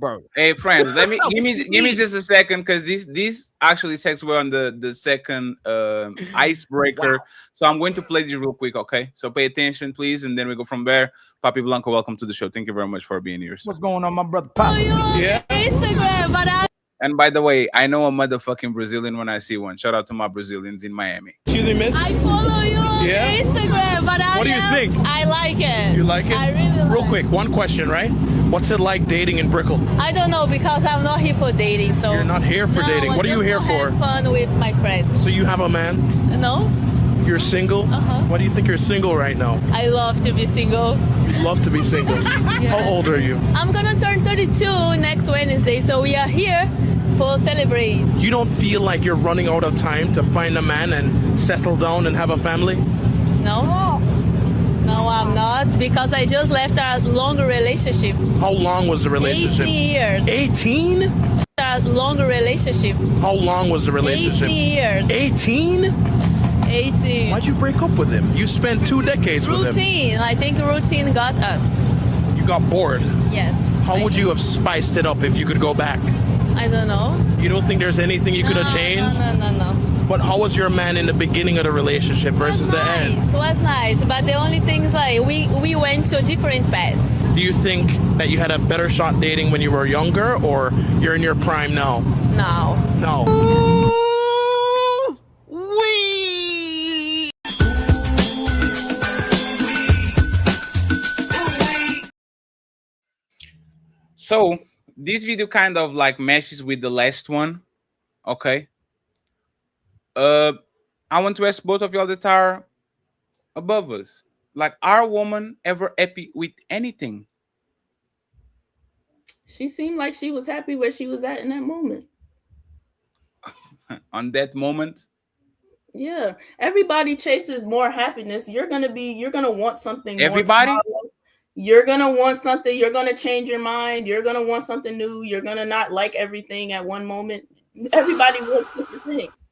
bro. Hey friends, give me just a second because these actually sex were on the second icebreaker. Wow. So I'm going to play this real quick, okay? So pay attention, please, and then we go from there. Papi Blanco, welcome to the show. Thank you very much for being here, sir. What's going on, my brother? Pop? Yeah. Instagram, but And by the way, I know a motherfucking Brazilian when I see one. Shout out to my Brazilians in Miami. Excuse me, miss. I follow you on Yeah? Instagram, but What do you think? I like it. You like it? I really like Real quick, one question, right? What's it like dating in Brickell? I don't know because I'm not here for dating, so You're not here for No, dating. What are you just here to for? have fun with my friends. So you have a man? No, You're single? Uh-huh. Why do you think you're single right now? I love to be single. You love to be single. How old are you? I'm gonna turn 32 next Wednesday, so we are here for celebrate. You don't feel like you're running out of time to find a man and settle down and have a family? No, no, I'm not because I just left a longer relationship. How long was the relationship? 18 years. 18? A longer relationship. How long was the relationship? 18 years. 18? 18. Why'd you break up with him? You spent 2 decades with him. Routine. I think routine got us. You got bored. Yes. How would you have spiced it up if you could go back? I don't know. You don't think there's anything you could have changed? No. But how was your man in the beginning of the relationship versus the end? Was nice, but the only thing is like we went to different paths. Do you think that you had a better shot dating when you were younger, or you're in your prime now? Now. No. So this video kind of like meshes with the last one. Okay. I want to ask both of y'all that are above us. Like, are a woman ever happy with anything? She seemed like she was happy where she was at in that moment. On that moment? Yeah. Everybody chases more happiness. You're gonna want something more Everybody? tomorrow. You're gonna want something, you're gonna change your mind, you're gonna want something new, you're gonna not like everything at one moment. Everybody wants different things.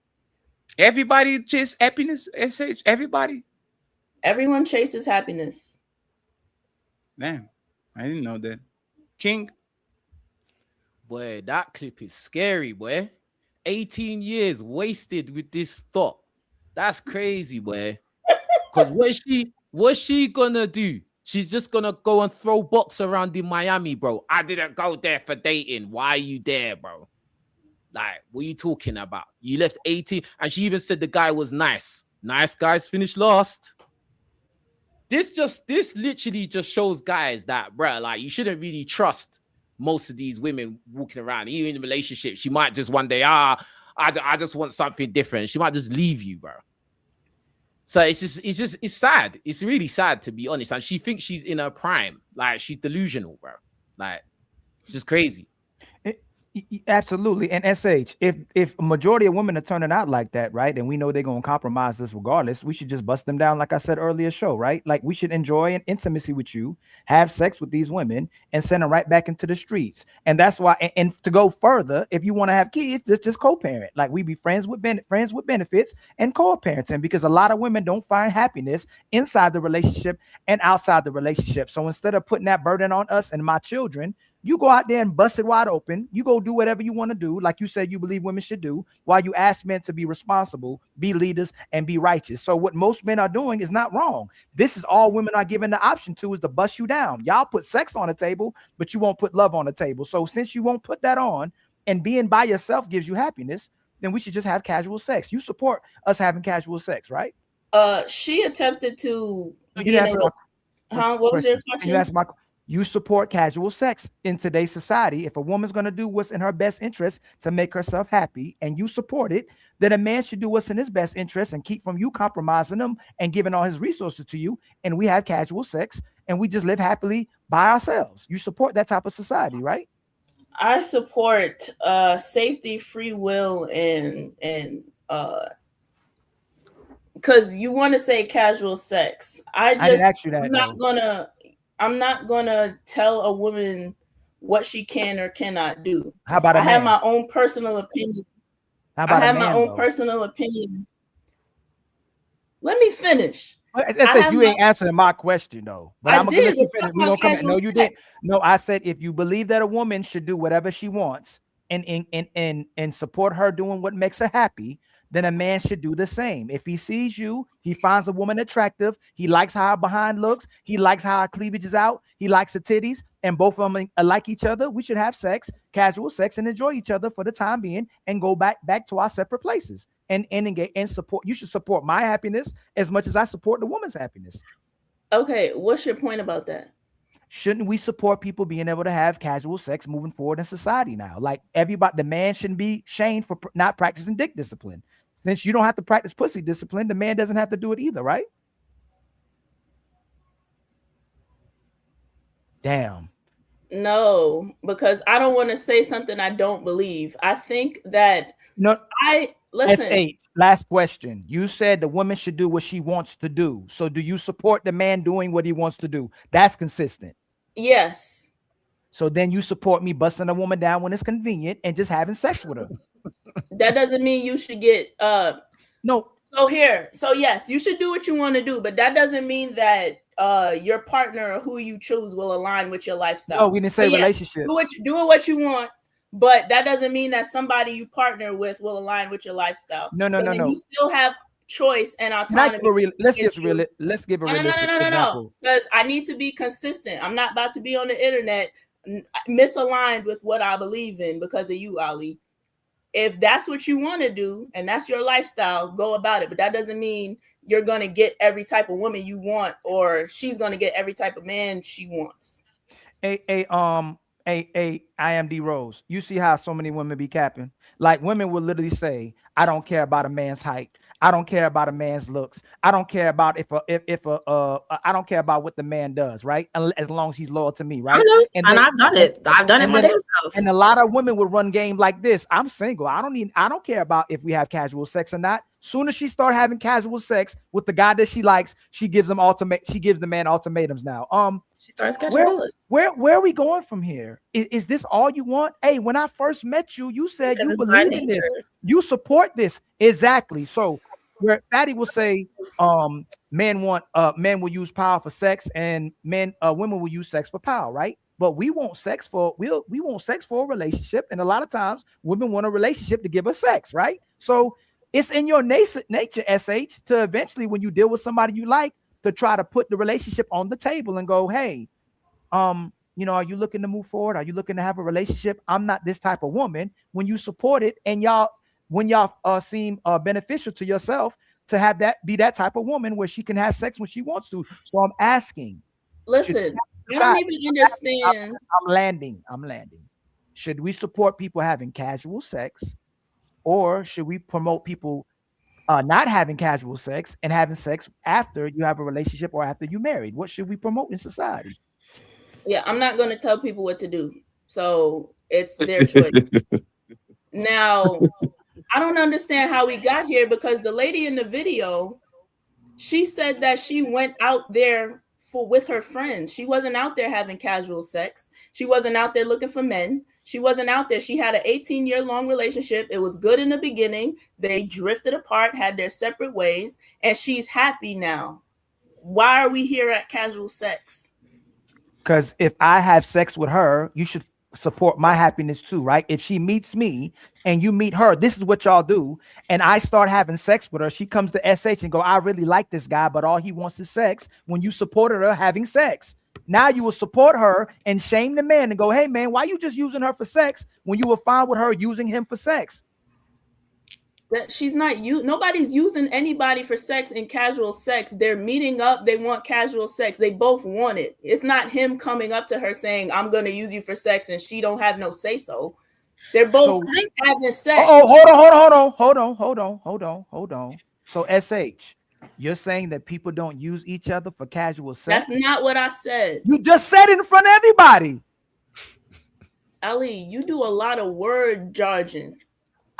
Everybody chases happiness, SH? Everybody? Everyone chases happiness. Damn, I didn't know that. King? Boy, that clip is scary, boy. 18 years wasted with this thought. That's crazy, boy. Because what's she gonna do? She's just gonna go and throw box around in Miami, bro. I didn't go there for dating. Why are you there, bro? Like, what are you talking about? You left 18, and she even said the guy was nice. Nice guys finish last. This literally just shows guys that, bro, like, you shouldn't really trust most of these women walking around. Even in a relationship, she might just one day, I just want something different. She might just leave you, bro. So it's sad. It's really sad, to be honest. And she thinks she's in her prime. Like, she's delusional, bro. Like, it's just crazy. Absolutely. And SH, if a majority of women are turning out like that, right, and we know they're going to compromise us regardless, we should just bust them down, like I said earlier, show, right? Like, we should enjoy an intimacy with you, have sex with these women, and send them right back into the streets. And that's why, and to go further, if you want to have kids, just co-parent. Like, we be friends with benefits and co-parenting, because a lot of women don't find happiness inside the relationship and outside the relationship. So instead of putting that burden on us and my children, you go out there and bust it wide open. You go do whatever you want to do, like you said you believe women should do, while you ask men to be responsible, be leaders, and be righteous. So what most men are doing is not wrong. This is all women are given the option to, is to bust you down. Y'all put sex on the table, but you won't put love on the table. So since you won't put that on, and being by yourself gives you happiness, then we should just have casual sex. You support us having casual sex, right? She attempted to. What was your question? You support casual sex in today's society. If a woman's going to do what's in her best interest to make herself happy, and you support it, then a man should do what's in his best interest and keep from you compromising him and giving all his resources to you. And we have casual sex and we just live happily by ourselves. You support that type of society, right? I support safety, free will, and because you want to say casual sex. I didn't ask you that. I'm not gonna tell a woman what she can or cannot do. How about I have my own personal opinion. Personal opinion. Let me finish. You ain't answering my question though. But I'm gonna let you finish. We gonna come back. No, you didn't. No, I said if you believe that a woman should do whatever she wants and support her doing what makes her happy, then a man should do the same. If he sees you, he finds a woman attractive, he likes how her behind looks, he likes how her cleavage is out, he likes her titties, and both of them like each other, we should have sex, casual sex, and enjoy each other for the time being and go back to our separate places and engage and support. You should support my happiness as much as I support the woman's happiness. Okay, what's your point about that? Shouldn't we support people being able to have casual sex moving forward in society now? Like everybody, the man shouldn't be shamed for not practicing dick discipline. Since you don't have to practice pussy discipline, the man doesn't have to do it either, right? Damn. No, because I don't want to say something I don't believe. I think that listen. Last question. You said the woman should do what she wants to do. So do you support the man doing what he wants to do? That's consistent. Yes. So then you support me busting a woman down when it's convenient and just having sex with her. That doesn't mean you should get no. So yes, you should do what you want to do, but that doesn't mean that your partner or who you choose will align with your lifestyle. No, we didn't say relationships. Do what you want, but that doesn't mean that somebody you partner with will align with your lifestyle. No. You still have choice and autonomy. Let's give a realistic example. Because I need to be consistent. I'm not about to be on the internet misaligned with what I believe in because of you, Ali. If that's what you want to do and that's your lifestyle, go about it. But that doesn't mean you're going to get every type of woman you want or she's going to get every type of man she wants. IMD Rose, you see how so many women be capping? Like women will literally say, I don't care about a man's height. I don't care about a man's looks. I don't care about I don't care about what the man does, right? As long as he's loyal to me, right? I know, and I've done it. I've done it myself. And a lot of women will run game like this. I'm single. I don't care about if we have casual sex or not. Soon as she start having casual sex with the guy that she likes, she gives the man ultimatums now. She starts catching bullets. Where are we going from here? Is this all you want? Hey, when I first met you, you said you believe in this. You support this. Exactly. So where Fatty will say, men will use power for sex, and women will use sex for power, right? But we want sex for a relationship, and a lot of times women want a relationship to give us sex, right? So it's in your nature, SH, to eventually, when you deal with somebody you like, to try to put the relationship on the table and go, hey, are you looking to move forward? Are you looking to have a relationship? I'm not this type of woman. When you support it and when y'all seem beneficial to yourself, to have that be that type of woman where she can have sex when she wants to. So I'm asking. Listen, I don't even understand. I'm landing. Should we support people having casual sex, or should we promote people not having casual sex and having sex after you have a relationship or after you married? What should we promote in society? Yeah, I'm not going to tell people what to do. So it's their choice. Now, I don't understand how we got here, because the lady in the video, she said that she went out there with her friends. She wasn't out there having casual sex. She wasn't out there looking for men. She wasn't out there. She had an 18-year-long relationship. It was good in the beginning. They drifted apart, had their separate ways, and she's happy now. Why are we here at casual sex? Because if I have sex with her, you should support my happiness too, right? If she meets me and you meet her, this is what y'all do, and I start having sex with her, she comes to SH and go, I really like this guy, but all he wants is sex. When you supported her having sex, now you will support her and shame the man and go, hey man, why you just using her for sex when you were fine with her using him for sex? That she's not nobody's using anybody for sex in casual sex. They're meeting up. They want casual sex. They both want it. It's not him coming up to her saying, I'm going to use you for sex, and she don't have no say so. They're both having sex. Hold on. So SH, you're saying that people don't use each other for casual sex? That's not what I said. You just said it in front of everybody. Ali, you do a lot of word jargon.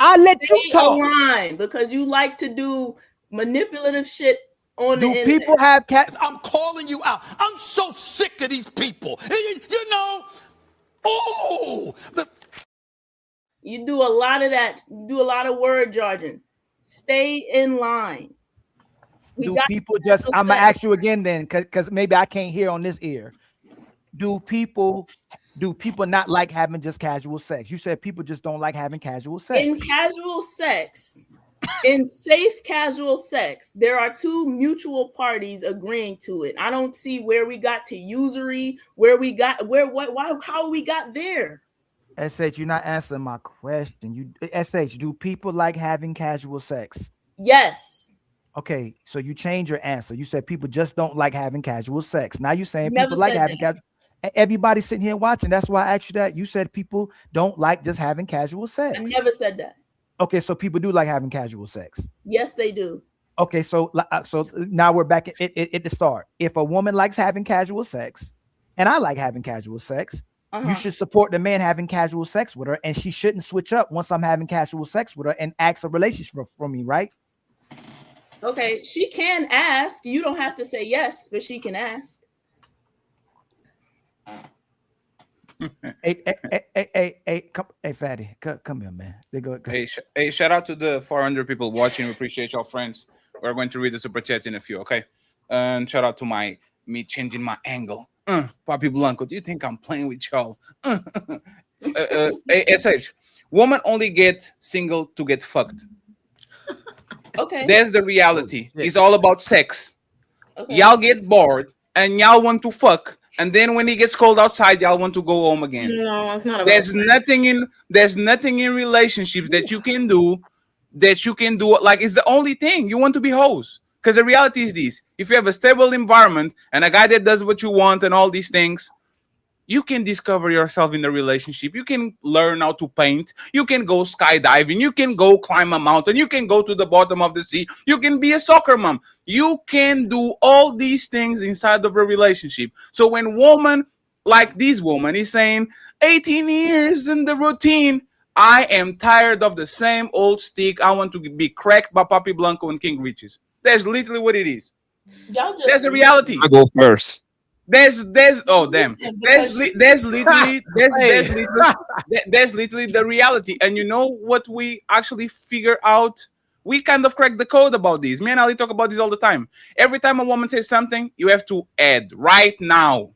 I let you talk. Line because you like to do manipulative shit on the internet. Do people have cats? I'm calling you out. I'm so sick of these people. You know, you do a lot of that. You do a lot of word jargon. Stay in line. Do got people just? casual I'm gonna sex. ask you again then, because maybe I can't hear on this ear. Do people not like having just casual sex? You said people just don't like having casual sex. In casual sex, in safe casual sex, there are two mutual parties agreeing to it. I don't see where we got to usury, where we got how we got there. SH, you're not answering my question. SH, do people like having casual sex? Yes. Okay, so you change your answer. You said people just don't like having casual sex. Now you're saying Never people like said having that. casual. Everybody sitting here watching. That's why I asked you that. You said people don't like just having casual sex. I never said that. Okay, so people do like having casual sex. Yes, they do. Okay, so now we're back at the start. If a woman likes having casual sex, and I like having casual sex, you should support the man having casual sex with her, and she shouldn't switch up once I'm having casual sex with her and ask a relationship from me, right? Okay, she can ask. You don't have to say yes, but she can ask. Hey, Fatty, come here, man. Go. Hey, shout out to the 400 people watching. We appreciate y'all, friends. We're going to read the super chats in a few, okay? And shout out to me changing my angle. Papi Blanco, do you think I'm playing with y'all? SH, woman only get single to get fucked. Okay. There's the reality. It's all about sex. Okay. Y'all get bored and y'all want to fuck, and then when he gets cold outside, y'all want to go home again. No, it's not about There's sex. nothing in relationships that you can do like it's the only thing. You want to be hoes. Because the reality is this: if you have a stable environment and a guy that does what you want and all these things, you can discover yourself in the relationship. You can learn how to paint. You can go skydiving. You can go climb a mountain. You can go to the bottom of the sea. You can be a soccer mom. You can do all these things inside of a relationship. So when woman like this woman is saying 18 years in the routine, I am tired of the same old stick. I want to be cracked by Papi Blanco and King Riches. That's literally what it is. Y'all just There's a reality. I go first. There's oh damn. There's literally the reality. And you know what we actually figure out? We kind of crack the code about this. Me and Ali talk about this all the time. Every time a woman says something, you have to add right now.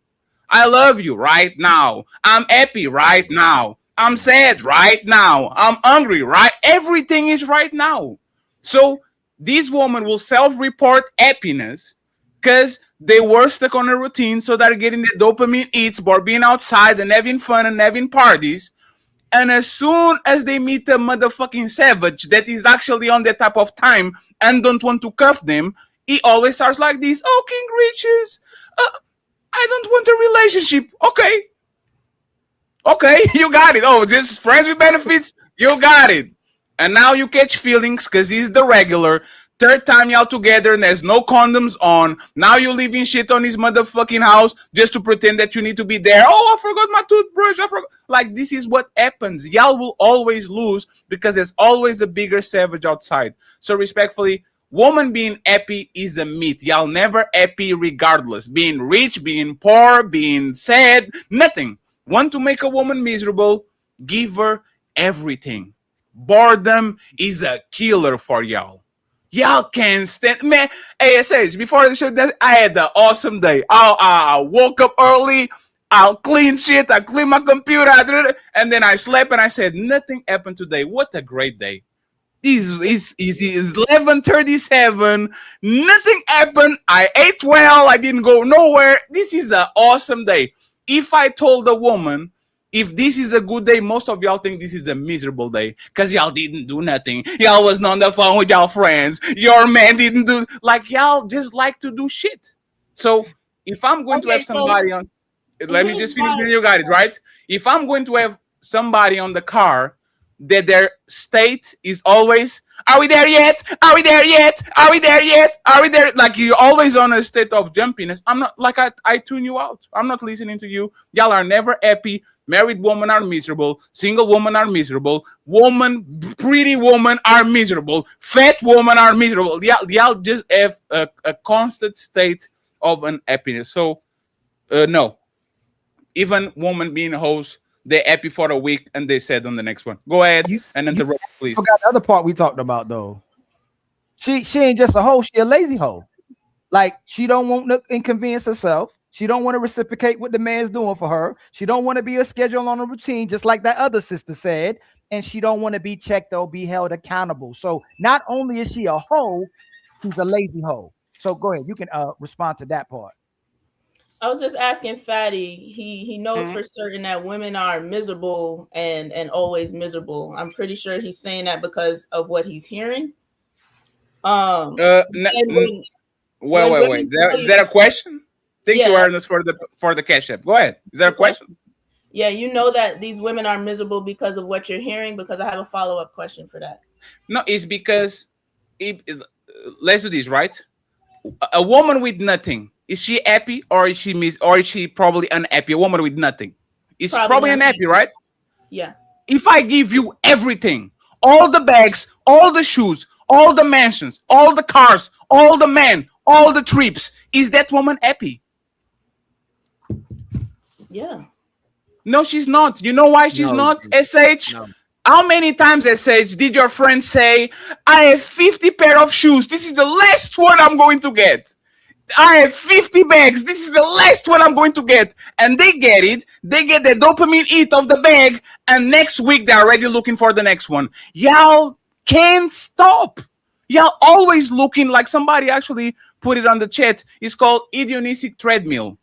I love you right now. I'm happy right now. I'm sad right now. I'm hungry, right? Everything is right now. So this woman will self-report happiness because they were stuck on a routine, so they're getting the dopamine hits by being outside and having fun and having parties. And as soon as they meet a motherfucking savage that is actually on that type of time and don't want to cuff them, he always starts like this. Oh, King Riches, I don't want a relationship. Okay, you got it. Oh, just friends with benefits. You got it. And now you catch feelings because he's the regular. Third time y'all together and there's no condoms on. Now you leaving shit on his motherfucking house just to pretend that you need to be there. Oh, I forgot my toothbrush. Like, this is what happens. Y'all will always lose because there's always a bigger savage outside. So respectfully, woman being happy is a myth. Y'all never happy regardless. Being rich, being poor, being sad, nothing. Want to make a woman miserable? Give her everything. Boredom is a killer for y'all. Y'all can't stand, man. ASH, before the show, I had an awesome day. I woke up early. I'll clean shit. I clean my computer. And then I slept and I said, nothing happened today. What a great day. It's 11:37. Nothing happened. I ate well. I didn't go nowhere. This is an awesome day. If I told a woman, if this is a good day, most of y'all think this is a miserable day because y'all didn't do nothing. Y'all wasn't on the phone with y'all friends. Your man didn't do, like, y'all just like to do shit. So if I'm going to have somebody on, let me just finish when you got it, right? If I'm going to have somebody on the car that their state is always, are we there yet? Are we there yet? Are we there yet? Are we there? Like, you're always on a state of jumpiness. I'm not, like, I tune you out. I'm not listening to you. Y'all are never happy. Married women are miserable. Single women are miserable. Pretty women are miserable. Fat women are miserable. Y'all just have a constant state of unhappiness. So, no. Even women being hoes, they're happy for a week and they said on the next one. Go ahead and interrupt, please. Forgot the other part we talked about though. She ain't just a hoe, she a lazy hoe. Like she don't want to inconvenience herself. She don't want to reciprocate what the man's doing for her. She don't want to be a schedule on a routine, just like that other sister said. And she don't want to be checked or be held accountable. So not only is she a hoe, she's a lazy hoe. So go ahead, you can respond to that part. I was just asking Fatty. He knows for certain that women are miserable and always miserable. I'm pretty sure he's saying that because of what he's hearing. Wait. Is that a question? Thank you, Ernest, for the cash app. Go ahead. Is that a question? Yeah, you know that these women are miserable because of what you're hearing. Because I have a follow-up question for that. No, it's because let's do this, right? A woman with nothing, is she happy or is she probably unhappy? A woman with nothing is probably unhappy, right? Yeah. If I give you everything, all the bags, all the shoes, all the mansions, all the cars, all the men, all the trips, is that woman happy? Yeah. No, she's not. You know why she's not, SH? No. How many times, SH, did your friend say, I have 50 pair of shoes. This is the last one I'm going to get. I have 50 bags. This is the last one I'm going to get. And they get it. They get the dopamine hit of the bag. And next week, they're already looking for the next one. Y'all can't stop. Y'all always looking, like somebody actually put it on the chat. It's called hedonic treadmill.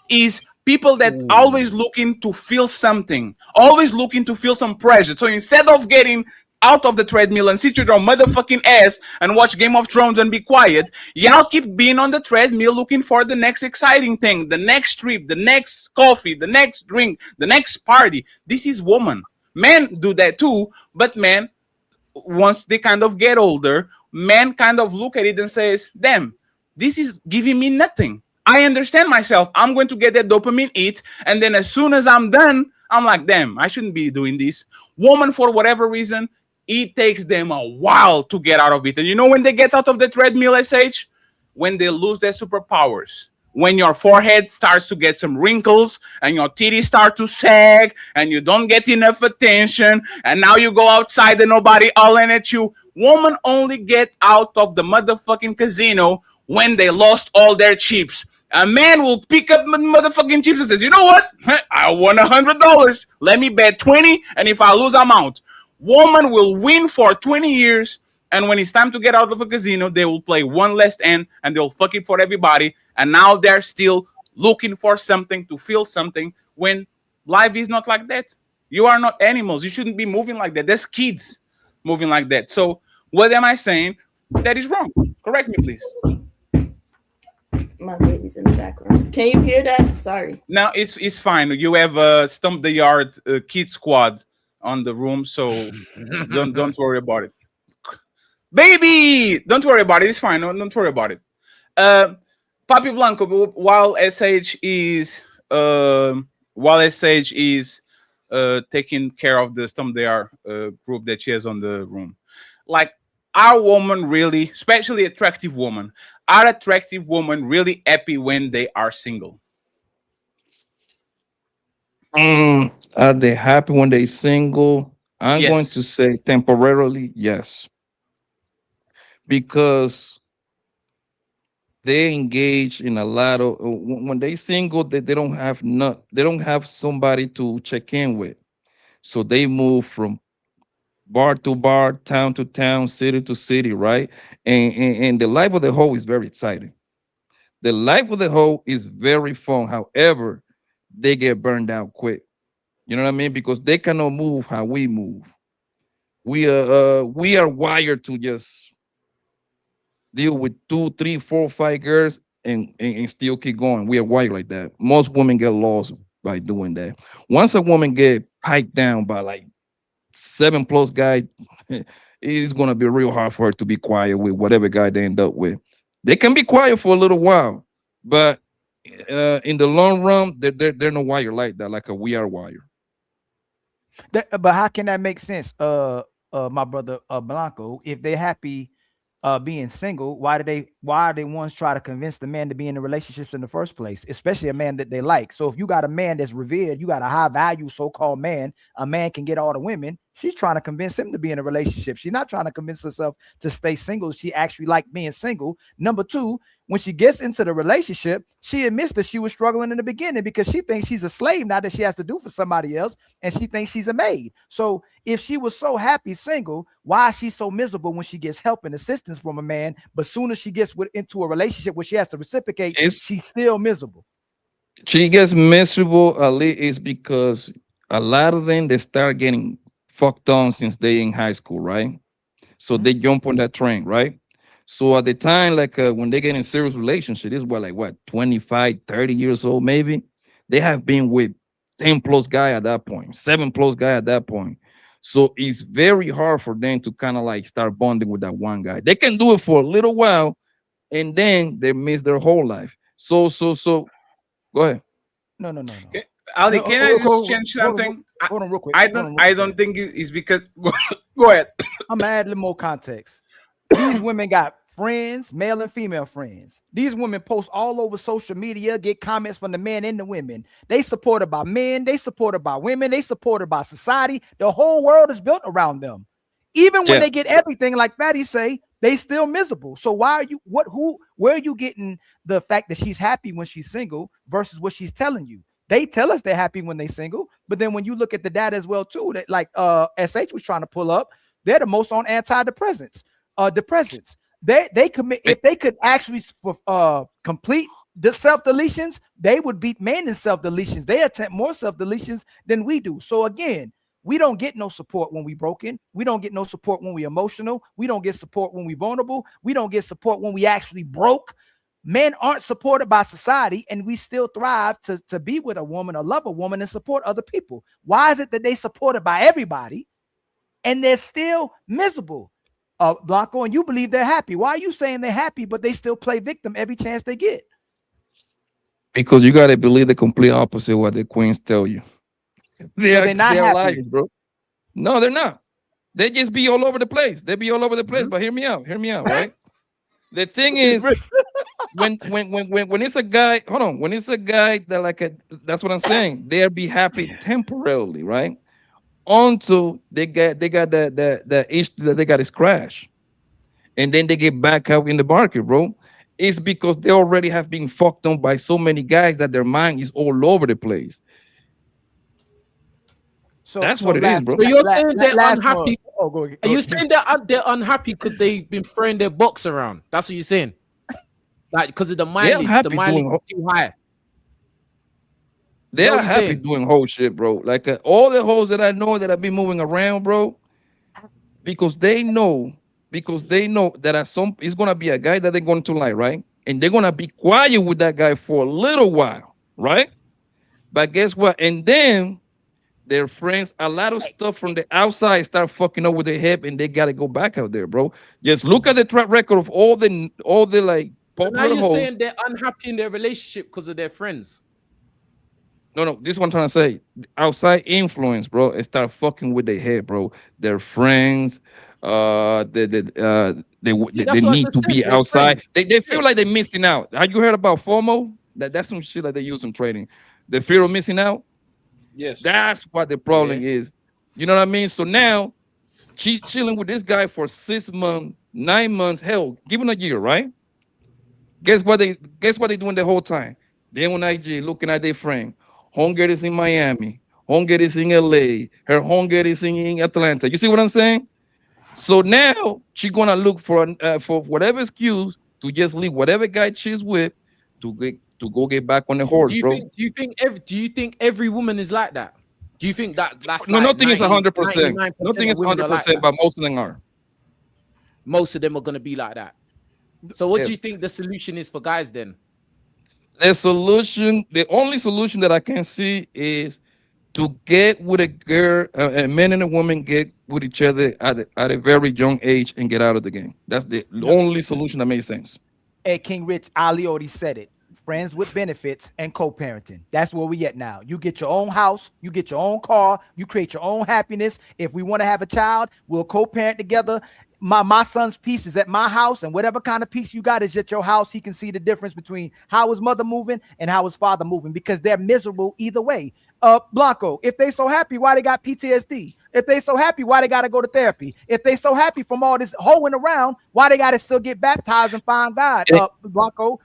Is people that always looking to feel something, always looking to feel some pressure. So instead of getting out of the treadmill and sit your motherfucking ass and watch Game of Thrones and be quiet, y'all keep being on the treadmill looking for the next exciting thing, the next trip, the next coffee, the next drink, the next party. This is woman. Men do that too, but men, once they kind of get older, men kind of look at it and says, damn, this is giving me nothing. I understand myself. I'm going to get that dopamine hit. And then as soon as I'm done, I'm like, damn, I shouldn't be doing this. Woman, for whatever reason, it takes them a while to get out of it. And you know when they get out of the treadmill, SH? When they lose their superpowers. When your forehead starts to get some wrinkles and your titties start to sag and you don't get enough attention and now you go outside and nobody hollering at you. Women only get out of the motherfucking casino when they lost all their chips. A man will pick up motherfucking chips and says, you know what? I won $100. Let me bet 20, and if I lose, I'm out. Woman will win for 20 years, and when it's time to get out of a casino, they will play one last hand, and they'll fuck it for everybody, and now they're still looking for something to feel something when life is not like that. You are not animals. You shouldn't be moving like that. There's kids moving like that. So what am I saying? That is wrong. Correct me, please. My baby's in the background. Can you hear that? Sorry. Now it's fine. You have a Stump the Yard kid squad on the room, so don't worry about it. Baby, don't worry about it. It's fine. Don't worry about it. Papi Blanco, while SH is taking care of the Stump the Yard group that she has on the room, like, are women really, especially attractive women, are attractive women really happy when they are single? Are they happy when they're single? I'm Yes. going to say temporarily, yes. Because they engage in a lot of when they single, they don't have somebody to check in with. So they move from bar to bar, town to town, city to city, right? And the life of the hoe is very exciting. The life of the hoe is very fun. However, they get burned out quick. You know what I mean? Because they cannot move how we move. We are wired to just deal with 2, 3, 4, 5 girls and still keep going. We are wired like that. Most women get lost by doing that. Once a woman get piped down by like 7+ guy, it's gonna be real hard for her to be quiet with whatever guy they end up with. They can be quiet for a little while, but in the long run, they're no wire like that, like a we are wire. But how can that make sense, my brother Blanco? If they're happy being single, why are they ones try to convince the man to be in the relationships in the first place, especially a man that they like? So if you got a man that's revered, you got a high value so-called man, a man can get all the women. She's trying to convince him to be in a relationship. She's not trying to convince herself to stay single. She actually liked being single. Number two, when she gets into the relationship, she admits that she was struggling in the beginning because she thinks she's a slave now that she has to do for somebody else, and she thinks she's a maid. So if she was so happy single, why is she so miserable when she gets help and assistance from a man? But soon as she gets into a relationship where she has to reciprocate, she's still miserable. She gets miserable, Ali, is because a lot of them, they start getting fucked on since they in high school, right? So they jump on that train, right? So at the time, like when they get in serious relationship, this was like what, 25, 30 years old, maybe. They have been with 10 plus guy at that point, 7 plus guy at that point. So it's very hard for them to kind of like start bonding with that one guy. They can do it for a little while, and then they miss their whole life. So go ahead. No. Ali, No, can I just change something? Hold on real quick. I don't think it's because. Go ahead. I'm gonna add a little more context. These women got friends, male and female friends. These women post all over social media, get comments from the men and the women. They supported by men, they supported by women, they supported by society. The whole world is built around them. Even when they get everything, like Fatty say, they still miserable. So why are you where are you getting the fact that she's happy when she's single versus what she's telling you? They tell us they're happy when they single, but then when you look at the data as well too, that like SH was trying to pull up, they're the most on antidepressants, depressants. They commit, if they could actually complete the self-deletions, they would beat men in self-deletions. They attempt more self-deletions than we do. So again, we don't get no support when we broken. We don't get no support when we emotional. We don't get support when we vulnerable. We don't get support when we actually broke. Men aren't supported by society, and we still thrive to be with a woman or love a woman and support other people. Why is it that they supported by everybody and they're still miserable? Blanco, and you believe they're happy. Why are you saying they're happy, but they still play victim every chance they get? Because you got to believe the complete opposite of what the queens tell you. They're not happy, liars, bro. No, they're not. They just be all over the place. They be all over the place. But hear me out, right? The thing is, when it's a guy, hold on, when it's a guy that that's what I'm saying. They'll be happy temporarily, right? Until they got the issue that they got is crash, and then they get back out in the market, bro. It's because they already have been fucked on by so many guys that their mind is all over the place. So that's what it is, bro. So you're saying they're unhappy? Are you saying they're unhappy because they've been throwing their box around? That's what you're saying, like because of the mileage. The mileage is too high. They are happy doing whole shit, bro. Like all the hoes that I know that have been moving around, bro, because they know that at some it's gonna be a guy that they're going to like, right? And they're gonna be quiet with that guy for a little while, right? But guess what? And then their friends, a lot of stuff from the outside start fucking up with their head, and they gotta go back out there, bro. Just look at the track record of all the like popular now you're hoes. saying they're unhappy in their relationship because of their friends. No, this is what I'm trying to say. Outside influence, bro, and start fucking with their head, bro. Their friends, they need to be outside. They feel like they're missing out. Have you heard about FOMO? That's some shit that they use in trading. The fear of missing out. Yes, that's what the problem is. You know what I mean? So now she's chilling with this guy for 6 months, 9 months, hell, given a year, right? Guess what they doing the whole time? They on IG looking at their friend. Homegirl is in Miami. Homegirl is in LA. Her homegirl is in Atlanta. You see what I'm saying? So now she's gonna look for whatever excuse to just leave whatever guy she's with to go get back on the horse, do you think every woman is like that? Do you think that's no? Like nothing is 100%. Nothing is 100%, but most of them are. Most of them are gonna be like that. So what do you think the solution is for guys then? The only solution that I can see is to get with a girl, a man and a woman get with each other at a very young age and get out of the game. That's the only solution that makes sense. Hey, King Rich, Ali already said it. Friends with benefits and co-parenting. That's where we at now. You get your own house, you get your own car, you create your own happiness. If we want to have a child, we'll co-parent together. My son's piece is at my house, and whatever kind of piece you got is at your house. He can see the difference between how his mother moving and how his father moving because they're miserable either way. Blanco, if they so happy, why they got PTSD? If they so happy, why they gotta go to therapy? If they so happy from all this hoeing around, why they gotta still get baptized and find God? Blanco.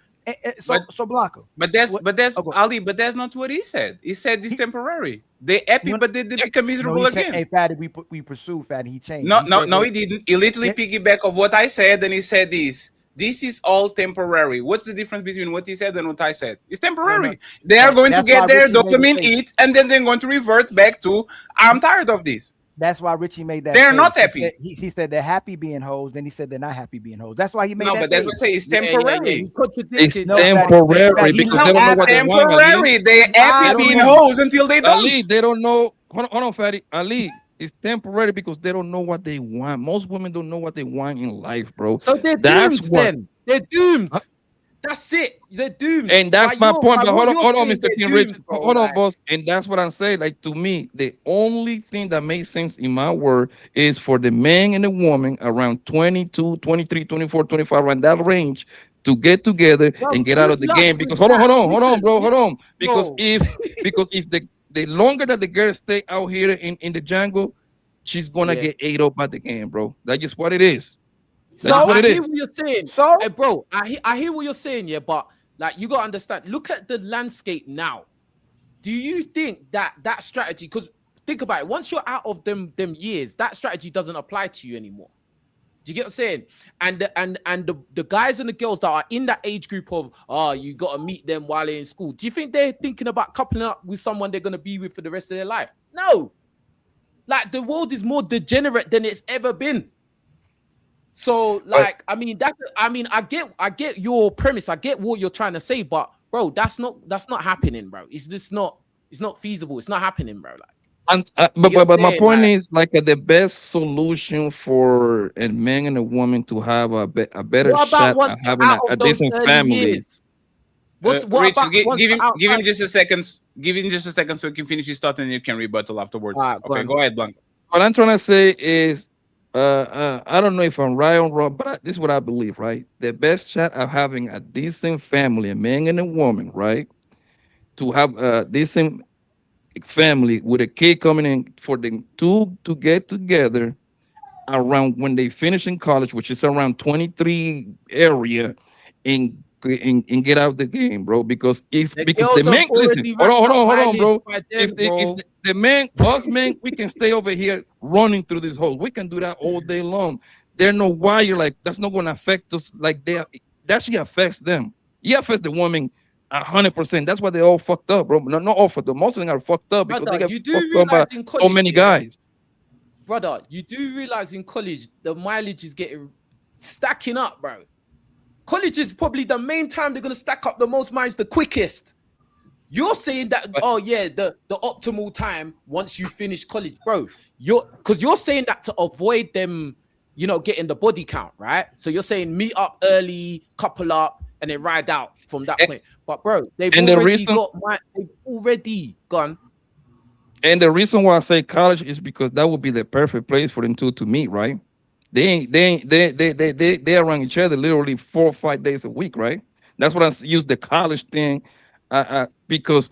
So Blanco. But that's Okay. Ali. But that's not what he said. He said it's temporary. They happy, but they become miserable again. Hey, Fatty, we pursue Fatty. He changed. No, he didn't. He literally piggyback of what I said, and he said this. This is all temporary. What's the difference between what he said and what I said? It's temporary. They are going to get their dopamine hit, and then they're going to revert back to, I'm tired of this. That's why Richie made that. They're not happy. He said they're happy being hoes. Then he said they're not happy being hoes. That's why he made no, that. but that's what I say. It's temporary. It's temporary because they don't know what they want. Temporary. They're happy being hoes until they don't. Ali, they don't know. Hold on, Fatty. Ali, it's temporary because they don't know what they want. Most women don't know what they want in life, bro. So they're doomed then. They're doomed. That's it. They're doomed. And that's my point. But hold on, Mr. King King Rich. Hold on, boss. And that's what I'm saying. Like, to me, the only thing that makes sense in my word is for the man and the woman around 22, 23, 24, 25, around that range to get together and get out of the game. Because hold on, bro. Because if the longer that the girl stay out here in the jungle, she's gonna get ate up by the game, bro. That's just what it is. That's what it is. I hear what you're saying. Hey, bro, I hear what you're saying, yeah, but like you gotta understand. Look at the landscape now. Do you think that strategy? Because think about it. Once you're out of them years, that strategy doesn't apply to you anymore. Do you get what I'm saying? And the guys and the girls that are in that age group of you gotta meet them while they're in school. Do you think they're thinking about coupling up with someone they're gonna be with for the rest of their life? No. Like the world is more degenerate than it's ever been. So, like, I get your premise. I get what you're trying to say, but bro, that's not happening, bro. It's just not. It's not feasible. It's not happening, bro. Like, but my point is like the best solution for a man and a woman to have a better shot at having a decent family. Rich, give him just a second. Give him just a second so he can finish his thought and you can rebuttal afterwards. Okay, go ahead, Blanco. What I'm trying to say is, I don't know if I'm right or wrong, but this is what I believe, right? The best shot of having a decent family, a man and a woman, right? To have a decent family with a kid coming in for them to get together around when they finish in college, which is around 23 area, and get out the game, bro. Because the man, listen, hold on, bro. If the man, us men, we can stay over here running through this hole. We can do that all day long. They're no wire, like that's not going to affect us like that. That actually affects them. It affects the woman 100%. That's why they all fucked up, bro. Not all fucked up. Most of them are fucked up because they got fucked up by so many guys. Brother, you do realize in college the mileage is getting stacking up, bro. College is probably the main time they're gonna stack up the most miles the quickest. You're saying that the optimal time once you finish college, bro. You're saying that to avoid them, getting the body count, right? So you're saying meet up early, couple up, and then ride out from that point. But bro, they've already gone. And the reason why I say college is because that would be the perfect place for them to meet, right? They around each other literally 4 or 5 days a week, right? That's what I use the college thing, because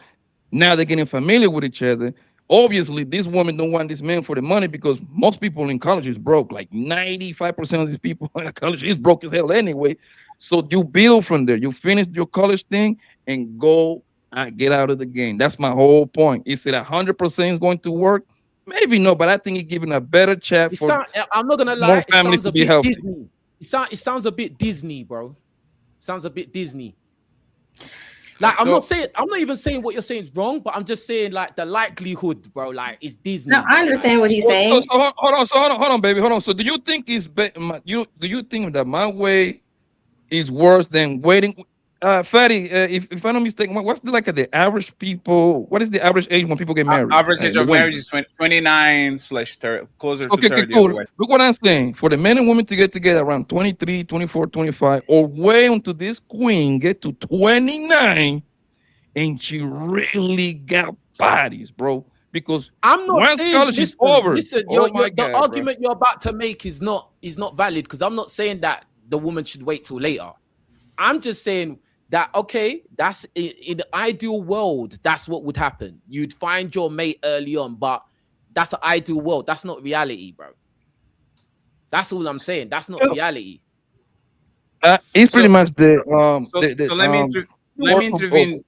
now they're getting familiar with each other. Obviously, this woman don't want this man for the money because most people in college is broke. Like 95% of these people in college is broke as hell anyway. So you build from there. You finish your college thing and go get out of the game. That's my whole point. Is it 100% is going to work? Maybe no, but I think it's giving a better chat for I'm not gonna lie, more families to be healthy. Disney. It sounds a bit Disney, bro. Sounds a bit Disney. Like I'm not even saying what you're saying is wrong, but I'm just saying like the likelihood, bro. Like it's Disney. No, I understand what he's saying. So hold on, baby, hold on. So do you think do you think that my way is worse than waiting? Fatty, if I'm not mistaken, what's the average people? What is the average age when people get married? Average age of marriage is 29/30, closer to 30. Okay, cool. Look what I'm saying. For the men and women to get together around 23, 24, 25, or way until this queen get to 29, and she really got bodies, bro. Because I'm not once saying, college is over, listen, the argument you're about to make is not valid because I'm not saying that the woman should wait till later. I'm just saying that, okay, that's in the ideal world, that's what would happen. You'd find your mate early on, but that's an ideal world. That's not reality, bro. That's all I'm saying. That's not reality. It's pretty much the So let me intervene.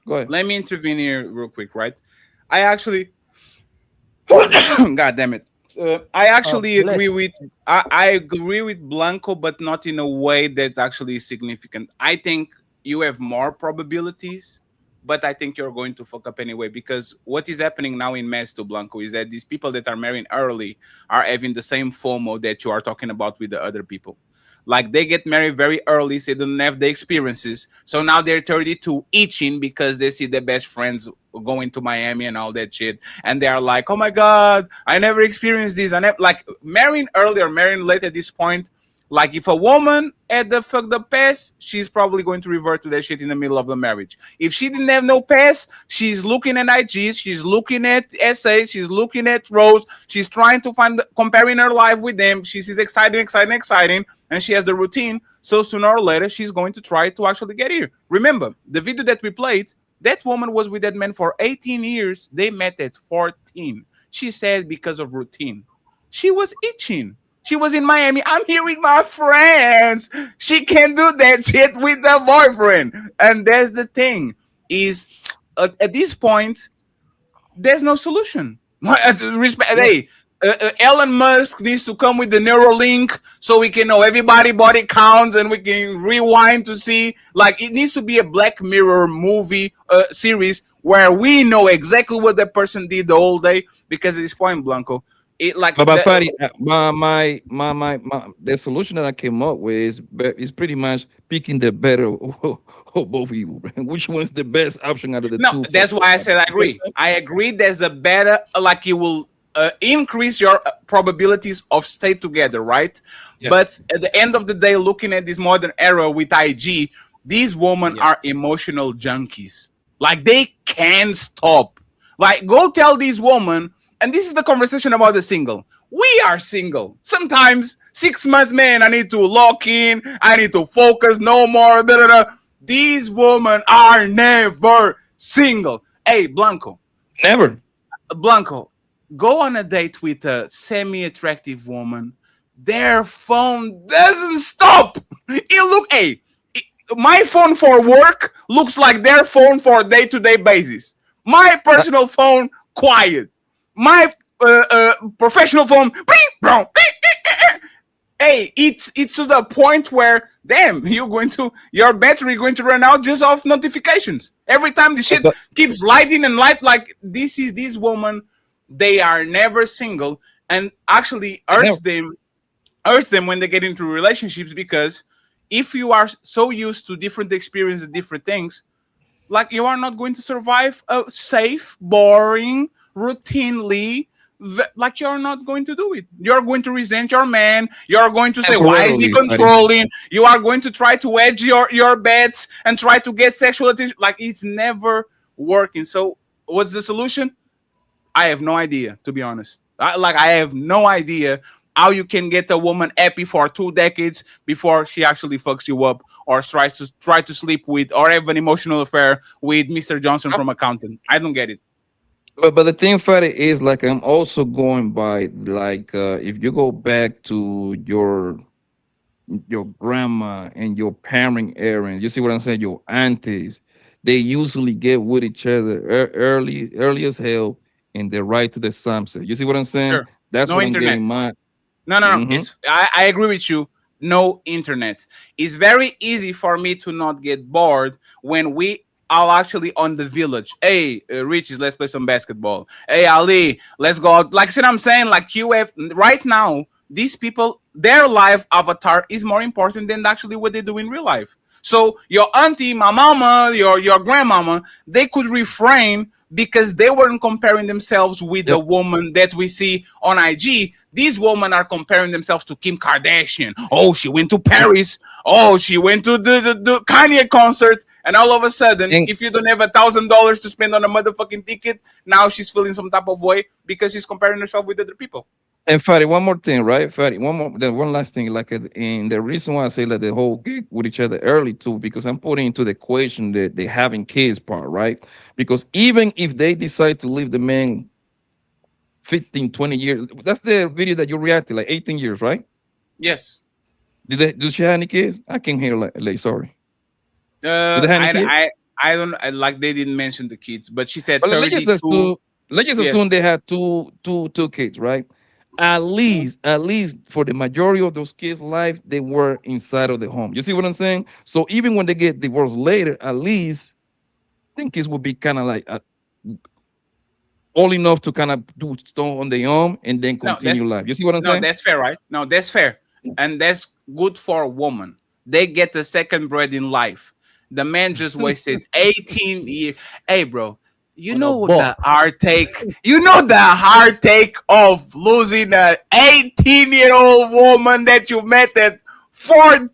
Go ahead. Let me intervene here real quick, right? I actually, God damn it. I actually agree with I agree with Blanco, but not in a way that actually is significant. I think you have more probabilities, but I think you're going to fuck up anyway, because what is happening now in mass to Blanco is that these people that are marrying early are having the same FOMO that you are talking about with the other people. Like they get married very early, so they don't have the experiences. So now they're 32 itching because they see their best friends going to Miami and all that shit. And they are like, oh my God, I never experienced this. I never, like, marrying early or marrying late at this point. Like if a woman had the fucked up past, she's probably going to revert to that shit in the middle of the marriage. If she didn't have no past, she's looking at IGs, she's looking at essays, she's looking at roles, she's trying to find, comparing her life with them. She's exciting, and she has the routine. So sooner or later, she's going to try to actually get here. Remember, the video that we played, that woman was with that man for 18 years. They met at 14. She said because of routine. She was itching. She was in Miami. I'm here with my friends. She can do that shit with the boyfriend. And that's the thing is, at this point, there's no solution. Hey, Elon Musk needs to come with the Neuralink so we can know everybody body counts and we can rewind to see. Like, it needs to be a Black Mirror movie series where we know exactly what that person did the whole day. Because at this point, Blanco, it like but Fadi, the solution that I came up with is pretty much picking the better of both of you. Which one's the best option out of the two? No, that's why I said I agree. I agree. There's a better, like, you will increase your probabilities of stay together, right? Yeah. But at the end of the day, looking at this modern era with IG, these women are emotional junkies. Like, they can't stop. Like, go tell these women. And this is the conversation about the single. We are single. Sometimes 6 months, man, I need to lock in. I need to focus no more. Da, da, da. These women are never single. Hey, Blanco. Never. Blanco, go on a date with a semi-attractive woman. Their phone doesn't stop. My phone for work looks like their phone for day-to-day basis. My personal phone, quiet. My professional phone, hey, it's to the point where, damn, your battery going to run out just off notifications. Every time the shit keeps lighting and light, like these women, they are never single, and actually hurts them when they get into relationships, because if you are so used to different experiences, different things, like, you are not going to survive a safe, boring, routinely, like, you're not going to do it. You're going to resent your man. You're going to say, why is he controlling? You are going to try to edge your bets and try to get sexual attention. Like, it's never working. So what's the solution? I have no idea, to be honest. I have no idea how you can get a woman happy for 2 decades before she actually fucks you up or try to sleep with or have an emotional affair with Mr. Johnson from accounting. I don't get it. But the thing, Fadi, is, like, I'm also going by, like, if you go back to your grandma and your parent errands, you see what I'm saying? Your aunties, they usually get with each other early as hell, and they're right to the sunset. You see what I'm saying? Sure. That's no what internet. I'm getting mad. No. I agree with you. No internet. It's very easy for me to not get bored when we are actually on the village. Hey, Riches, let's play some basketball. Hey, Ali, let's go out. Like, see what I'm saying? Like, you have right now, these people, their life avatar is more important than actually what they do in real life. So your auntie, my mama, your grandmama, they could refrain because they weren't comparing themselves with the woman that we see on IG. These women are comparing themselves to Kim Kardashian. Oh, she went to Paris. Oh, she went to the Kanye concert. And all of a sudden, if you don't have $1,000 to spend on a motherfucking ticket, now she's feeling some type of way because she's comparing herself with other people. And Fadi, one more thing, right? Fadi, one last thing. Like, in the reason why I say, like, the whole gig with each other early too, because I'm putting into the equation that they having kids part, right? Because even if they decide to leave the man 15, 20 years. That's the video that you reacted, like 18 years, right? Yes. Did she have any kids? I can't hear like sorry. Did they have any kids? I don't like they didn't mention the kids, but she said But let's 32. just assume they had two kids, right? At least for the majority of those kids' lives, they were inside of the home. You see what I'm saying? So even when they get divorced later, at least I think kids will be kind of like old enough to kind of do stuff on their own and then continue life. You see what I'm saying? No, that's fair, right? No, that's fair. And that's good for a woman. They get a second bread in life. The man just wasted 18 years. Hey, bro, you know the heartache. You know the heartache of losing an 18-year-old woman that you met at 14?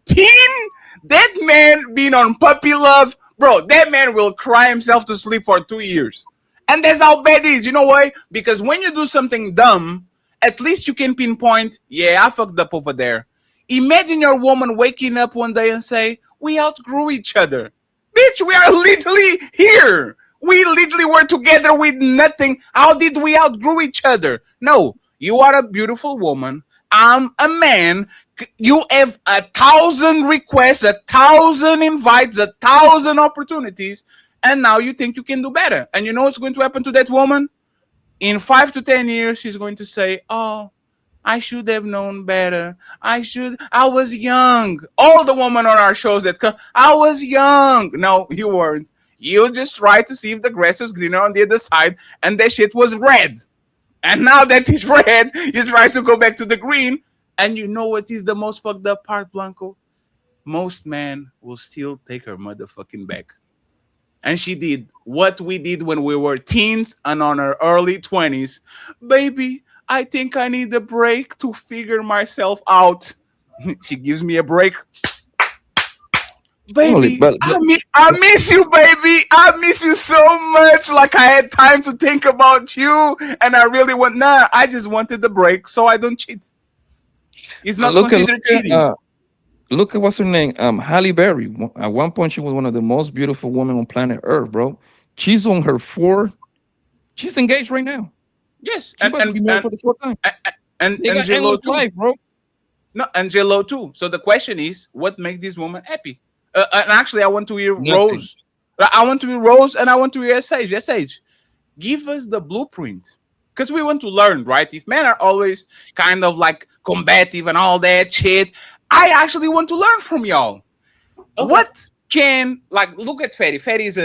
That man being on puppy love, bro, that man will cry himself to sleep for 2 years. And that's how bad it is. You know why? Because when you do something dumb, at least you can pinpoint, yeah, I fucked up over there. Imagine your woman waking up one day and say, we outgrew each other. Bitch, we are literally here. We literally were together with nothing. How did we outgrow each other? No, you are a beautiful woman. I'm a man. You have 1,000 requests, 1,000 invites, 1,000 opportunities. And now you think you can do better. And you know what's going to happen to that woman? In 5 to 10 years, she's going to say, oh, I should have known better. I was young. All the women on our shows that come, I was young. No, you weren't. You just tried to see if the grass was greener on the other side, and that shit was red. And now that it's red, you try to go back to the green. And you know what is the most fucked up part, Blanco? Most men will still take her motherfucking back. And she did what we did when we were teens and on our early 20s. Baby, I think I need a break to figure myself out. She gives me a break. Baby, I miss you, baby. I miss you so much. Like I had time to think about you. And I really I just wanted the break so I don't cheat. It's not considered cheating. Look at what's her name, Halle Berry. At one point, she was one of the most beautiful women on planet Earth, bro. She's on her she's engaged right now. Yes, and be married for the 4th time. And J-Lo too. Life, bro. No, and J-Lo too. So the question is, what makes this woman happy? And actually, I want to hear Rose. I want to hear Rose, and I want to hear Sage. Yes, Sage, give us the blueprint, because we want to learn, right? If men are always kind of like combative and all that shit, I actually want to learn from y'all. Okay. What can, like, look at Fetty. Fetty is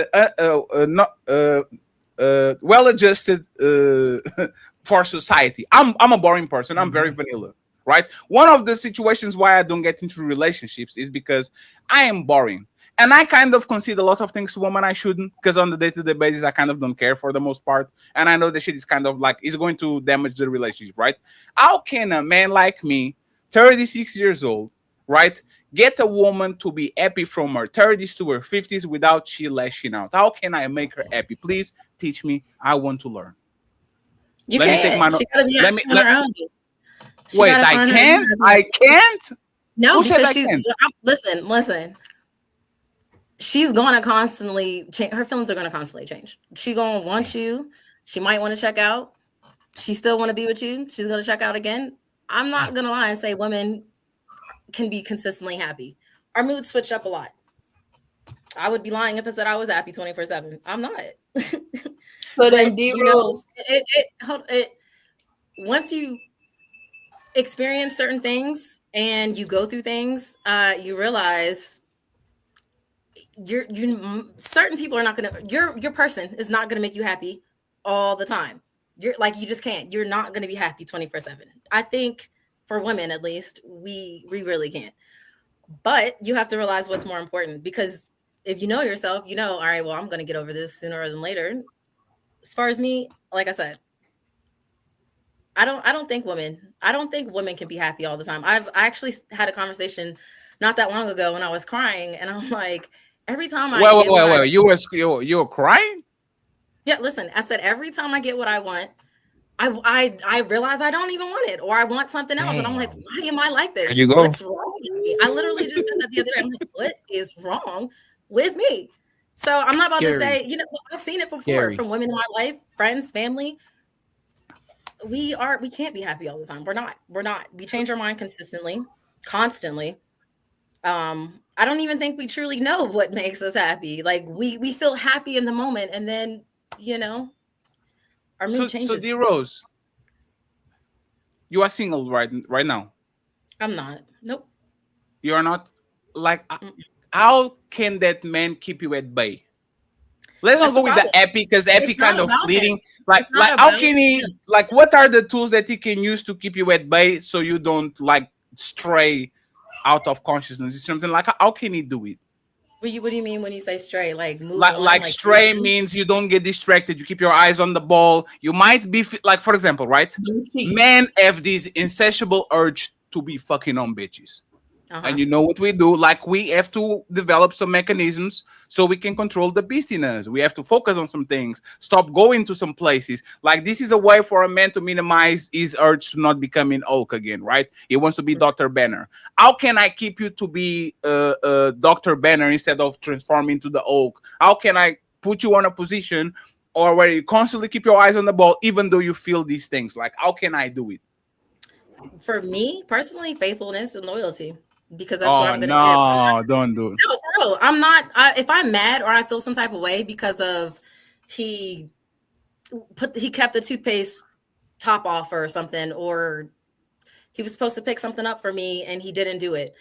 a well-adjusted for society. I'm a boring person. I'm very vanilla, right? One of the situations why I don't get into relationships is because I am boring. And I kind of concede a lot of things to women I shouldn't, because on the day-to-day basis, I kind of don't care for the most part. And I know the shit is kind of like, it's going to damage the relationship, right? How can a man like me, 36 years old, right, get a woman to be happy from her 30s to her 50s without she lashing out? How can I make her happy? Please teach me. I want to learn. You can't. She gotta be on her own. Wait, I can't? I can't? No, because she's listen. She's gonna constantly change. Her feelings are gonna constantly change. She's gonna want you. She might want to check out. She still want to be with you. She's gonna check out again. I'm not gonna lie and say women can be consistently happy. Our mood switched up a lot. I would be lying if I said I was happy 24/7. I'm not. But in D-Rose, once you experience certain things and you go through things, you realize certain people are not gonna. Your person is not gonna make you happy all the time. You just can't. You're not gonna be happy 24/7. I think. For women, at least, we really can't. But you have to realize what's more important, because if you know yourself, you know, all right, well, I'm going to get over this sooner than later. As far as me, like I said, I don't think women can be happy all the time. I actually had a conversation not that long ago when I was crying, and I'm like, every time I wait, you were crying? Yeah, listen, I said every time I get what I want, I realize I don't even want it, or I want something else. Damn. And I'm like, why am I like this? There you go. What's wrong with me? I literally just said that the other day. I'm like, what is wrong with me? So I'm not about to say, I've seen it before from women in my life, friends, family. we can't be happy all the time. We're not. We change our mind consistently, constantly. I don't even think we truly know what makes us happy. Like we feel happy in the moment, and then our mood changes. So D Rose, you are single right now. I'm not. Nope. You are not. Like, how can that man keep you at bay? Let's not go with the Epi, because Epi kind of fleeting. Like how can he? Like, what are the tools that he can use to keep you at bay so you don't like stray out of consciousness? You see what I'm saying? Like, how can he do it? What do you mean when you say stray? Like move like stray means you don't get distracted. You keep your eyes on the ball. You might be like, for example, right? Men have this insatiable urge to be fucking on bitches. And you know what we do? Like, we have to develop some mechanisms so we can control the beastiness. We have to focus on some things, stop going to some places. Like, this is a way for a man to minimize his urge to not becoming Hulk again, right? He wants to be Dr. Banner. How can I keep you to be Dr. Banner instead of transforming to the Hulk? How can I put you on a position or where you constantly keep your eyes on the ball, even though you feel these things? Like, how can I do it? For me personally, faithfulness and loyalty. Because that's what I'm gonna give. No, don't do it. No, for real. I'm not. If I'm mad or I feel some type of way because of he kept the toothpaste top off or something, or he was supposed to pick something up for me and he didn't do it.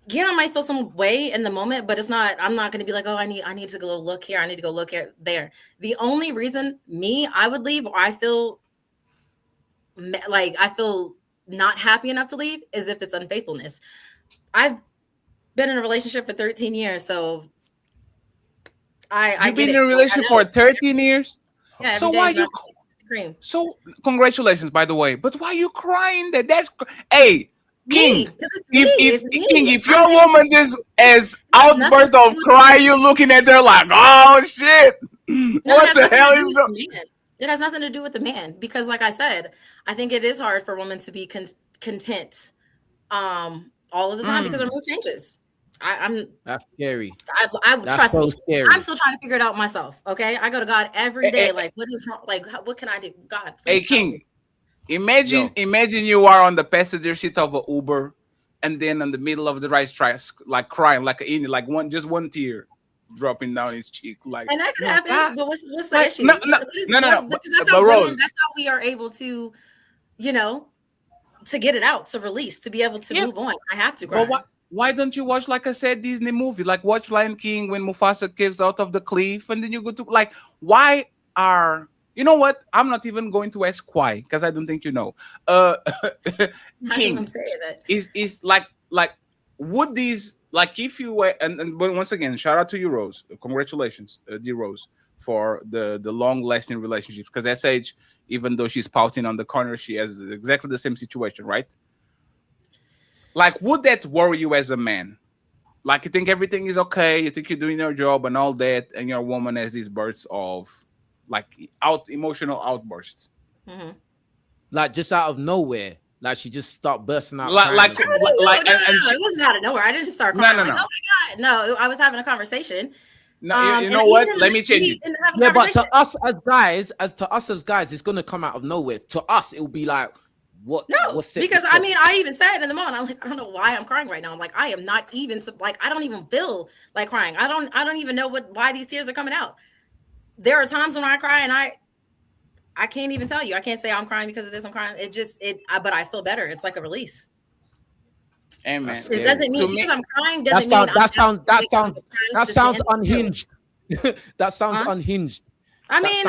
Yeah, I might feel some way in the moment, but it's not. I'm not gonna be like, oh, I need to go look here. I need to go look at there. The only reason I would leave, or I feel not happy enough to leave, is if it's unfaithfulness. I've been in a relationship for 13 years, so You've been in a relationship for 13 years? Yeah. So why you? So congratulations, by the way. But why are you crying? That's hey, King. If your woman just as outburst of cry, you looking at her like, oh shit, what the hell is going? It has nothing to do with the man, because, like I said, I think it is hard for women to be content. All of the time because our mood changes. That's scary. I that's trust so me. Scary. I'm still trying to figure it out myself. Okay, I go to God every day. Like, what is wrong? Like, what can I do? God. Hey, King. Imagine you are on the passenger seat of an Uber, and then in the middle of the ride, like crying, like just one tear dropping down his cheek. Like, and that could happen. But what's the issue? No. That's how we are able to, to get it out, to release, to be able to move on. I have to cry. But why don't you watch, like I said, Disney movie? Like, watch Lion King when Mufasa gives out of the cliff, and then you go to, like, why are, you know what? I'm not even going to ask why, because I don't think you know. King is like would these, like, if you were, and once again, shout out to you, Rose. Congratulations, D Rose, for the long-lasting relationships, because SH, even though she's pouting on the corner, she has exactly the same situation, right? Like, would that worry you as a man? Like, you think everything is okay, you think you're doing your job and all that, and your woman has these bursts of, like, emotional outbursts. Mm-hmm. Like, just out of nowhere. Like, she just stopped bursting out. No, it wasn't out of nowhere. I didn't just start crying. No. Oh my God. No, I was having a conversation. No, you know what? Let me change it. Yeah, but to us as guys, it's gonna come out of nowhere. To us, it will be like, what? No, what's it? because I mean, I even said in the moment, I'm like, I don't know why I'm crying right now. I'm like, I am not even like, I don't even feel like crying. I don't even know why these tears are coming out. There are times when I cry and I can't even tell you. I can't say I'm crying because of this. I'm crying. But I feel better. It's like a release. Amen. It doesn't mean because I'm crying doesn't mean that sounds unhinged. That sounds unhinged. I mean,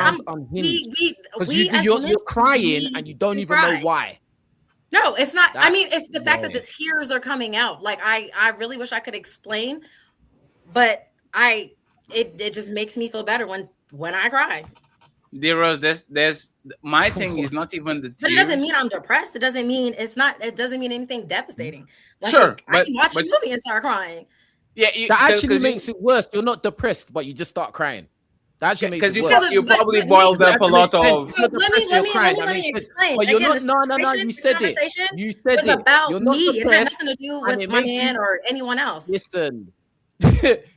you're crying and you don't even know why. No, it's not. I mean, it's the fact that the tears are coming out. Like, I really wish I could explain, but it just makes me feel better when I cry. Dear Rose, there's my thing is not even the tears. But it doesn't mean I'm depressed. It doesn't mean anything devastating. Like, sure, I can watch a movie and start crying. Yeah, that actually makes it worse. You're not depressed, but you just start crying. That actually makes it worse. You probably boiled up a lot of. Let me explain. But you're not. No. You said it. You said it. About you're not me. depressed, it had nothing to do with my man or anyone else. Listen,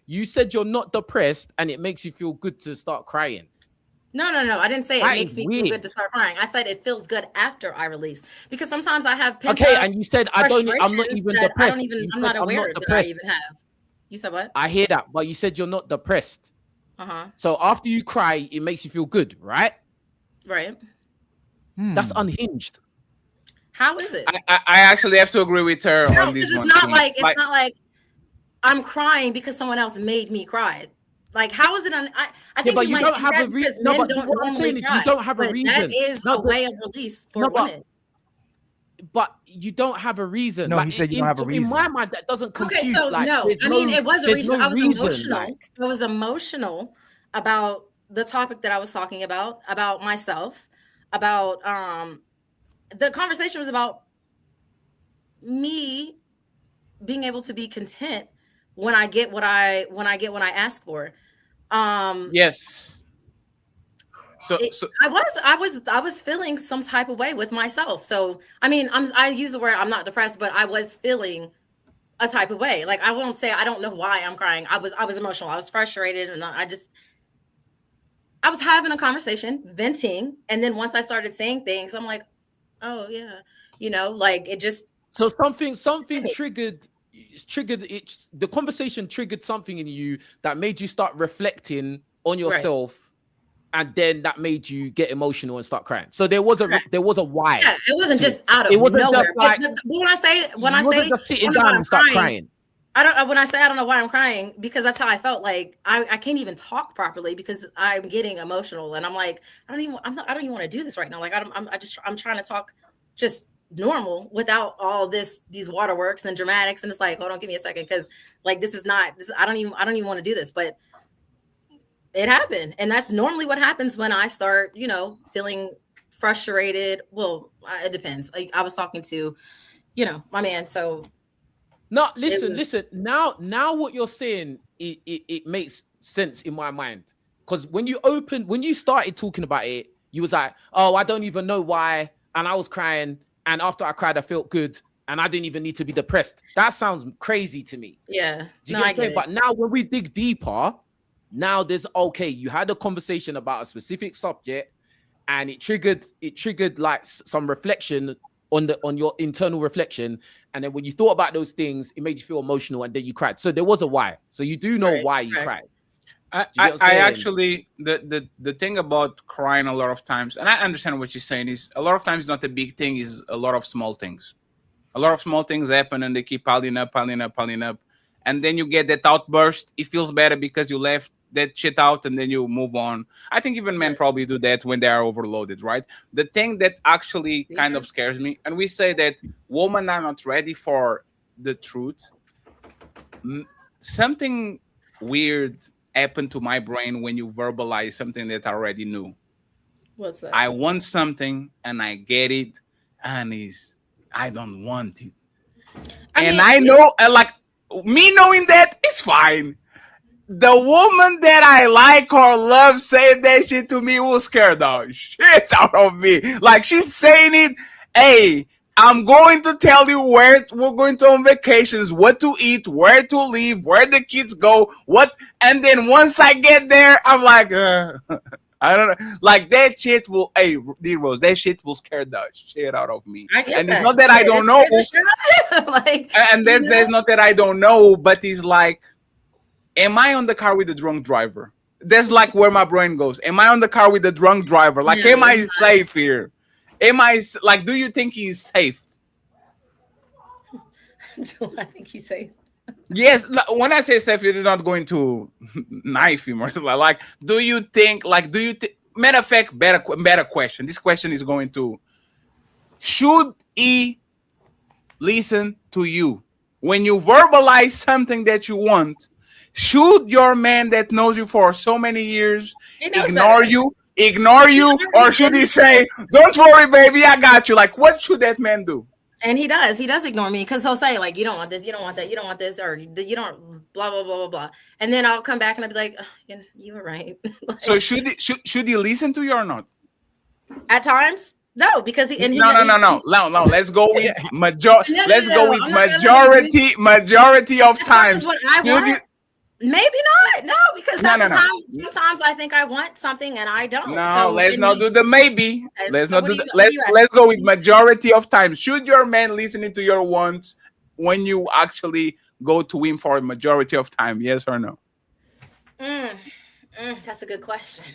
you said you're not depressed, and it makes you feel good to start crying. No. I didn't say it That makes is me feel weird. good to start crying. I said it feels good after I release because sometimes I have pent Okay, up and you said I'm not frustrations even that depressed. I'm You not said I'm aware not that I depressed. even have. You said what? I hear that, but you said you're not depressed. So after you cry, it makes you feel good, right? Right. That's unhinged. How is it? I actually have to agree with her No, on this because one. it's not too. like it's not like I'm crying because someone else made me cry. Like, how is it? I think but you you might don't think have that a reason. because No, men but don't what I'm saying normally is cry, you don't have a but reason. that is a way of release for women. But you don't have a reason. No, like, he said you don't have a In my reason. mind, that doesn't compute. Okay, so like, no, there's I mean it was a there's reason. no I was reason, emotional. like- I was emotional about the topic that I was talking about myself, about the conversation was about me being able to be content when I get what I ask for. Yes. So I was feeling some type of way with myself. So I mean, I use the word I'm not depressed, but I was feeling a type of way. Like I won't say I don't know why I'm crying. I was emotional. I was frustrated, and I was having a conversation, venting, and then once I started saying things, I'm like, oh yeah, like it just. So something triggered it. The conversation triggered something in you that made you start reflecting on yourself, and then that made you get emotional and start crying. So there was a why. Yeah, it wasn't just out of it wasn't nowhere. just like when I say just sitting I don't know down why and I'm start crying. When I say I don't know why I'm crying, because that's how I felt. Like I can't even talk properly because I'm getting emotional, and I'm like I don't even want to do this right now. Like I'm trying to talk just normal without all these waterworks and dramatics, and it's like, hold on, give me a second, because like this is not this. I don't even want to do this, but it happened, and that's normally what happens when I start, feeling frustrated. Well, it depends. I was talking to, my man, so. No, listen. Now what you're saying, it makes sense in my mind. Because when you started talking about it, you was like, oh, I don't even know why. And I was crying. And after I cried, I felt good. And I didn't even need to be depressed. That sounds crazy to me. Yeah. I get it. But now when we dig deeper, now there's, okay, you had a conversation about a specific subject and it triggered like some reflection on your internal reflection, and then when you thought about those things, it made you feel emotional, and then you cried. So there was a why. So you do know why you cried. I actually the thing about crying a lot of times, and I understand what you're saying, is a lot of times not a big thing, is a lot of small things. A lot of small things happen and they keep piling up, and then you get that outburst. It feels better because you left that shit out, and then you move on. I think even men probably do that when they are overloaded, right? The thing that actually kind of scares me, and we say that women are not ready for the truth. Something weird happened to my brain when you verbalize something that I already knew. What's that? I want something and I get it, and I don't want it. I know, like, me knowing that, it's fine. The woman that I like or love saying that shit to me will scare the shit out of me. Like, she's saying it, hey, I'm going to tell you where we're going to on vacations, what to eat, where to live, where the kids go, and then once I get there, I'm like, I don't know. Like, that shit will, hey, D-Rose, that shit will scare the shit out of me. And it's not that I don't know. And there's not that I don't know, but it's like, am I on the car with a drunk driver? That's like where my brain goes. Am I on the car with a drunk driver? Like, am I safe here? Do you think he's safe? Do I think he's safe? Yes. When I say safe, you're not going to knife him or something. Like, do you think, matter of fact, better question. This question is going to, should he listen to you? When you verbalize something that you want, should your man that knows you for so many years ignore you, or should he say, don't worry, baby, I got you? Like, what should that man do? And he does ignore me, because he'll say, like, you don't want this, you don't want that, you don't want this, or you don't blah, blah, blah, blah, blah. And then I'll come back and I'll be like, oh, you were right. Like, so should he listen to you or not? At times? No, because No. Let's go with majority of times. Maybe not. No, because No, no, no. sometimes I think I want something and I don't. No, So let's then not do the maybe. Okay, Let's so not what do do the, you- what do you let's ask? go with majority of time. Should your man listening to your wants when you actually go to him for a majority of time? Yes or no? That's a good question.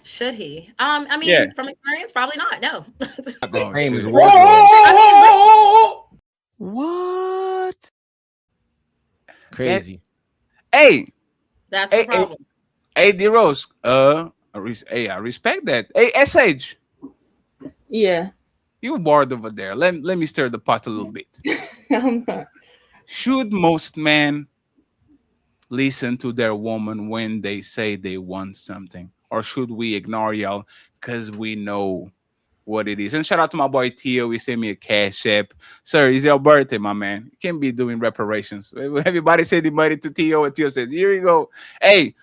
Should he? I mean, Yeah. from experience, probably not. No. The same as shit. wardrobe. What? Crazy. Hey, That's hey, the problem. hey, D Rose. I respect that. Hey, SH, Yeah. you bored over there. Let me stir the pot a little bit. I'm not. Should most men listen to their woman when they say they want something, or should we ignore y'all because we know what it is? And shout out to my boy Tio. He sent me a cash app. Sir, it's your birthday, my man. You can't be doing reparations. Everybody send the money to Tio, and Tio says, here you go. Hey,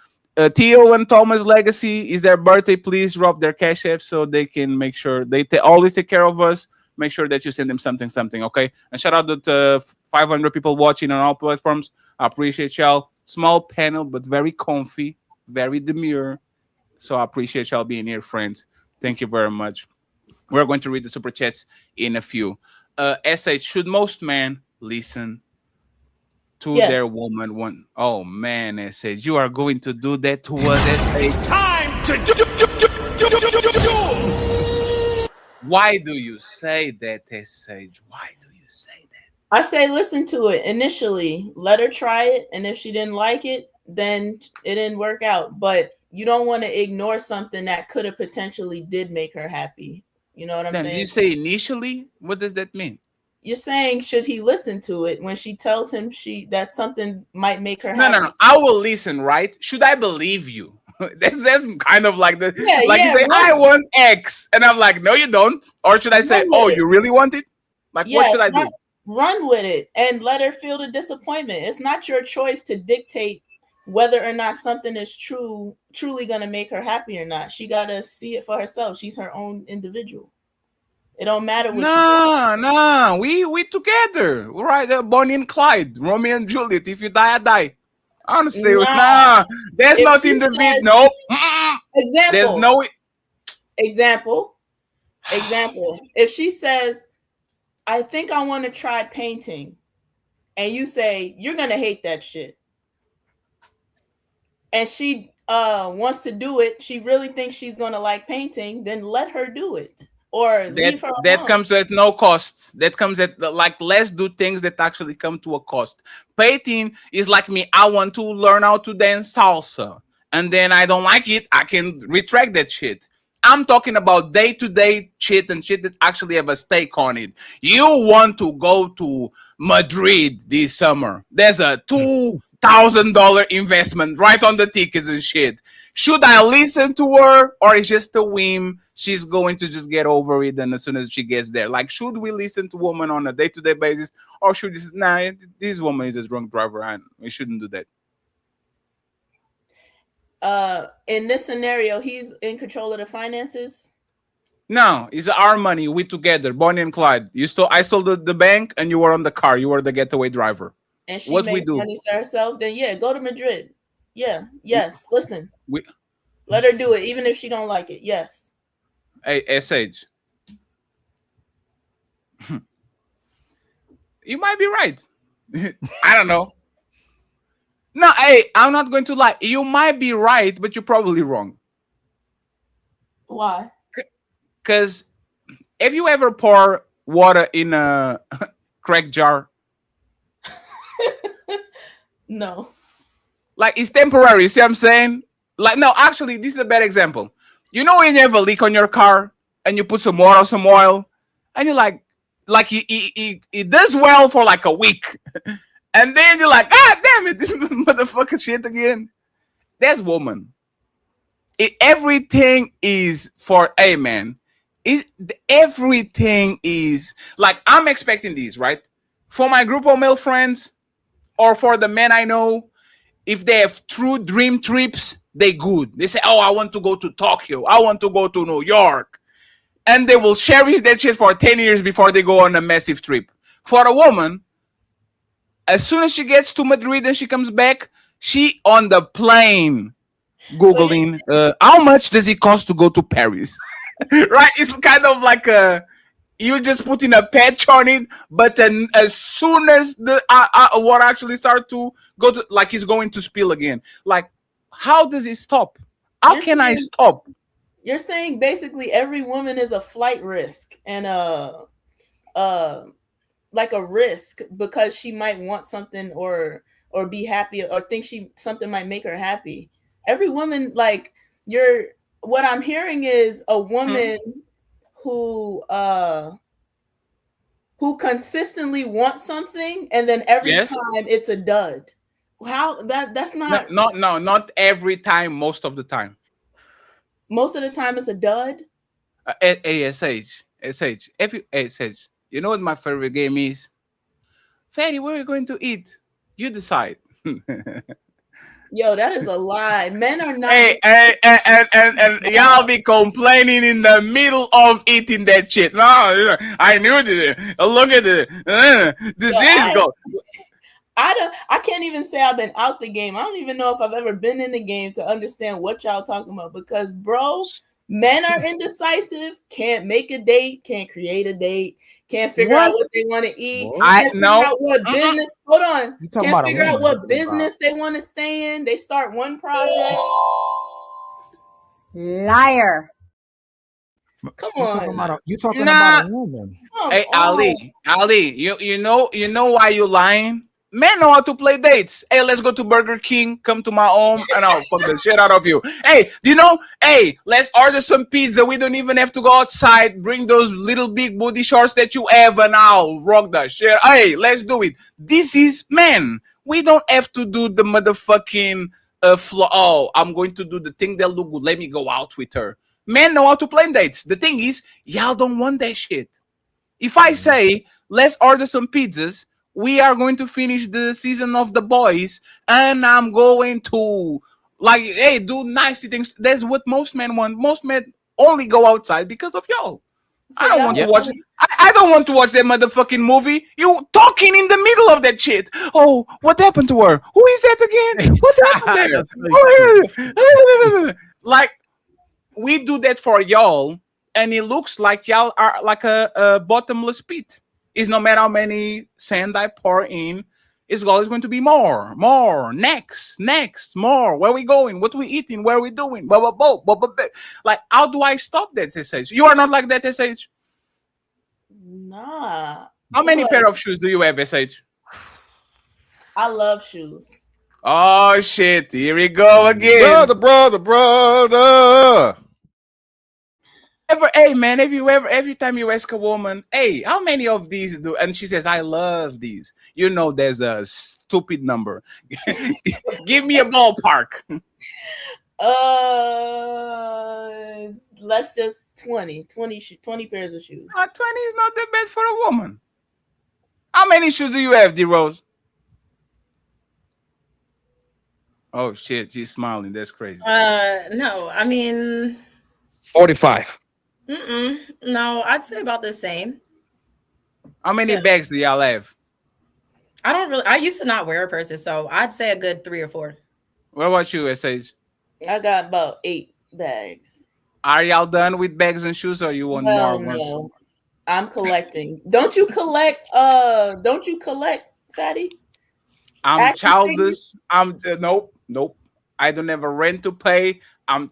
Tio and Thomas Legacy is their birthday. Please drop their cash app so they can make sure they always take care of us. Make sure that you send them something, okay? And shout out to 500 people watching on all platforms. I appreciate y'all. Small panel, but very comfy, very demure. So I appreciate y'all being here, friends. Thank you very much. We're going to read the super chats in a few. SH, should most men listen to Yes. their woman when? Oh man, SH, you are going to do that to us, SH. Time to do. Why do you say that, SH? Why do you say that? I say listen to it initially. Let her try it, and if she didn't like it, then it didn't work out. But you don't want to ignore something that could have potentially did make her happy. You know what I'm Then saying? did you say initially? What does that mean? You're saying should he listen to it when she tells him that something might make her No, happy? no. I will listen, right? Should I believe you? that's kind of like the Yeah, like yeah, you say, right. I want X, and I'm like, no, you don't. Or should I say, Run with oh, it. you really want it? Like, what Yes, should I do? run with it and let her feel the disappointment. It's not your choice to dictate whether or not something is truly going to make her happy or not. She got to see it for herself. She's her own individual. It don't matter what No, we together, right? Bonnie and Clyde, Romeo and Juliet. If you die, I die. Honestly, Nah. that's If not she in the says- vid. No, Mm-mm. Example. There's no. Example. If she says, I think I want to try painting, and you say, you're going to hate that shit, and she wants to do it, she really thinks she's going to like painting, then let her do it. Or leave her That alone. comes at no cost. That comes at like, let's do things that actually come to a cost. Painting is like me. I want to learn how to dance salsa, and then I don't like it. I can retract that shit. I'm talking about day-to-day shit and shit that actually have a stake on it. You want to go to Madrid this summer? There's a $2,000 investment right on the tickets and shit. Should I listen to her, or is just a whim? She's going to just get over it, and as soon as she gets there, like, should we listen to women on a day-to-day basis, or should this? Nah, this woman is a drunk driver, and we shouldn't do that. In this scenario, he's in control of the finances. No, it's our money. We together, Bonnie and Clyde. I stole the bank, and you were on the car. You were the getaway driver. And she What we makes do? money to herself, then yeah, go to Madrid. Yeah, yes. Listen, We, let her do it, even if she don't like it. Yes. hey, SH. You might be right. I don't know. No, hey, I'm not going to lie. You might be right, but you're probably wrong. Why? Because if you ever pour water in a crack jar, No. like, it's temporary. You see what I'm saying? Like, no, actually, this is a bad example. You know when you have a leak on your car and you put some water, some oil, and you're like it does well for like a week. And then you're like, God damn it, this motherfucker shit again. That's woman. Everything is for a man. Everything is like, I'm expecting these, right? For my group of male friends, or for the men I know, if they have true dream trips, they good. They say, oh, I want to go to Tokyo. I want to go to New York. And they will cherish that shit for 10 years before they go on a massive trip. For a woman, as soon as she gets to Madrid and she comes back, She on the plane Googling how much does it cost to go to Paris? Right? It's kind of like you just put in a patch on it, but then as soon as the water actually start to go to, like, it's going to spill again. Like, how does it stop? How You're can I saying- stop? You're saying basically every woman is a flight risk and like a risk because she might want something or be happy or think something might make her happy. Every woman, like, what I'm hearing is a woman who consistently wants something and then every Yes. time it's a dud. How that's not Not every time, most of the time. most of the time it's a dud. ASH. You know what my favorite game is? Fatty, where are you going to eat? You decide. Yo, that is a lie. Men are not. Hey, and y'all be complaining in the middle of eating that shit. No, I knew this. Look at it. This is go. I can't even say I've been out the game. I don't even know if I've ever been in the game to understand what y'all talking about. Because, bro, men are indecisive. Can't make a date. Can't create a date. Can't figure out what they want to eat. Can't figure out what business. Hold on. You talking Can't about a figure out woman. what business they want to stay in. They start one project. Liar. Come You talking on. about a woman. Hey, Ali, you know why you lying? Men know how to play dates. Hey, let's go to Burger King. Come to my home, and I'll fuck the shit out of you. Hey, do you know? Hey, let's order some pizza. We don't even have to go outside. Bring those little big booty shorts that you have, and I'll rock the shit. Hey, let's do it. This is men. We don't have to do the motherfucking oh, I'm going to do the thing that look good. Let me go out with her. Men know how to play dates. The thing is, y'all don't want that shit. If I say, let's order some pizzas, we are going to finish the season of The Boys, and I'm going to, like, hey, do nice things. That's what most men want. Most men only go outside because of y'all. I don't want to watch it. I don't want to watch that motherfucking movie. You talking in the middle of that shit. Oh, what happened to her? Who is that again? What happened there? Like, we do that for y'all, and it looks like y'all are like a bottomless pit. It's no matter how many sand I pour in, it's always going to be more, next, more. Where we going? What we eating? Where we doing? Blah, blah, blah, blah, blah, blah. Like, how do I stop that, SH? You are not like that, SH? Nah. How many pair of shoes do you have, SH? I love shoes. Oh, shit. Here we go again. Brother. Hey man, every time you ask a woman, hey, how many of these do, and she says, I love these, you know there's a stupid number. Give me a ballpark. Let's just 20 pairs of shoes. 20 is not the best for a woman. How many shoes do you have, D Rose? Oh shit, she's smiling. That's crazy. No, I mean 45. No, I'd say about the same. How many bags do y'all have? I used to not wear a purse, so I'd say a good 3 or 4. What about you, SH? I got about 8 bags. Are y'all done with bags and shoes, or you want more? No. I'm collecting. Don't you collect, Fatty? I'm childish. I'm nope. I don't have a rent to pay. I'm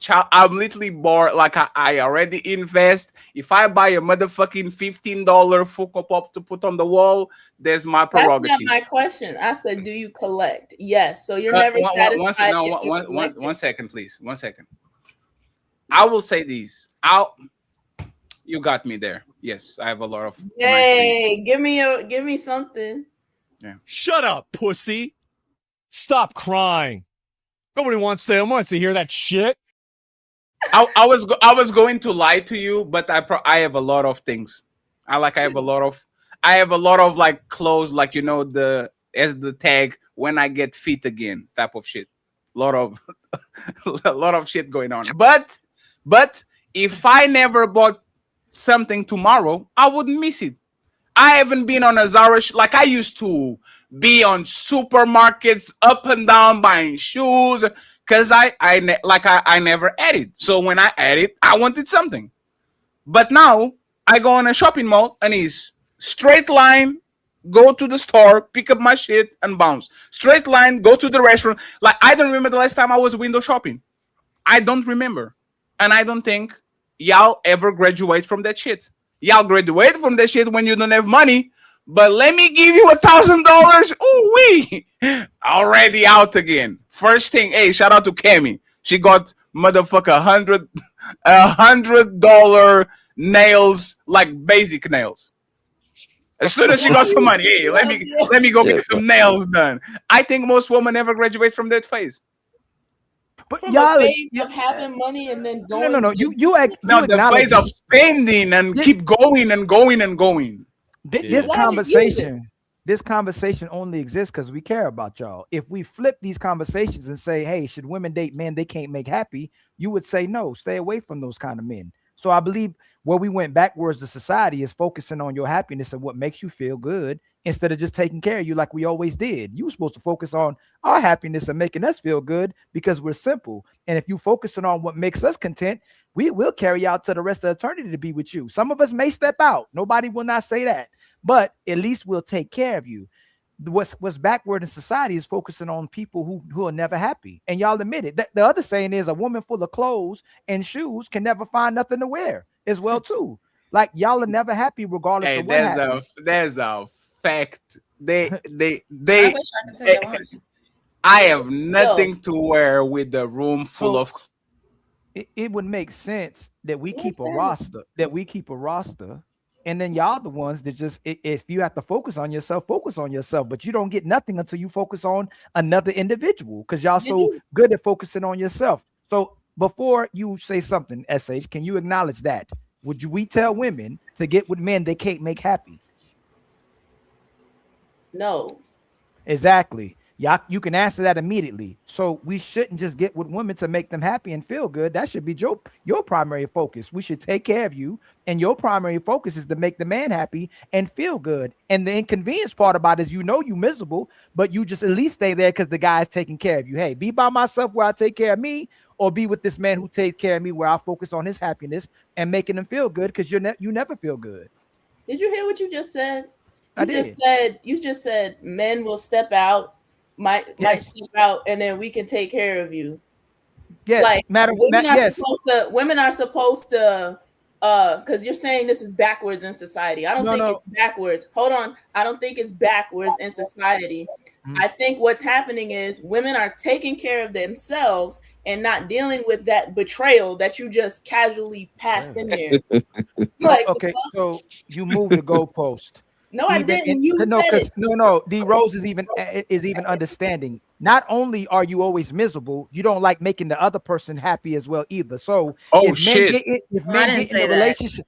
literally bored. Like I already invest. If I buy a motherfucking $15 Funko Pop to put on the wall, there's my prerogative. That's not my question. I said, do you collect? Yes. So you're never satisfied. One second, please. 1 second. I will say these. You got me there. Yes, I have a lot of. Yay! Give me something. Yeah. Shut up, pussy. Stop crying. Nobody wants to hear that shit. I was going to lie to you, but I have a lot of things. I have a lot of like clothes, like, you know, the tag when I get fit again type of shit. A lot of shit going on. But if I never bought something tomorrow, I wouldn't miss it. I haven't been on a Zara like I used to be on supermarkets up and down buying shoes because I never had it. So when I had it, I wanted something. But now I go on a shopping mall and it's straight line, go to the store, pick up my shit and bounce. Straight line, go to the restaurant. Like, I don't remember the last time I was window shopping. I don't remember. And I don't think y'all ever graduate from that shit. Y'all graduate from that shit when you don't have money. But let me give you $1,000. Ooh wee, already out again. First thing, hey, shout out to Cammy. She got motherfucker $100 nails, like basic nails. As soon as she got some money, hey, let me go get some nails done. I think most women never graduate from that phase. But From y'all, a phase of having money and then going. no. You The phase of spending and keep going and going and going. This conversation only exists because we care about y'all. If we flip these conversations and say, hey, should women date men they can't make happy? You would say no, stay away from those kind of men. So I believe where we went backwards to society is focusing on your happiness and what makes you feel good instead of just taking care of you like we always did. You were supposed to focus on our happiness and making us feel good because we're simple. And if you focusing on what makes us content, we will carry out to the rest of eternity to be with you. Some of us may step out. Nobody will not say that, but at least we'll take care of you. What's backward in society is focusing on people who are never happy. And y'all admit it. The other saying is a woman full of clothes and shoes can never find nothing to wear as well too. Like y'all are never happy regardless of what happens. There's a fact. They I wish I could say that one. I have nothing to wear with the room full of. It would make sense that we keep a roster. And then y'all the ones that just, if you have to focus on yourself, but you don't get nothing until you focus on another individual because y'all so good at focusing on yourself. So before you say something, SH, can you acknowledge that? We tell women to get with men they can't make happy? No. Exactly. Y'all, you can answer that immediately. So we shouldn't just get with women to make them happy and feel good. That should be your primary focus. We should take care of you, and your primary focus is to make the man happy and feel good. And the inconvenience part about it is you miserable, but you just at least stay there because the guy's taking care of you. Hey, be by myself where I take care of me, or be with this man who takes care of me where I focus on his happiness and making him feel good because you never feel good. Did you hear what you just said? You just said men will step out. Might step out and then we can take care of you. Yes, like women are yes. supposed to because you're saying this is backwards in society. I don't think it's backwards. Hold on. I don't think it's backwards in society. I think what's happening is women are taking care of themselves and not dealing with that betrayal that you just casually passed in there. Like, okay, so you moved the goalpost. No, I didn't. You said it. No. D Rose is even understanding. Not only are you always miserable, you don't like making the other person happy as well either. So if men get in a relationship,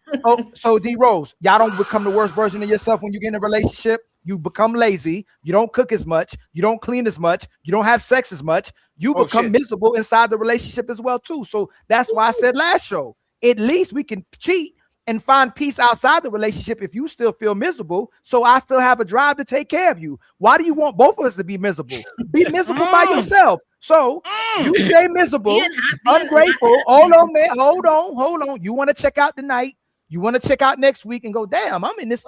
so D Rose, y'all don't become the worst version of yourself when you get in a relationship. You become lazy. You don't cook as much. You don't clean as much. You don't have sex as much. You become miserable inside the relationship as well too. So that's why I said last show, at least we can cheat and find peace outside the relationship if you still feel miserable. So I still have a drive to take care of you. Why do you want both of us to be miserable? Be miserable by yourself. So you stay miserable, ungrateful. Hold on, man. Hold on. You want to check out tonight. You want to check out next week and go, damn, I'm in this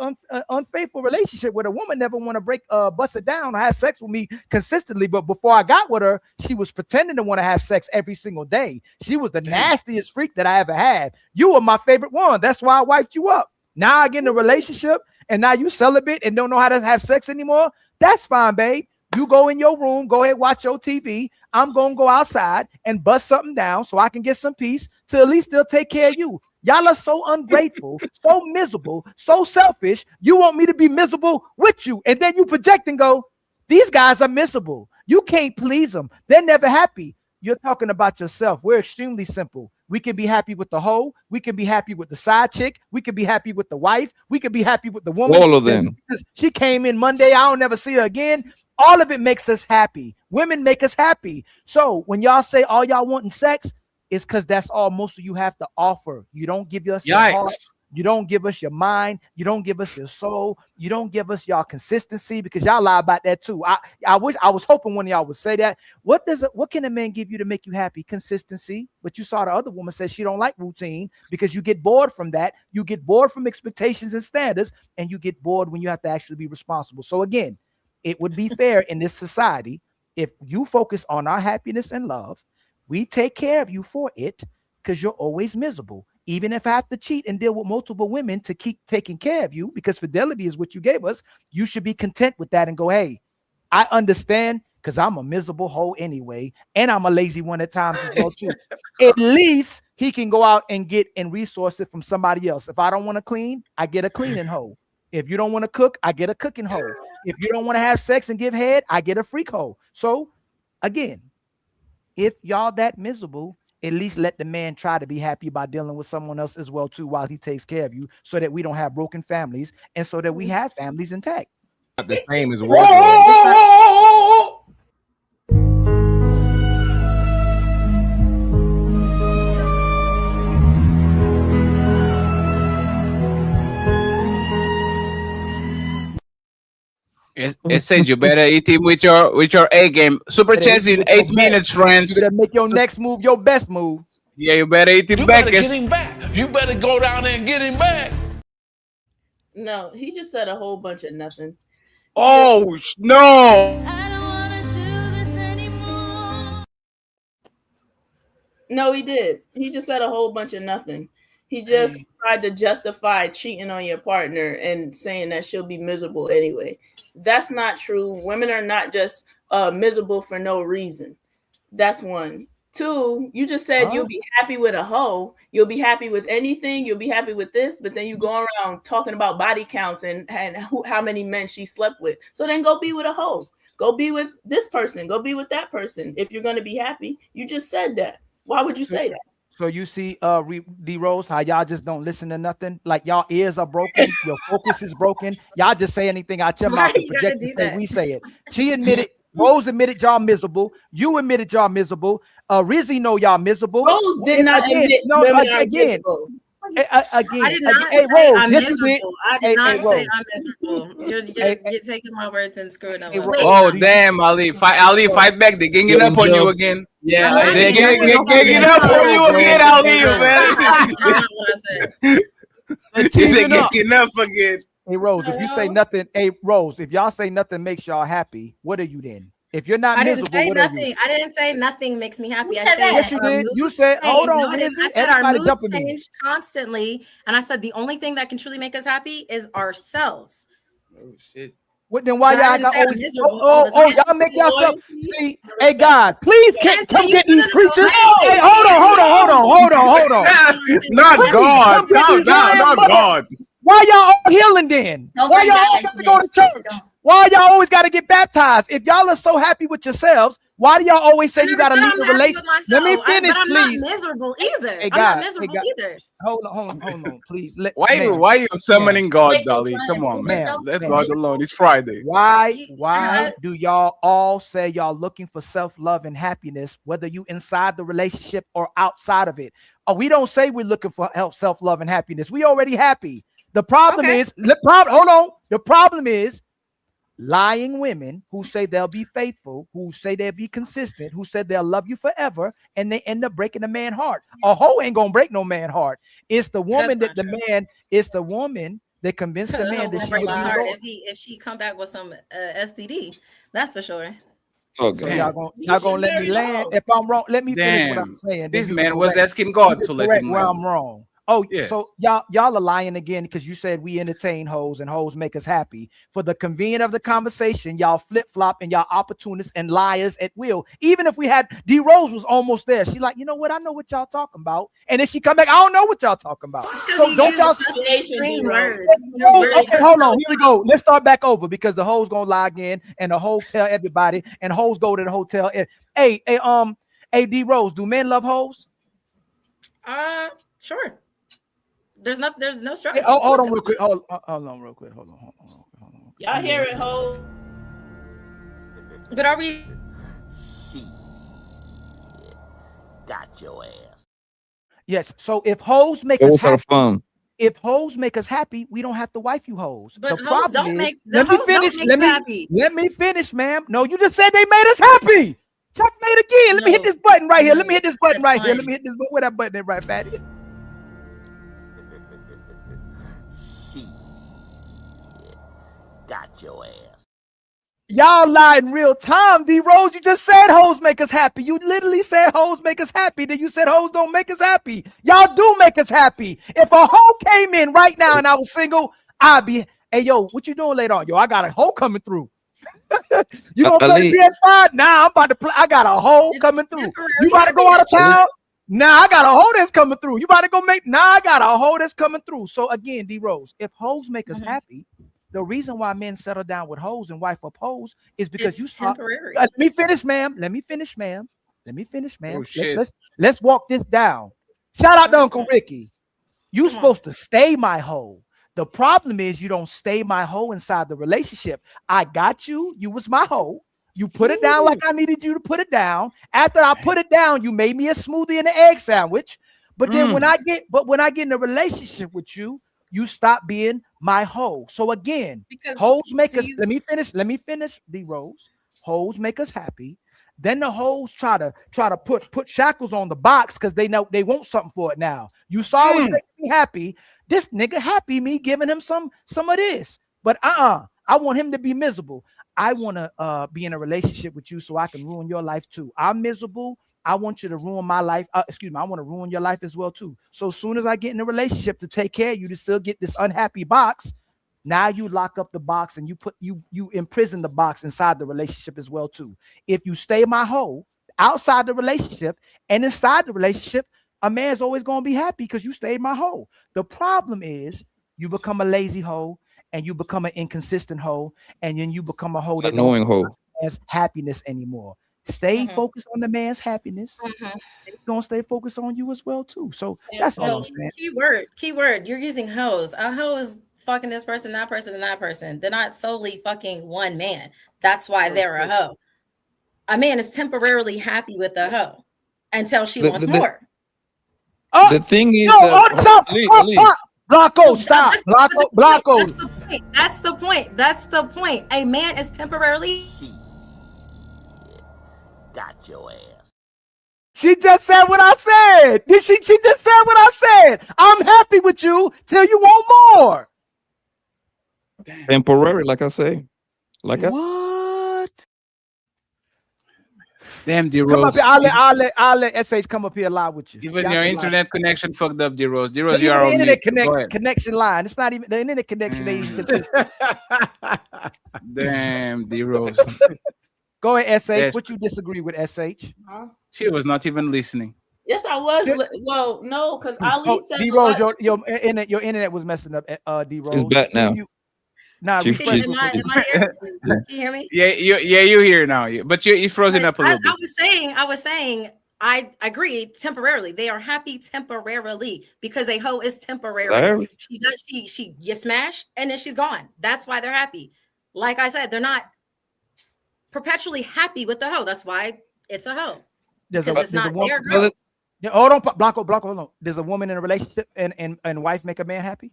unfaithful relationship where the woman never want to bust it down or have sex with me consistently. But before I got with her, she was pretending to want to have sex every single day. She was the nastiest freak that I ever had. You were my favorite one. That's why I wiped you up. Now I get in a relationship and now you celibate and don't know how to have sex anymore. That's fine, babe. You go in your room, go ahead, watch your TV. I'm going to go outside and bust something down so I can get some peace to at least still take care of you. Y'all are so ungrateful, so miserable, so selfish. You want me to be miserable with you. And then you project and go, these guys are miserable. You can't please them. They're never happy. You're talking about yourself. We're extremely simple. We can be happy with the hoe. We can be happy with the side chick. We can be happy with the wife. We can be happy with the woman. All of them. She came in Monday. I don't never see her again. All of it makes us happy. Women make us happy. So when y'all say all y'all want in sex, it's because that's all most of you have to offer. You don't give us your heart. You don't give us your mind. You don't give us your soul. You don't give us y'all consistency, because y'all lie about that too. I was hoping one of y'all would say that. What can a man give you to make you happy? Consistency. But you saw the other woman say she don't like routine because you get bored from that. You get bored from expectations and standards, and you get bored when you have to actually be responsible. So again, it would be fair in this society if you focus on our happiness and love. We take care of you for it, because you're always miserable. Even if I have to cheat and deal with multiple women to keep taking care of you, because fidelity is what you gave us, you should be content with that and go, hey, I understand, because I'm a miserable hoe anyway, and I'm a lazy one at times as well too. At least he can go out and get and resource it from somebody else. If I don't want to clean, I get a cleaning hoe. If you don't want to cook, I get a cooking hoe. If you don't want to have sex and give head, I get a freak hoe. So again, if y'all that miserable, at least let the man try to be happy by dealing with someone else as well too, while he takes care of you, so that we don't have broken families and so that we have families intact. Not the same as wardrobe. It says you better eat him with your A game. Super chats in 8 minutes, friends. You better make your next move your best move. Yeah, you better eat him You back. better get him back. You better go down there and get him back. No, he just said a whole bunch of nothing. Oh no! No, he did. He just said a whole bunch of nothing. He just tried to justify cheating on your partner and saying that she'll be miserable anyway. That's not true. Women are not just miserable for no reason. That's one. Two, you just said you'll be happy with a hoe. You'll be happy with anything. You'll be happy with this, but then you go around talking about body counts and how many men she slept with. So then go be with a hoe. Go be with this person. Go be with that person. If you're going to be happy, you just said that. Why would you say that? So you see, D Rose, how y'all just don't listen to nothing? Like y'all ears are broken, your focus is broken. Y'all just say anything out your mouth and project and say we say it. She admitted, Rose admitted y'all miserable. You admitted y'all miserable. Rizzy know y'all miserable. Rose did not admit women are miserable. Again, I did not hey, say Rose, I'm yes, miserable. I did not Rose. say I'm miserable. You're taking my words and screwing them up. Oh damn, Ali! Fight back! They're ganging up on you again. Yeah, they're ganging up on you again, Ali, man. That's what I said. They're ganging up again. Hey Rose, if you say nothing, hey Rose, if y'all say nothing makes y'all happy, what are you then? If you're not I didn't miserable, say what are nothing. you? I didn't say nothing makes me happy. I said said yes, you our did. You moods said, hold change. on, No, I didn't. Rizzy. I said our Everybody moods jumping me. change constantly, and I said the only thing that can truly make us happy is ourselves. Oh shit. What then? Why But I y'all didn't got say I'm always? miserable all the time. Y'all make yourself see. Hey God, please Didn't come say get you- these no, no, no, creatures. no. Hey, hold on. Not Please, God. come get these Not young mother- God. Why y'all all healing then? Don't Why bring y'all that always into got to go to this. church? Don't. Why y'all always got to get baptized? If y'all are so happy with yourselves, why do y'all always say I you never got to said leave I'm the happy relationship? with Let me myself. finish, But I'm please. not miserable either. Hey, I'm God, not hey, miserable God. either. Hold on, please. Why you summoning God, Wait, so Dolly? trying Come to on, prove man. yourself? Let Ma'am. God alone. It's Friday. Why do y'all all say y'all looking for self-love and happiness, whether you inside the relationship or outside of it? We don't say we're looking for self-love and happiness. We already happy. The problem is, hold on. The problem is lying women who say they'll be faithful, who say they'll be consistent, who said they'll love you forever, and they end up breaking a man's heart. A hoe ain't gonna break no man's heart. It's the woman that the man. It's the woman that convinced the man that she break would my be heart Lord. if she come back with some STD. That's for sure. So Damn. y'all gonna let me land? If I'm wrong, let me finish what I'm Damn. saying. This then you man can was correct- asking God you can to let correct him where land. I'm wrong. Oh, Yes. so y'all are lying again because you said we entertain hoes and hoes make us happy. For the convenience of the conversation, y'all flip-flop and y'all opportunists and liars at will. Even if we had D Rose was almost there. She like, you know what? I know what y'all talking about. And then she come back, I don't know what y'all talking about. So don't y'all such extreme words. Okay, hold on. Here we go. Let's start back over because the hoes gonna lie again, and the hoes tell everybody, and hoes go to the hotel. Hey, D Rose, do men love hoes? Sure. There's no stress. Hey, hold on real quick. Hold on real quick. Hold on. Y'all hear it, ho? But are we? Got your ass. Yes. So if hoes make It us was happy, our fun. if hoes make us happy, we don't have to wife you hoes. But The hoes problem don't is, make let me finish. Let me finish, ma'am. No, you just said they made us happy. Checkmate again. Let me hit this button right here. Let me hit this button right here. Let me hit this button. Where that button is right, fatty? Got your ass. Y'all lie in real time, D Rose. You just said hoes make us happy. You literally said hoes make us happy. Then you said hoes don't make us happy. Y'all do make us happy. If a hoe came in right now and I was single, I'd be, hey, yo, what you doing later on? Yo, I got a hoe coming through. You gonna play the PS5? Nah, I'm about to play. I got a hoe coming through. You about to go out of town? Nah, I got a hoe that's coming through. You about to go make? Nah, I got a hoe that's coming through. So again, D Rose, if hoes make us happy, the reason why men settle down with hoes and wife up hoes is because It's temporary. Let me finish, ma'am. Let me finish, ma'am. Let me finish, ma'am. Oh, shit. Let's walk this down. Shout out to Uncle Ricky. You supposed to stay my hoe. The problem is you don't stay my hoe inside the relationship. I got you. You was my hoe. You put it down like I needed you to put it down. After I put it down, you made me a smoothie and an egg sandwich. But then when I get in a relationship with you, you stop being my hoe. So again, Because hoes make do us. you- Let me finish, D Rose. Hoes make us happy. Then the hoes try to put shackles on the box because they know they want something for it now. You saw it make me happy. This nigga happy me giving him some of this. But I want him to be miserable. I want to be in a relationship with you so I can ruin your life too. I'm miserable. I want you to ruin my life. I want to ruin your life as well too. So as soon as I get in a relationship to take care of you to still get this unhappy box, now you lock up the box and you imprison the box inside the relationship as well too. If you stay my hoe outside the relationship and inside the relationship, a man's always going to be happy because you stayed my hoe. The problem is you become a lazy hoe and you become an inconsistent hoe, and then you become a hoe that Annoying hoe. has happiness anymore. Stay focused on the man's happiness. He's gonna stay focused on you as well too. So that's all I'm saying. Keyword. You're using hoes. A hoe is fucking this person, that person, and that person. They're not solely fucking one man. That's why they're a hoe. A man is temporarily happy with a hoe until she wants more. The thing is, Blanco, stop. Blanco. That's the point. A man is temporarily. Got your ass. She just said what I said. She just said what I said. I'm happy with you till you want more. Temporary, like I say. What? Damn, D Come Rose. up here. I'll let SH come up here live with you. Even Y'all your can internet connection fucked up, D Rose. D lie. Rose, you are on Even the mute. Go internet ahead. connection line. It's not even the internet connection. They even consistent. Damn, D Rose. Go ahead, SH. Yes. What you disagree with, SH? She was not even listening. Yes, I was. Well, no, because Ali Oh, said D a Rose, lot- your internet was messing up. D Rose, It's back now. Nah, She- refresh. Am I here? Can you hear me? Yeah, you here now. But you're frozen up a little bit. I was saying, I agree temporarily. They are happy temporarily because a hoe is temporary. Sorry. She you smash and then she's gone. That's why they're happy. Like I said, they're not perpetually happy with the hoe. That's why it's a hoe. There's Because it's not their girl. Yeah, hold on, Blanco, hold on. Does a woman in a relationship and wife make a man happy?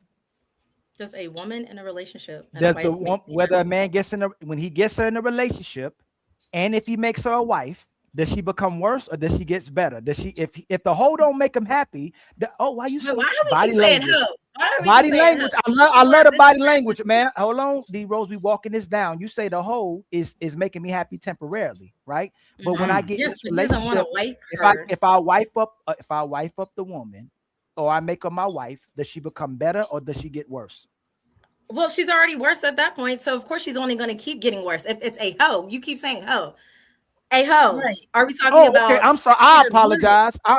Just a woman in a relationship. and a Does wife the make one, me whether a happy. man gets when he gets her in a relationship, and if he makes her a wife, does she become worse or does she gets better? Does she if the hoe don't make him happy? Why you so Why do we body keep saying language? hoe? Why do we Body keep saying language. hoe? I love the body language, man. Hold on, D Rose. We walking this down. You say the hoe is making me happy temporarily, right? But when I get in Yes, this but he doesn't want relationship, to wife her. if I wife up the woman, or I make her my wife, does she become better or does she get worse? Well, she's already worse at that point, so of course she's only going to keep getting worse. If it's a hoe, you keep saying hoe. A hoe. Right. Are we talking about? Okay. I'm sorry. I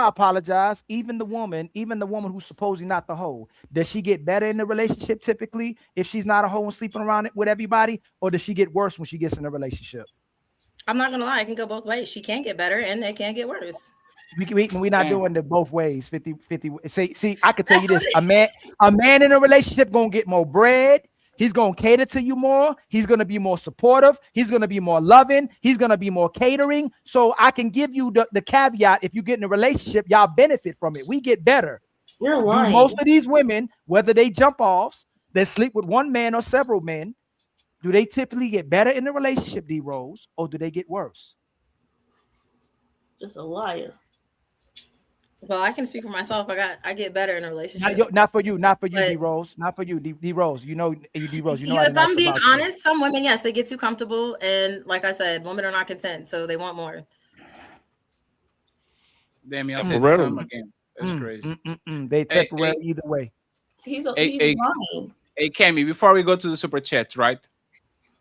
apologize. Even the woman who's supposedly not the hoe, does she get better in the relationship typically if she's not a hoe and sleeping around with everybody, or does she get worse when she gets in a relationship? I'm not gonna lie, it can go both ways. She can get better and it can get worse. We're not doing it both ways. 50-50. See, I can tell you this: a man in a relationship gonna get more bread. He's gonna cater to you more. He's gonna be more supportive. He's gonna be more loving. He's gonna be more catering. So I can give you the caveat: if you get in a relationship, y'all benefit from it. We get better. You're Do lying. most of these women, whether they jump offs, that sleep with one man or several men, do they typically get better in the relationship, D Rose, or do they get worse? Just a liar. Well, I can speak for myself. I get better in a relationship. Not for you, But- D Rose, not for you, D Rose. You know, D Rose. You know, I if didn't I'm ask being about you. honest, some women, yes, they get too comfortable, and like I said, women are not content, so they want more. Damien said Temporarily. some again. That's crazy. They temporary either way. He's Hey, lying. Hey, Cammy, before we go to the super chat, right?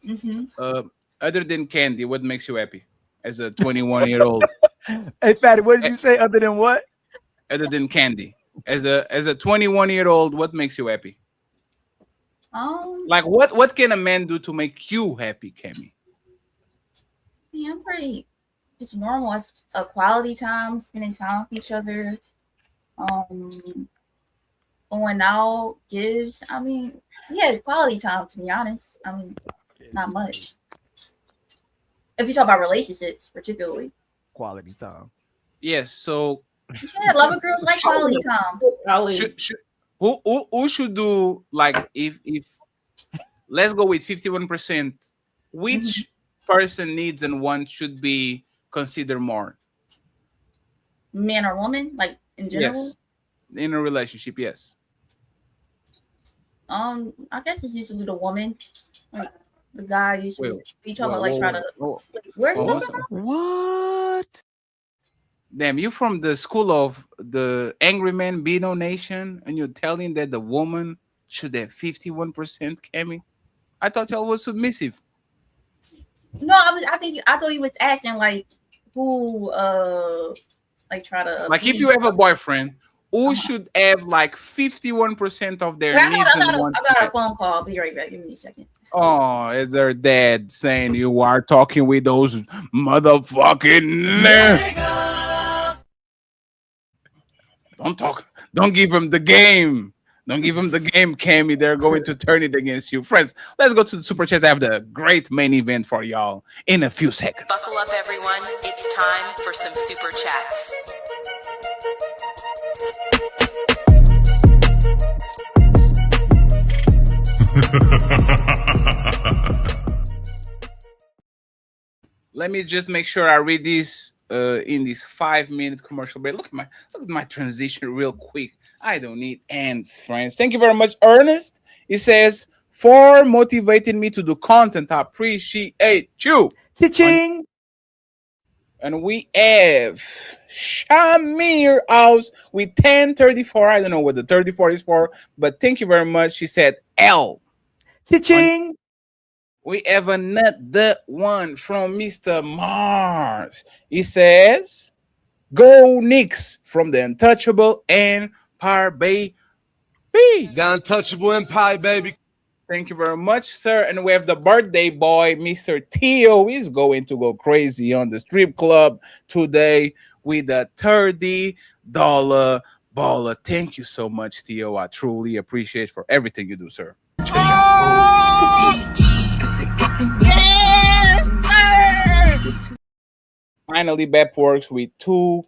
Mm-hmm. Other than candy, what makes you happy as a 21-year-old? Hey, Fatty, what did you say? Other than what? Other than candy, as a 21-year-old, what makes you happy? Like what can a man do to make you happy, Cammy? Yeah, I'm pretty just normal. It's a quality time, spending time with each other. Going out, gives. I mean, yeah, quality time, to be honest. I mean, not much. If you talk about relationships, particularly. Quality time. Yes. So Yeah, loving girls like quality time. who should do, like, if let's go with 51%, which person needs and wants should be considered more? Man or woman, like in general. Yes. In a relationship, yes. I guess it's usually the woman. Like the guy usually you talk about like trying to where are you talking about? What? Damn, you from the school of the Angry Man Beano Nation, and you're telling that the woman should have 51%, Cammy? I thought y'all was submissive. No, I thought you was asking like who like try to Like if you have a boyfriend, who should have like 51% of their I needs and got wants? a phone call. I'll be right back. Give me a second. Oh, is their dad saying you are talking with those motherfucking Don't talk. Don't give him the game. Don't give him the game, Cammy. They're going to turn it against you. Friends, let's go to the super chat. I have the great main event for y'all in a few seconds. Buckle up, everyone. It's time for some super chats. Let me just make sure I read this in this 5-minute commercial break. Look at my transition real quick. I don't need ends, friends. Thank you very much, Ernest. He says, for motivating me to do content. I appreciate you. Cha-ching. And we have Shamir House with 1034. I don't know what the 34 is for, but thank you very much. She said L. Cha-ching. We have another one from Mr. Mars. He says, go Knicks from the Untouchable Empire, baby. The Untouchable Empire, baby. Thank you very much, sir. And we have the birthday boy, Mr. Theo. He's going to go crazy on the strip club today with a $30 baller. Thank you so much, Theo. I truly appreciate for everything you do, sir. Finally, Bapworks with $2.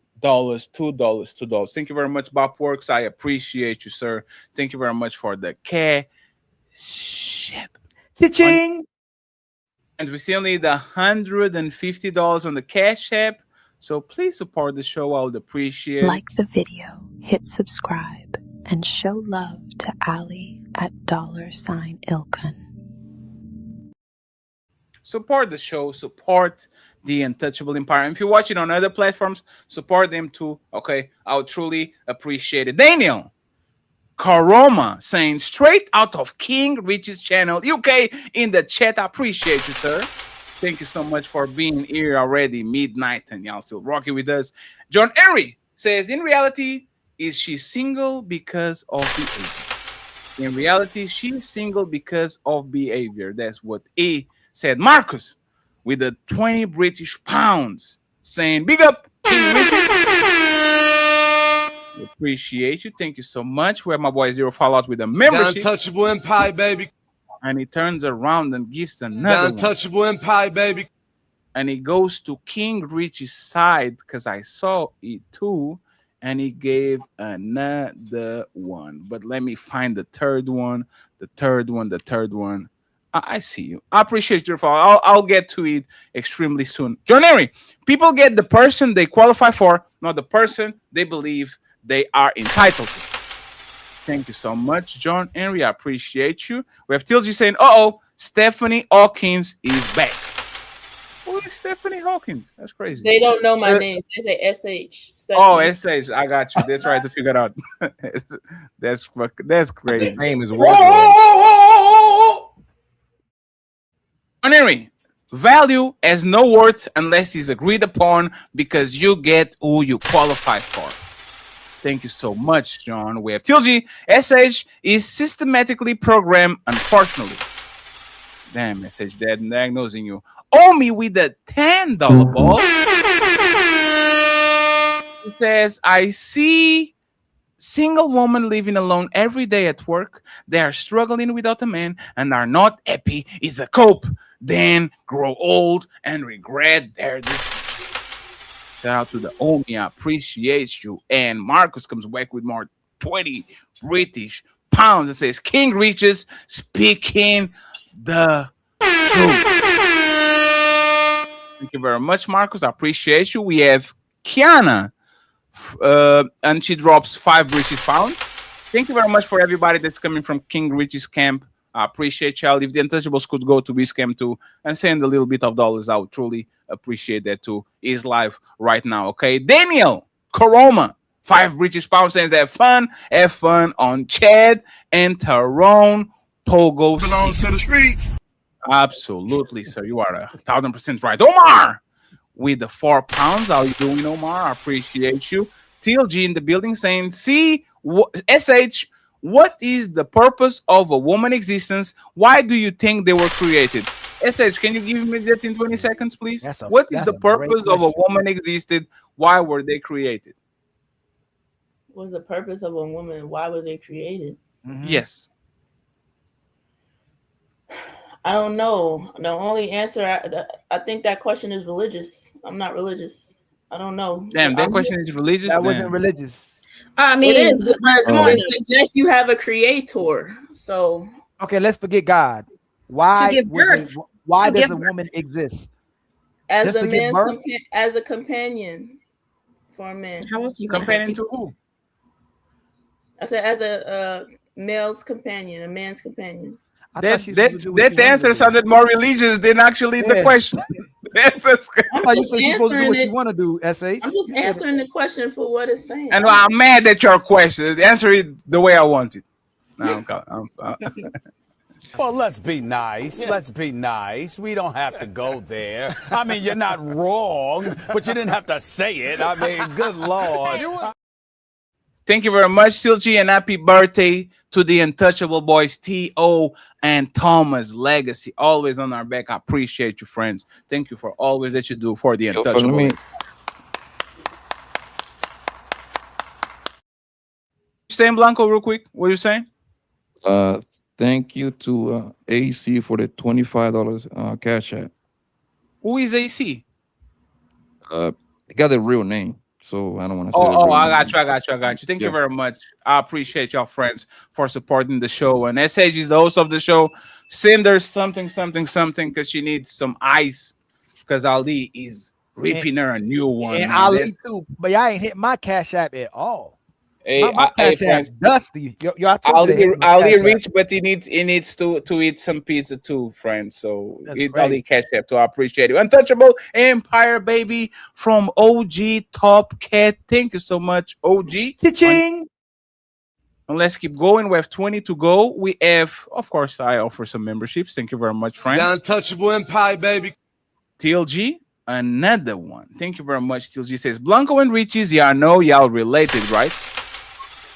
Thank you very much, Bapworks. I appreciate you, sir. Thank you very much for the cash. Cha-ching. And we still need $150 on the Cash App. So please support the show. I would appreciate it. Like the video, hit subscribe, and show love to Ali at $Ilkan. Support the show. Support the Untouchable Empire. And if you're watching on other platforms, support them too. Okay, I would truly appreciate it. Daniel Karoma saying straight out of King Rich's channel, UK, in the chat. I appreciate you, sir. Thank you so much for being here already midnight and y'all still rocking with us. John Erie says, in reality, is she single because of behavior? In reality, she's single because of behavior. That's what he said. Marcus with the 20 British pounds saying, big up King Richard. Appreciate you. Thank you so much. We have my boy Zero Fallout with a membership. The Untouchable Empire, baby. And he turns around and gives another The Untouchable Empire, baby. And he goes to King Rich's side because I saw it too. and he gave another one. But let me find the third one. The third one. I see you. I appreciate your follow. I'll get to it extremely soon. John Henry, people get the person they qualify for, not the person they believe they are entitled to. Thank you so much, John Henry. I appreciate you. We have TLG saying, Stephanie Hawkins is back. Who is Stephanie Hawkins? That's crazy. They don't know my name. They say SH. Oh, SH. I got you. That's right to figure it out. That's crazy. His name is Henry, value has no worth unless it's agreed upon because you get who you qualify for. Thank you so much, John. We have TLG. SH is systematically programmed, unfortunately. Damn, SH, dead diagnosing you. Owe me with a $10 ball. It says, I see single women living alone every day at work. They are struggling without a man and are not happy. It's a cope. Then grow old and regret their decision. Shout out to the Omi. I appreciate you. And Marcus comes back with more 20 British pounds. It says, King Riches speaking the truth. Thank you very much, Marcus. I appreciate you. We have Kiana, and she drops 5 British pounds. Thank you very much for everybody that's coming from King Rich's camp. I appreciate y'all. If the Untouchables could go to this camp too and send a little bit of dollars, I would truly appreciate that too. He's live right now. Okay, Daniel Koroma, 5 British pounds, saying have fun on Chad and Tyrone Pogo. Belongs to the streets. Absolutely, sir. You are 1,000% right. Omar with the 4 pounds. How you doing, Omar? I appreciate you. TLG in the building saying, SH, what is the purpose of a woman existence? Why do you think they were created? SH, can you give me that in 20 seconds, please? What is the purpose of a woman existed? Why were they created? What's the purpose of a woman? Why were they created? Yes. I don't know. The only answer, I think that question is religious. I'm not religious. I don't know. Damn, that question is religious? That wasn't religious. I mean, it is because it suggests you have a creator. So okay, let's forget God. Why to give birth? Why does a woman exist? As Just a to give man's birth? as a companion for a man. How else you companion to who? I said as a male's companion, a man's companion. That answer sounded more religious than actually the question. I thought you said she's supposed to do what she want to do, S.H. I'm just answering the question for what it's saying. And I'm mad at your question. Answer it the way I want it. No, Well, let's be nice. Let's be nice. We don't have to go there. I mean, you're not wrong, but you didn't have to say it. I mean, good Lord. Thank you very much, Silgi, and happy birthday to the Untouchable Boys, T.O. and Thomas Legacy. Always on our back. I appreciate you, friends. Thank you for always that you do for the Untouchable. Saying Blanco real quick. What are you saying? Thank you to AC for the $25 cash app. Who is AC? They got the real name, so I don't want to say. I got you. Thank you very much. I appreciate y'all, friends, for supporting the show. And SH is the host of the show. Send her something, because she needs some ice. Because Ali is ripping her a new one. And Ali too, but y'all ain't hit my cash app at all. Hey, my cash app dusty. Ali rich, but he needs to eat some pizza too, friends. So it's Ali cash app. So I appreciate it. Untouchable Empire, baby, from OG Top Cat. Thank you so much, OG. Cha-ching. And let's keep going. We have 20 to go. We have, of course, I offer some memberships. Thank you very much, friends. The Untouchable Empire, baby. TLG, another one. Thank you very much. TLG says Blanco and Riches. Yeah, I know y'all related, right?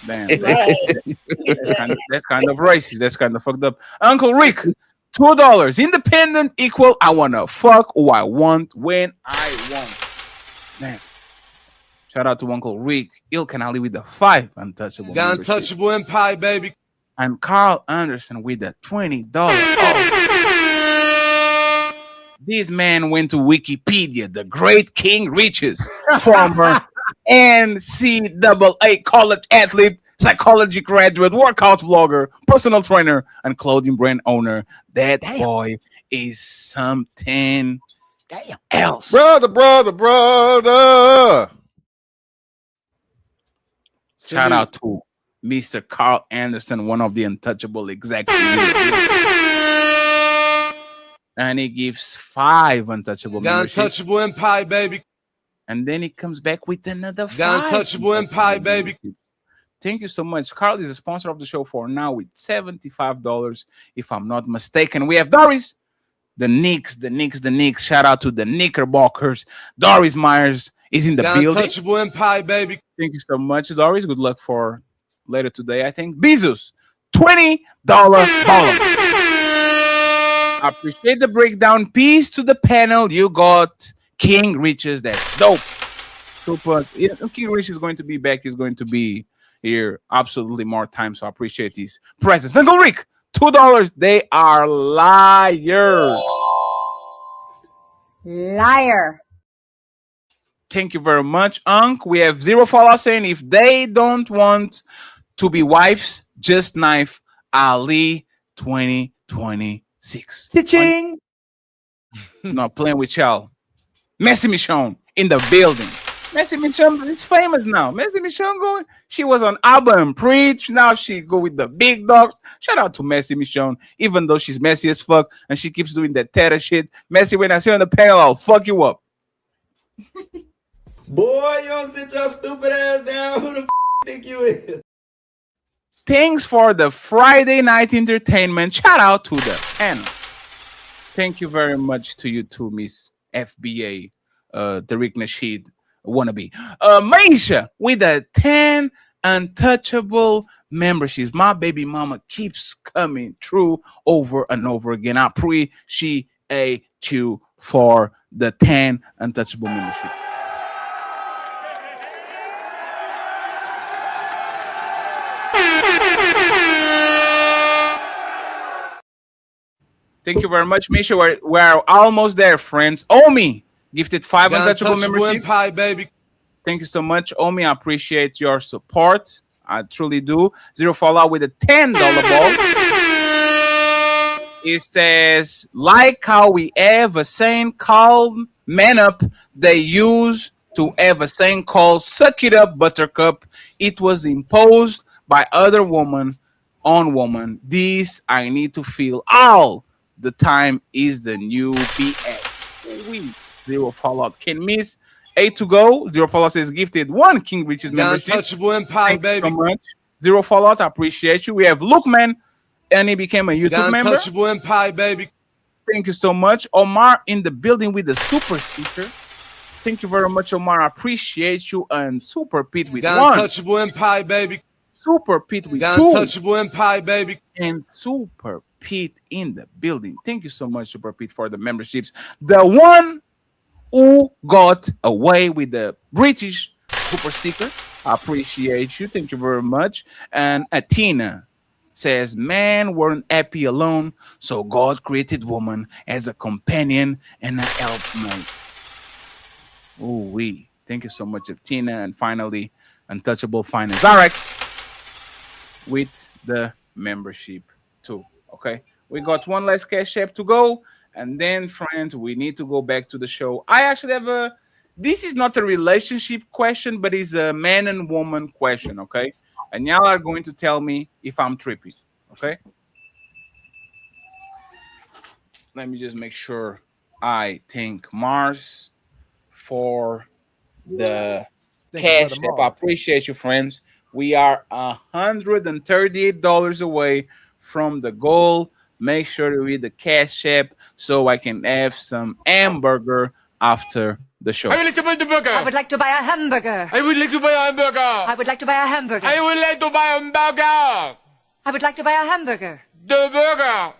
Damn, that's kind of racist. That's kind of fucked up. Uncle Rick, $2. Independent equal. I wanna fuck who I want when I want. Man, shout out to Uncle Rick. Ilkan Ali with the 5 Untouchable. The Untouchable Empire, baby. And Carl Anderson with the $20. This man went to Wikipedia. The great King Riches, former NCAA college athlete, psychology graduate, workout vlogger, personal trainer, and clothing brand owner. That boy is something else. Brother. Shout out to Mr. Carl Anderson, one of the untouchable executives. And he gives 5 untouchable memberships. Untouchable Empire, baby. And then he comes back with another 5. Untouchable Empire, baby. Thank you so much. Carl is a sponsor of the show for now with $75, if I'm not mistaken. We have Doris, the Knicks. Shout out to the Knickerbockers. Doris Myers is in the building. Untouchable Empire, baby. Thank you so much, Doris. Good luck for later today, I think. Bezos, $20 baller. I appreciate the breakdown. Peace to the panel. You got King Riches. That's dope. Super. Yeah, King Rich is going to be back. He's going to be here absolutely more time. So I appreciate these presents. Uncle Rick, $2. They are liars. Liar. Thank you very much, Unc. We have Zero Fallout saying if they don't want to be wives, just knife Ali 2026. Cha-ching. Not playing with y'all. Messi Michonne in the building. Messi Michonne is famous now. Messi Michonne going. She was on Abba and Preach. Now she go with the big dogs. Shout out to Messi Michonne. Even though she's messy as fuck and she keeps doing that terror shit. Messi, when I see you on the panel, I'll fuck you up. Boy, you don't sit your stupid ass down. Who the think you is? Thanks for the Friday night entertainment. Shout out to the panel. Thank you very much to you too, Miss FBA, Tariq Nasheed wannabe. Maisha with a 10 untouchable memberships. My baby mama keeps coming through over and over again. I appreciate you for the 10 untouchable memberships. Thank you very much, Misha. We're almost there, friends. Omi gifted 5 untouchable memberships. Empire, baby. Thank you so much, Omi. I appreciate your support. I truly do. Zero Fallout with a $10 ball. It says, like how we have a saying called man up, they use to have a saying called suck it up, buttercup. It was imposed by other woman on woman. This I need to feel all the time is the new BS. We Zero Fallout can miss. 8 to go. Zero Fallout says gifted 1 King Riches membership. Untouchable Empire, baby. So much. Zero Fallout, I appreciate you. We have Lookman, and he became a YouTube member. Untouchable Empire, baby. Thank you so much. Omar in the building with the super sticker. Thank you very much, Omar. I appreciate you. And Super Pete with 1. Untouchable Empire, baby. Super Pete with 2. Untouchable Empire, baby. And Super Pete in the building. Thank you so much, Super Pete, for the memberships. The one who got away with the British super sticker. I appreciate you. Thank you very much. And Athena says, man weren't happy alone, so God created woman as a companion and a helpmate. Oh, we. Thank you so much, Athena. And finally, Untouchable Finance RX with the membership too. Okay, we got one last cash app to go, and then, friends, we need to go back to the show. I actually have this is not a relationship question, but it's a man and woman question. Okay, and y'all are going to tell me if I'm trippy. Okay, let me just make sure I thank Mars for the cash app. I appreciate you, friends. We are $138 away from the goal. Make sure to read the cash app so I can have some hamburger after the show. I would like to buy the burger. I would like to buy a hamburger. I would like to buy a hamburger. I would like to buy a hamburger. I would like to buy a hamburger. I would like to buy a hamburger. The burger.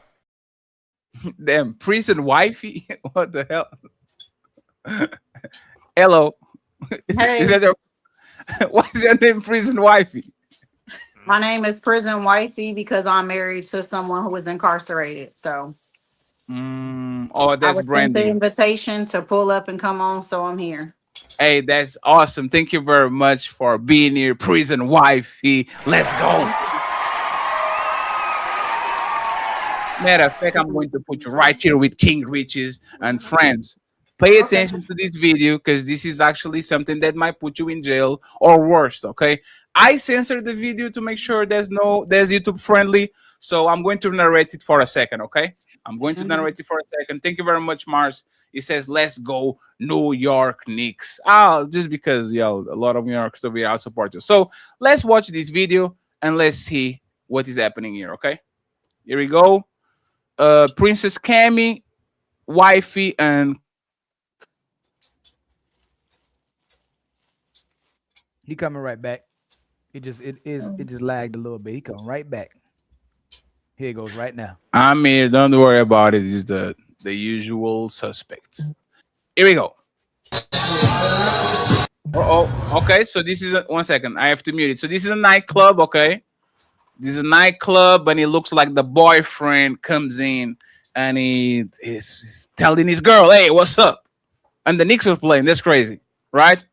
Damn, prison wifey. What the hell? Hello. Hey. Is that your, what's your name, prison wifey? My name is Prison Wifey because I'm married to someone who was incarcerated. So Oh, I that's was sent the Brandy. invitation to pull up and come on, so I'm here. Hey, that's awesome. Thank you very much for being here, prison wifey. Let's go. Matter of fact, I'm going to put you right here with King Riches and friends. Pay attention to this video because this is actually something that might put you in jail or worse. Okay, I censored the video to make sure there's YouTube friendly. So I'm going to narrate it for a second. Okay, I'm going to narrate it for a second. Thank you very much, Mars. It says, "Let's go New York Knicks." Just because a lot of New Yorkers over here I support you. So let's watch this video and let's see what is happening here. Okay, here we go. Princess Cammy, wifey, and he coming right back. It just lagged a little bit. He coming right back. Here it goes right now. I'm here. Don't worry about it. It's the usual suspects. Here we go. Okay. So this is 1 second. I have to mute it. So this is a nightclub. Okay. This is a nightclub, and it looks like the boyfriend comes in and he is telling his girl, "Hey, what's up?" And the Knicks are playing. That's crazy, right?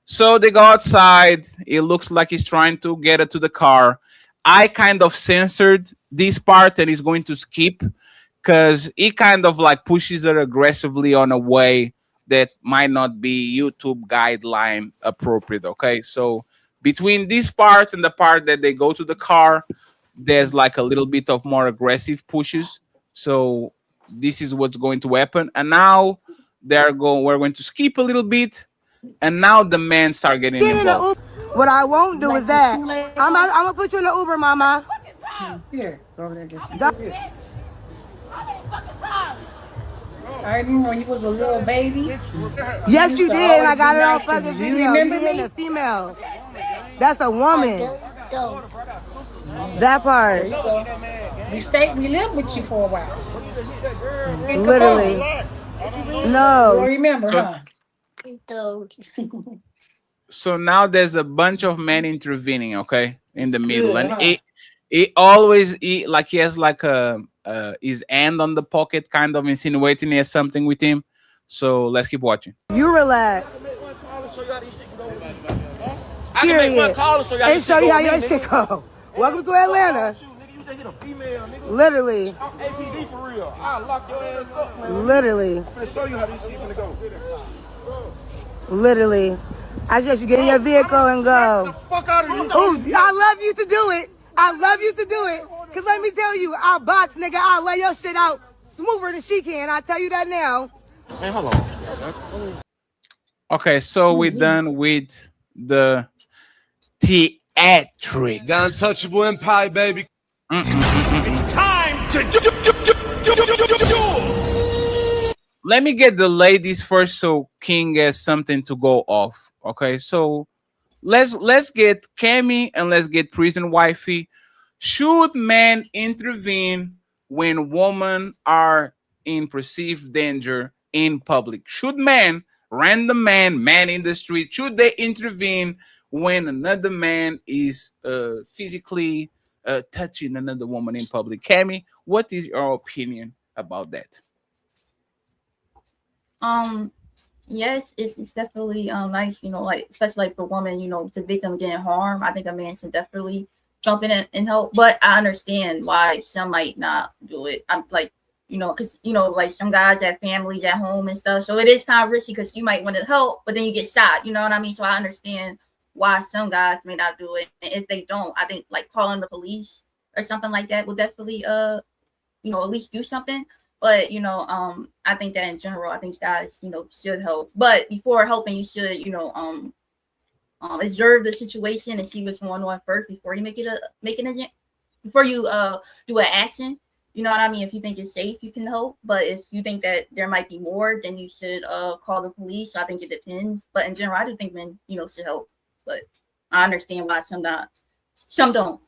So they go outside. It looks like he's trying to get her to the car. I kind of censored this part and he's going to skip because he kind of like pushes her aggressively on a way that might not be YouTube guideline appropriate. Okay, so between this part and the part that they go to the car, there's like a little bit of more aggressive pushes. So this is what's going to happen. And now we're going to skip a little bit. And now the men start getting involved. What I won't do is that. I'm gonna put you in the Uber, mama. Here, go over there, just. I remember when you was a little baby. Yes, you did. And I got it on Nice to fucking you. You video. remember You me? a female. That's a woman. That part. We lived with you for a while. Literally. No. You remember, So- huh? So now there's a bunch of men intervening, okay, in the middle, good, and huh? he always he has like his hand on the pocket, kind of insinuating he has something with him. So let's keep watching. You relax. I can make one call and show y'all And this show shit you go how your nigga. shit go. Welcome to Atlanta. Literally. I'm APD for real. I'll lock your ass up, man. Literally. I'm finna show you how this shit finna go. Literally. I suggest you get in your vehicle and go. Fuck out of here. Ooh, I love you to do it. I love you to do it. Cause let me tell you, I'll box, nigga. I'll lay your shit out smoother than she can. I tell you that now. Man, hold on. Okay, so we're done with the theatrics. The untouchable empire, baby. It's time to Let me get the ladies first, so King has something to go off. Okay, so let's get Cammy and let's get prison wifey. Should men intervene when women are in perceived danger in public? Should men, random man in the street, should they intervene when another man is physically touching another woman in public? Cammy, what is your opinion about that? Yes, it's definitely nice, like especially like for women, the victim getting harmed. I think a man should definitely jump in and help, but I understand why some might not do it. I'm like, because like some guys have families at home and stuff, so it is kind of risky because you might want to help, but then you get shot. You know what I mean? So I understand why some guys may not do it, and if they don't, I think like calling the police or something like that will definitely at least do something. But I think that in general, I think guys should help, but before helping, you should observe the situation and see what's going on first before you before you do an action. You know what I mean? If you think it's safe, you can help. But if you think that there might be more, then you should call the police. So I think it depends. But in general, I do think men should help. But I understand why some don't.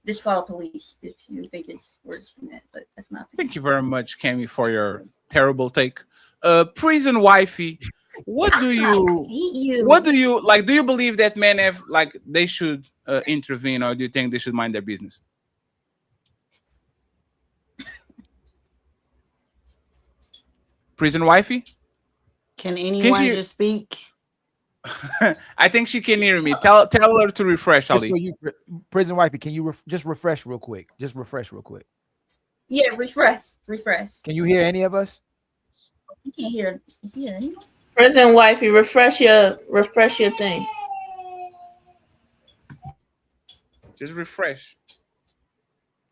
Just call the police if you think it's worse than that. But that's my opinion. Thank you very much, Cammy, for your terrible take. Prison wifey, what do you like? Do you believe that men have they should intervene, or do you think they should mind their business? Prison wifey, Can anyone just speak? I think she can hear me. Tell her to refresh, Just Ali. for you, prison wifey, can you just refresh real quick? Just refresh real quick. Yeah, refresh. Can you hear any of us? You can't hear. Is he hearing anyone? Prison wifey, refresh your thing. Just refresh.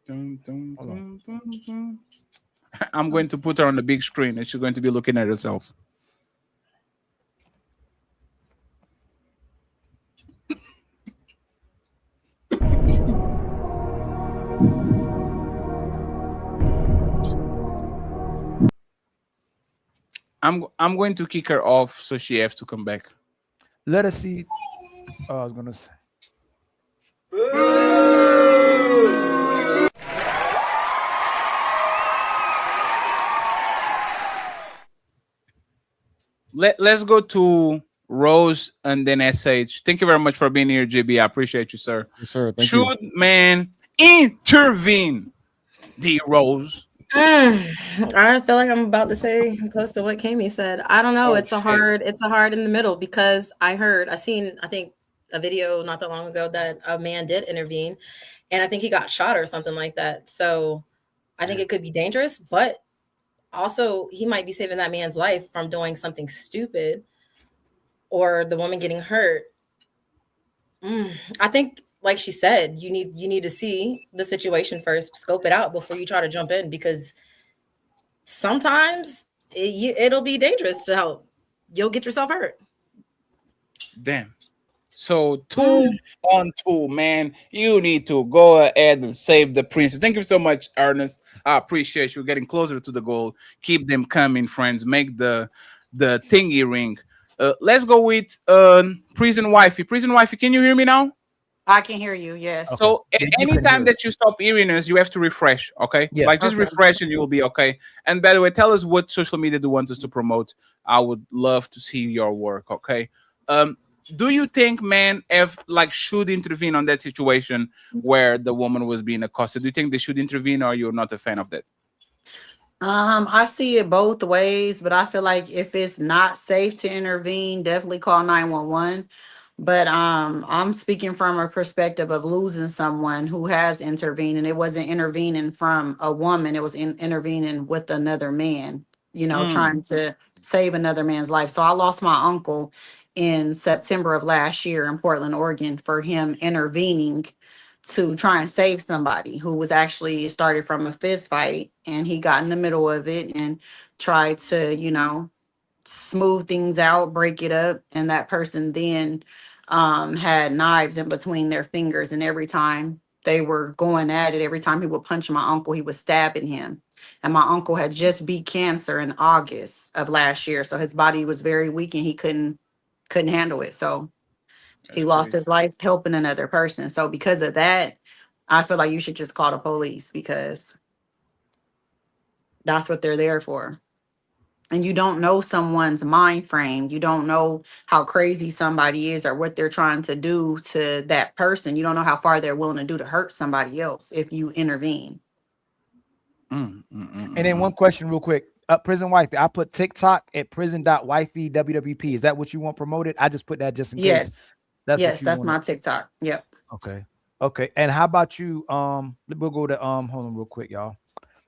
Dun, dun, dun, dun, dun. I'm going to put her on the big screen and she's going to be looking at herself. I'm going to kick her off so she has to come back. Let us see. Oh, I was gonna say. Let's go to Rose and then SH. Thank you very much for being here, JB. I appreciate you, sir. Yes, sir. Thank you. Should man intervene? D Rose. I feel like I'm about to say close to what Kami said. I don't know. Oh, It's a hard in the middle because I think a video not that long ago that a man did intervene and I think he got shot or something like that. So I think it could be dangerous, but also he might be saving that man's life from doing something stupid or the woman getting hurt. I think, like she said, you need to see the situation first, scope it out before you try to jump in, because sometimes it'll be dangerous to help. You'll get yourself hurt. Damn. So 2 on 2, man. You need to go ahead and save the princess. Thank you so much, Ernest. I appreciate you getting closer to the goal. Keep them coming, friends. Make the thingy ring. Let's go with Prison Wifey. Prison Wifey, can you hear me now? I can hear you. Yes. So anytime that you stop hearing us, you have to refresh. Okay. Yeah. Like just refresh and you'll be okay. And by the way, tell us what social media do you want us to promote. I would love to see your work. Okay. Do you think men should intervene on that situation where the woman was being accosted? Do you think they should intervene, or you're not a fan of that? I see it both ways, but I feel like if it's not safe to intervene, definitely call 911. But I'm speaking from a perspective of losing someone who has intervened, and it wasn't intervening from a woman, it was intervening with another man, trying to save another man's life. So I lost my uncle in September of last year in Portland, Oregon, for him intervening to try and save somebody who was actually started from a fist fight, and he got in the middle of it and tried to, smooth things out, break it up. And that person then had knives in between their fingers, and every time they were going at it, every time he would punch my uncle, he was stabbing him. And my uncle had just beat cancer in August of last year, so his body was very weak and he couldn't handle it. So he lost his life helping another person. So because of that, I feel like you should just call the police, because that's what they're there for. And you don't know someone's mind frame. You don't know how crazy somebody is or what they're trying to do to that person. You don't know how far they're willing to do to hurt somebody else if you intervene. And then one question real quick. Prison Wifey, I put TikTok at prison.wifey WWP. Is that what you want promoted? I just put that just in case. Yes, that's my TikTok. Yep. Okay. And how about you? We'll go to hold on real quick, y'all.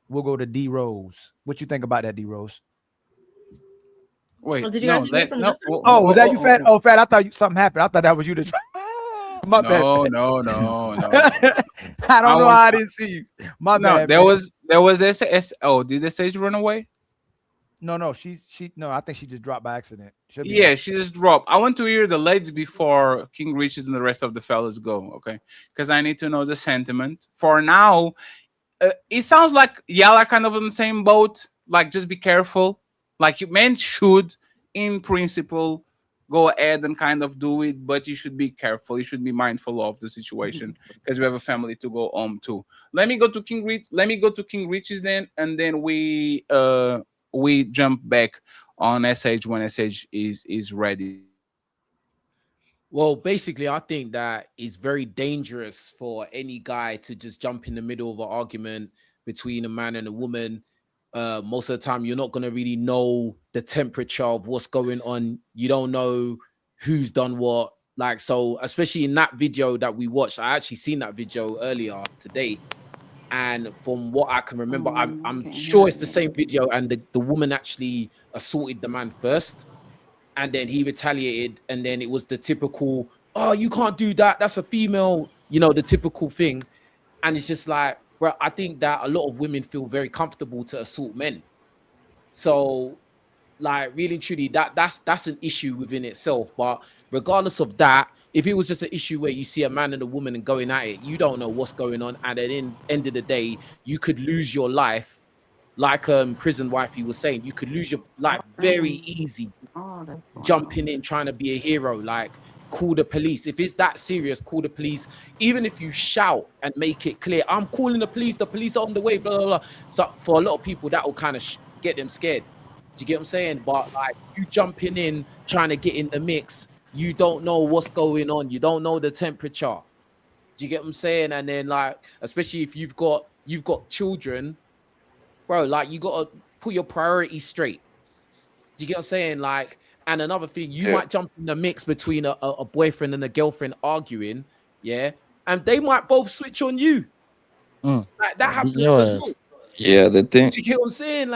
We'll go to D Rose. What you think about that, D Rose? Wait, did you guys hear from this? Was that you, Fat? Oh, Fat, I thought something happened. I thought that was you. My bad. No. I don't know how I didn't see you. My bad. There was this. Oh, did the sage run away? No. She. No, I think she just dropped by accident. She just dropped. I want to hear the ladies before King Riches and the rest of the fellas go. Okay, because I need to know the sentiment. For now, it sounds like y'all are kind of on the same boat. Like, just be careful. Like, you men should, in principle, go ahead and kind of do it, but you should be careful. You should be mindful of the situation because we have a family to go home to. Let me go to King Riches then, and then we jump back on SH when SH is ready. Well, basically, I think that it's very dangerous for any guy to just jump in the middle of an argument between a man and a woman. Most of the time, you're not going to really know the temperature of what's going on. You don't know who's done what. Like, so especially in that video that we watched, I actually seen that video earlier today. And from what I can remember, I'm sure it's the same video. And the woman actually assaulted the man first. And then he retaliated. And then it was the typical, oh, you can't do that. That's a female, you know, the typical thing. And it's just like, bro, I think that a lot of women feel very comfortable to assault men. So, like, really and truly, that's an issue within itself. But regardless of that, if it was just an issue where you see a man and a woman and going at it, you don't know what's going on. And at the end of the day, you could lose your life. Like Prison Wifey was saying, you could lose your life very easy jumping in, trying to be a hero. Like, call the police. If it's that serious, call the police. Even if you shout and make it clear, I'm calling the police are on the way, blah, blah, blah. So for a lot of people, that will kind of get them scared. Do you get what I'm saying? But like, you jumping in, trying to get in the mix, you don't know what's going on. You don't know the temperature. Do you get what I'm saying? And then, like, especially if you've got children, bro, like, you got to put your priorities straight. Do you get what I'm saying? Like, and another thing, you might jump in the mix between a boyfriend and a girlfriend arguing, yeah, and they might both switch on you. Like, that happens as well. Yeah, the thing. Do you get what I'm saying?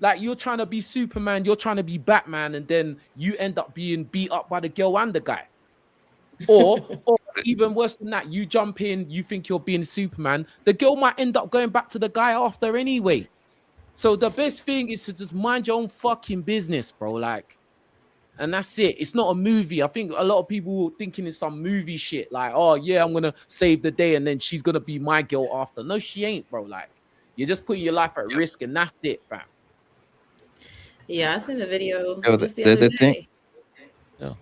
Like you're trying to be Superman, you're trying to be Batman, and then you end up being beat up by the girl and the guy. Or even worse than that, you jump in, you think you're being Superman, the girl might end up going back to the guy after anyway. So the best thing is to just mind your own fucking business, bro. Like, and that's it. It's not a movie. I think a lot of people thinking it's some movie shit. Like, oh yeah, I'm gonna save the day, and then she's gonna be my girl after. No, she ain't, bro. Like, you're just putting your life at risk, and that's it, fam. Yeah, I seen a video Yo, just the other day. Yeah.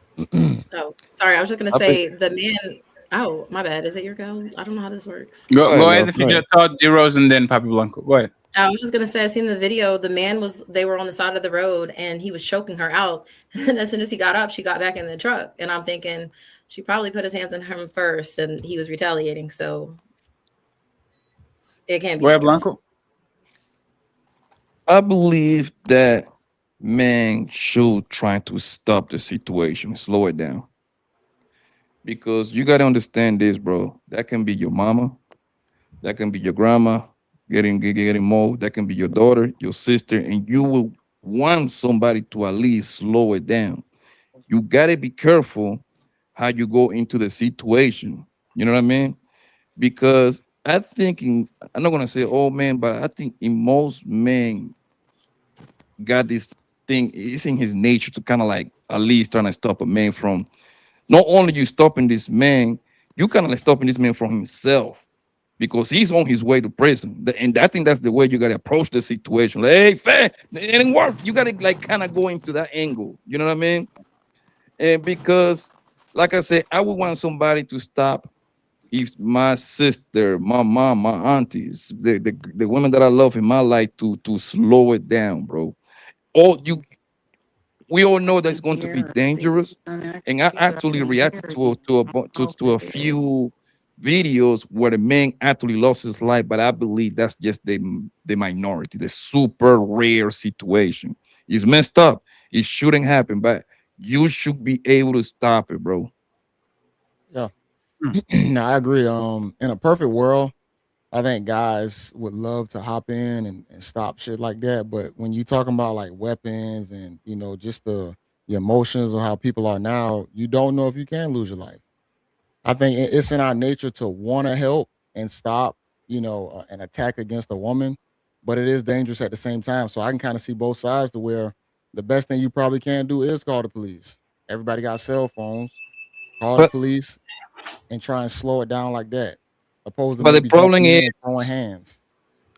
Oh, sorry. I was just gonna say the man. Oh, my bad. Is it your go? I don't know how this works. Go ahead if you just thought D-Rose and then Papi Blanco. Go ahead. I was just gonna say I seen the video. The man they were on the side of the road and he was choking her out. And then as soon as he got up, she got back in the truck. And I'm thinking she probably put his hands on him first and he was retaliating. So it can't be. Go ahead, Blanco. I believe that men should try to stop the situation, slow it down. Because you got to understand this, bro. That can be your mama. That can be your grandma getting more. That can be your daughter, your sister. And you will want somebody to at least slow it down. You got to be careful how you go into the situation. You know what I mean? Because I'm not going to say all men, but I think in most men got this thing. It's in his nature to kind of like at least trying to stop a man from not only you stopping this man, you kind of like stopping this man from himself because he's on his way to prison. And I think that's the way you got to approach the situation. Like, hey, fam, it didn't work. You got to like kind of go into that angle. You know what I mean? And because, like I said, I would want somebody to stop if my sister, my mom, my aunties, the women that I love in my life to slow it down, bro. We all know that it's going to be dangerous, and I actually reacted to a few videos where the man actually lost his life, but I believe that's just the minority, the super rare situation. It's messed up. It shouldn't happen, but you should be able to stop it, bro. Yeah, no, I agree. In a perfect world, I think guys would love to hop in and stop shit like that. But when you talking about like weapons and, you know, just the emotions of how people are now, you don't know if you can lose your life. I think it's in our nature to want to help and stop, you know, an attack against a woman, but it is dangerous at the same time. So I can kind of see both sides to where the best thing you probably can do is call the police. Everybody got cell phones. Call the police and try and slow it down like that. But the problem is throwing hands.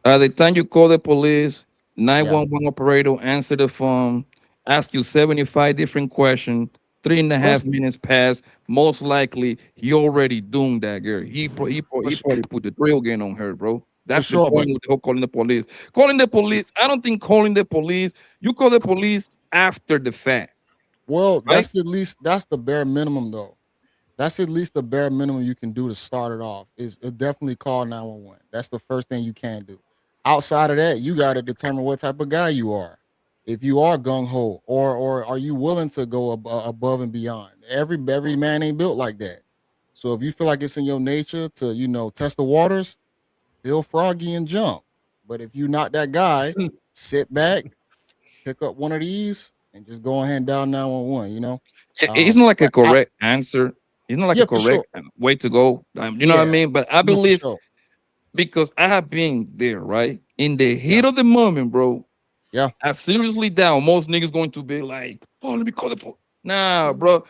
The time you call the police, 911 operator answer the phone, ask you 75 different questions, 3.5 minutes pass. Most likely, he already doomed that girl. He probably put the drill gun on her, bro. That's the point with the whole calling the police. Calling the police, I don't think calling the police. You call the police after the fact. Well, right? That's the bare minimum, though. That's at least the bare minimum you can do to start it off. Is definitely call 911. That's the first thing you can do. Outside of that, you got to determine what type of guy you are. if you are gung ho, or are you willing to go above and beyond? Every man ain't built like that. So if you feel like it's in your nature to, you know, test the waters, feel froggy and jump. But if you're not that guy, sit back, pick up one of these, and just go ahead and dial 911. You know, It's not like a correct answer. It's not like Yeah, a for correct way to go. You know what I Yeah. mean? But I No, for believe sure. because I have been there, right? In the heat of the moment, bro. Yeah. I seriously down. Most niggas going to be like, oh, let me call the police. Nah, bro.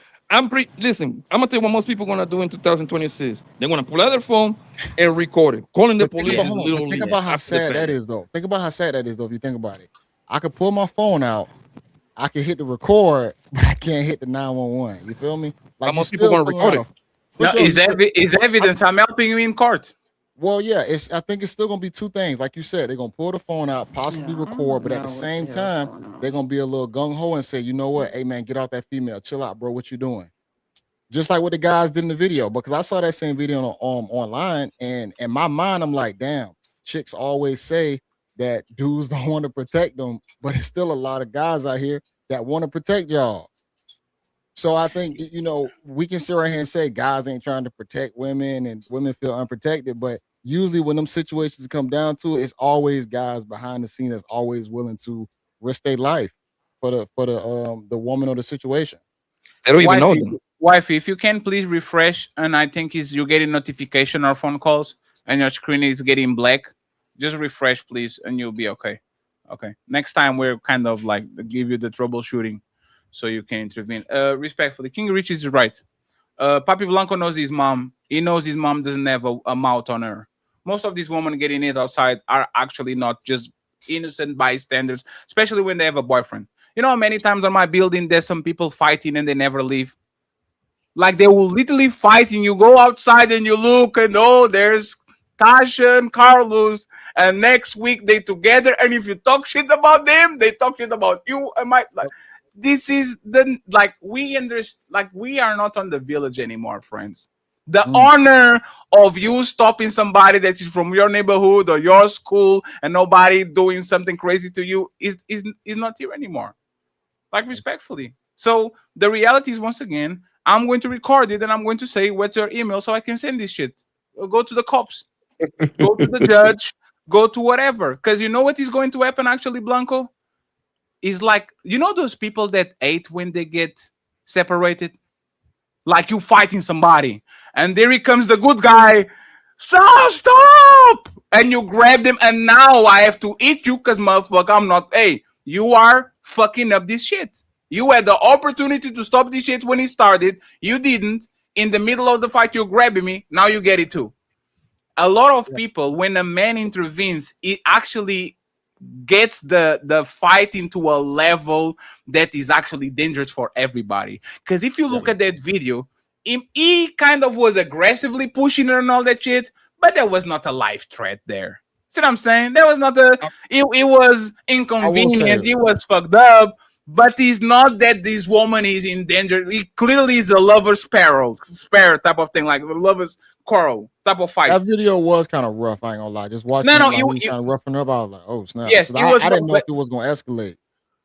Listen, I'm gonna tell you what most people gonna do in 2026. They're gonna pull out their phone and record it. Calling the But think police about, is hold on, but literally think about how after the sad that fact. is, though. Think about how sad that is, though. If you think about it, I could pull my phone out, I can hit the record, but I can't hit the 911. You feel me? Like most you people still gonna pulling record out it. for No, sure, is you still- is evidence. I'm helping you in court. Well, yeah, I think it's still gonna be two things. Like you said, they're gonna pull the phone out, possibly record, but at the same time, they're gonna be a little gung ho and say, you know what, hey man, get off that female, chill out, bro. What you doing? Just like what the guys did in the video, because I saw that same video online, and in my mind, I'm like, damn, chicks always say that dudes don't want to protect them, but it's still a lot of guys out here that want to protect y'all. So I think, you know, we can sit right here and say guys ain't trying to protect women and women feel unprotected, but usually when them situations come down to it, it's always guys behind the scene that's always willing to risk their life for the woman or the situation. They don't even know Wifey, them. wifey, if you can please refresh, and I think is you're getting notification or phone calls, and your screen is getting black. Just refresh, please, and you'll be okay. Okay. Next time we're kind of like give you the troubleshooting, so you can intervene. Respectfully, King Rich is right. Papi Blanco knows his mom. He knows his mom doesn't have a mouth on her. Most of these women getting it outside are actually not just innocent bystanders, especially when they have a boyfriend. You know how many times on my building there's some people fighting and they never leave? Like they will literally fight and you go outside and you look and oh, there's Tasha and Carlos, and next week they together. And if you talk shit about them, they talk shit about you. And my like, this is the like we understand. Like we are not on the village anymore, friends. The honor of you stopping somebody that is from your neighborhood or your school and nobody doing something crazy to you is not here anymore. Like respectfully. So the reality is, once again, I'm going to record it and I'm going to say what's your email so I can send this shit. Go to the cops, go to the judge, go to whatever. Because you know what is going to happen actually, Blanco? Is like, you know those people that hate when they get separated? Like you fighting somebody, and there he comes the good guy. So stop! And you grab them, and now I have to eat you because motherfucker, I'm not. Hey, you are fucking up this shit. You had the opportunity to stop this shit when it started. You didn't. In the middle of the fight, you're grabbing me. Now you get it too. A lot of people, when a man intervenes, it actually gets the fight into a level that is actually dangerous for everybody. Because if you look at that video, he kind of was aggressively pushing her and all that shit, but there was not a life threat there. See what I'm saying? There was not it was inconvenient, it was fucked up, but it's not that this woman is in danger. It clearly is a lover's spare type of thing, like a lover's quarrel type of fight. That video was kind of rough. I ain't gonna lie. Just watching. No, he was kind of roughing her up. I was like, oh snap. Yes, I didn't know if it was gonna escalate.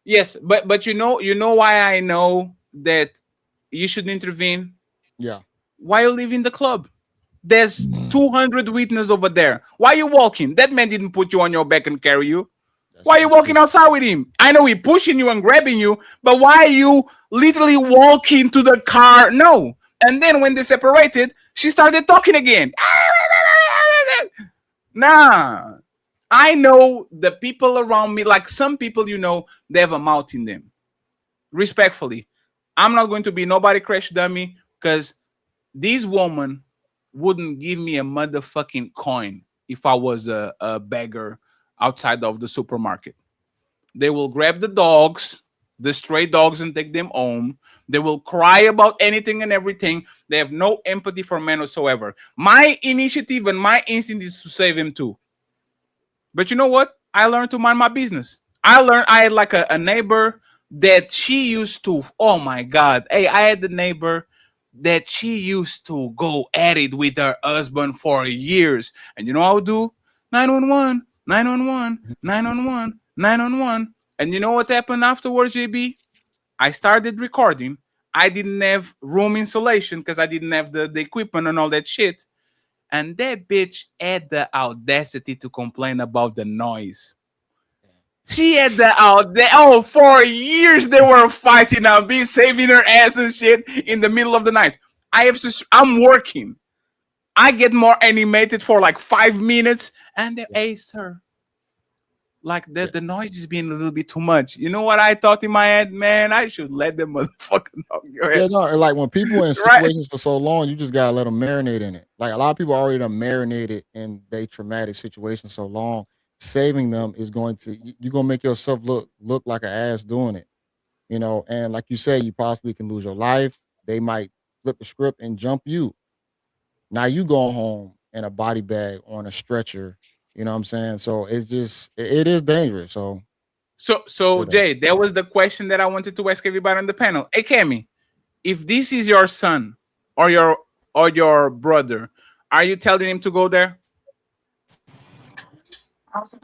Yes, but you know why I know that you should intervene? Yeah. Why you leaving the club? There's 200 witnesses over there. Why you walking? That man didn't put you on your back and carry you. Why are you walking outside with him? I know he pushing you and grabbing you, but why are you literally walking to the car? No. And then when they separated, she started talking again. Nah. I know the people around me, like some people, you know, they have a mouth in them. Respectfully, I'm not going to be nobody crash dummy because this woman wouldn't give me a motherfucking coin if I was a beggar outside of the supermarket. They will grab the dogs, the stray dogs, and take them home. They will cry about anything and everything. They have no empathy for men whatsoever. My initiative and my instinct is to save him too. But you know what? I learned to mind my business. I had like a neighbor that she used to, oh my God. Hey, I had the neighbor that she used to go at it with her husband for years. And you know what I would do? 911, 911, 911, 911. And you know what happened afterwards, JB? I started recording. I didn't have room insulation because I didn't have the equipment and all that shit. And that bitch had the audacity to complain about the noise. She had the audacity. Oh, for years they were fighting. I'll be saving her ass and shit in the middle of the night. I'm working. I get more animated for like 5 minutes, and hey, sir, like the noise is being a little bit too much. You know what I thought in my head, man? I should let them motherfucker know your Yeah, ass. no, like when people in Right. situations for so long, you just gotta let them marinate in it. Like a lot of people already done marinated in their traumatic situation so long. Saving them is going to you're gonna make yourself look like an ass doing it, you know. And like you said, you possibly can lose your life. They might flip the script and jump you. Now you go home in a body bag on a stretcher. You know what I'm saying? So it's just it is dangerous. So Jay, that was the question that I wanted to ask everybody on the panel. Hey, Cammy, if this is your son or your brother, are you telling him to go there?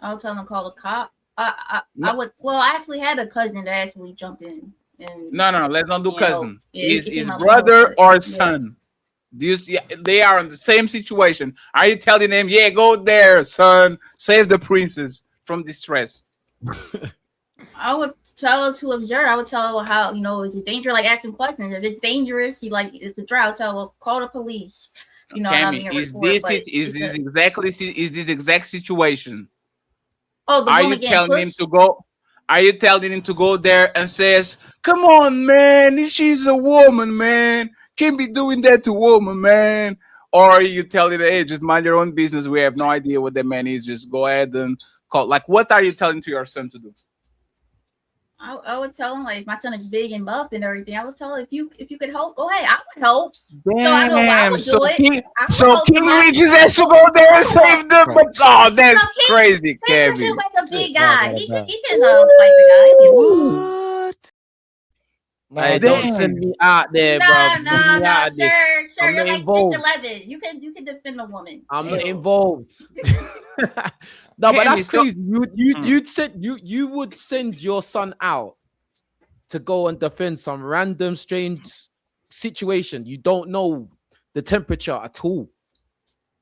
I'll tell him to call the cop. I would. Well, I actually had a cousin that actually jumped in. And, No, let's not do you know, cousin. yeah, Is he came out brother wrong, or but, son? They are in the same situation. Are you telling them, yeah, go there, son, save the princess from distress? I would tell her to observe. I would tell her how, you know, it's dangerous, like asking questions. If it's dangerous, it's a drought. Tell her, call the police. You know, Cammy, is this exact situation? Oh, the Are woman you getting telling him pushed? to go? Are you telling him to go there and says, "Come on, man, she's a woman, man. Can't be doing that to woman, man"? Or are you telling him, "Hey, just mind your own business. We have no idea what the man is. Just go ahead and call." Like, what are you telling to your son to do? I would tell him, like, if my son is big and buff and everything, I would tell him, if you could help, go ahead. I would help. Damn, so King Regis has to go there and save them. But oh, that's crazy, Kevin. He's like a big guy. He can fight the guy. Hey, don't send me out there, bro. Send me out Nah, of this. sir, I'm you're not like involved. 6'11". You can defend a woman. I'm not involved. No, but that's crazy. You would send your son out to go and defend some random strange situation. You don't know the temperature at all.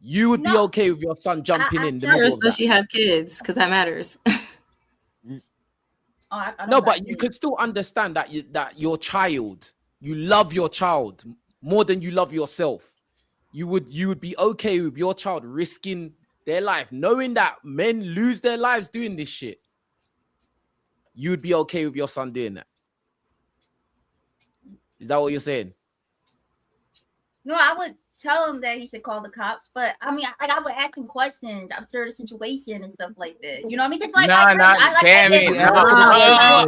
You would be okay with your son jumping in the middle of Does that. she have kids? Because that matters. No, but you could still understand that that your child, you love your child more than you love yourself. You would be okay with your child risking their life, knowing that men lose their lives doing this shit. You would be okay with your son doing that. Is that what you're saying? No, I would tell him that he should call the cops, but I mean, I would ask him questions after the situation and stuff like that. You know what I mean? Just like, Cammy,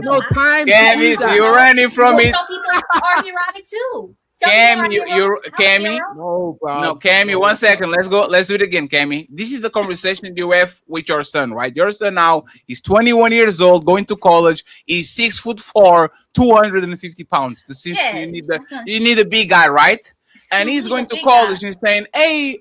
no time. Cammy, you're running from it. Some people are neurotic too. Cammy, Cammy. No, bro. No, Cammy, 1 second. Let's go. Let's do it again, Cammy. This is the conversation you have with your son, right? Your son now is 21 years old, going to college. He's 6'4", 250 pounds. You need a big guy, right? And he's going to college and saying, "Hey,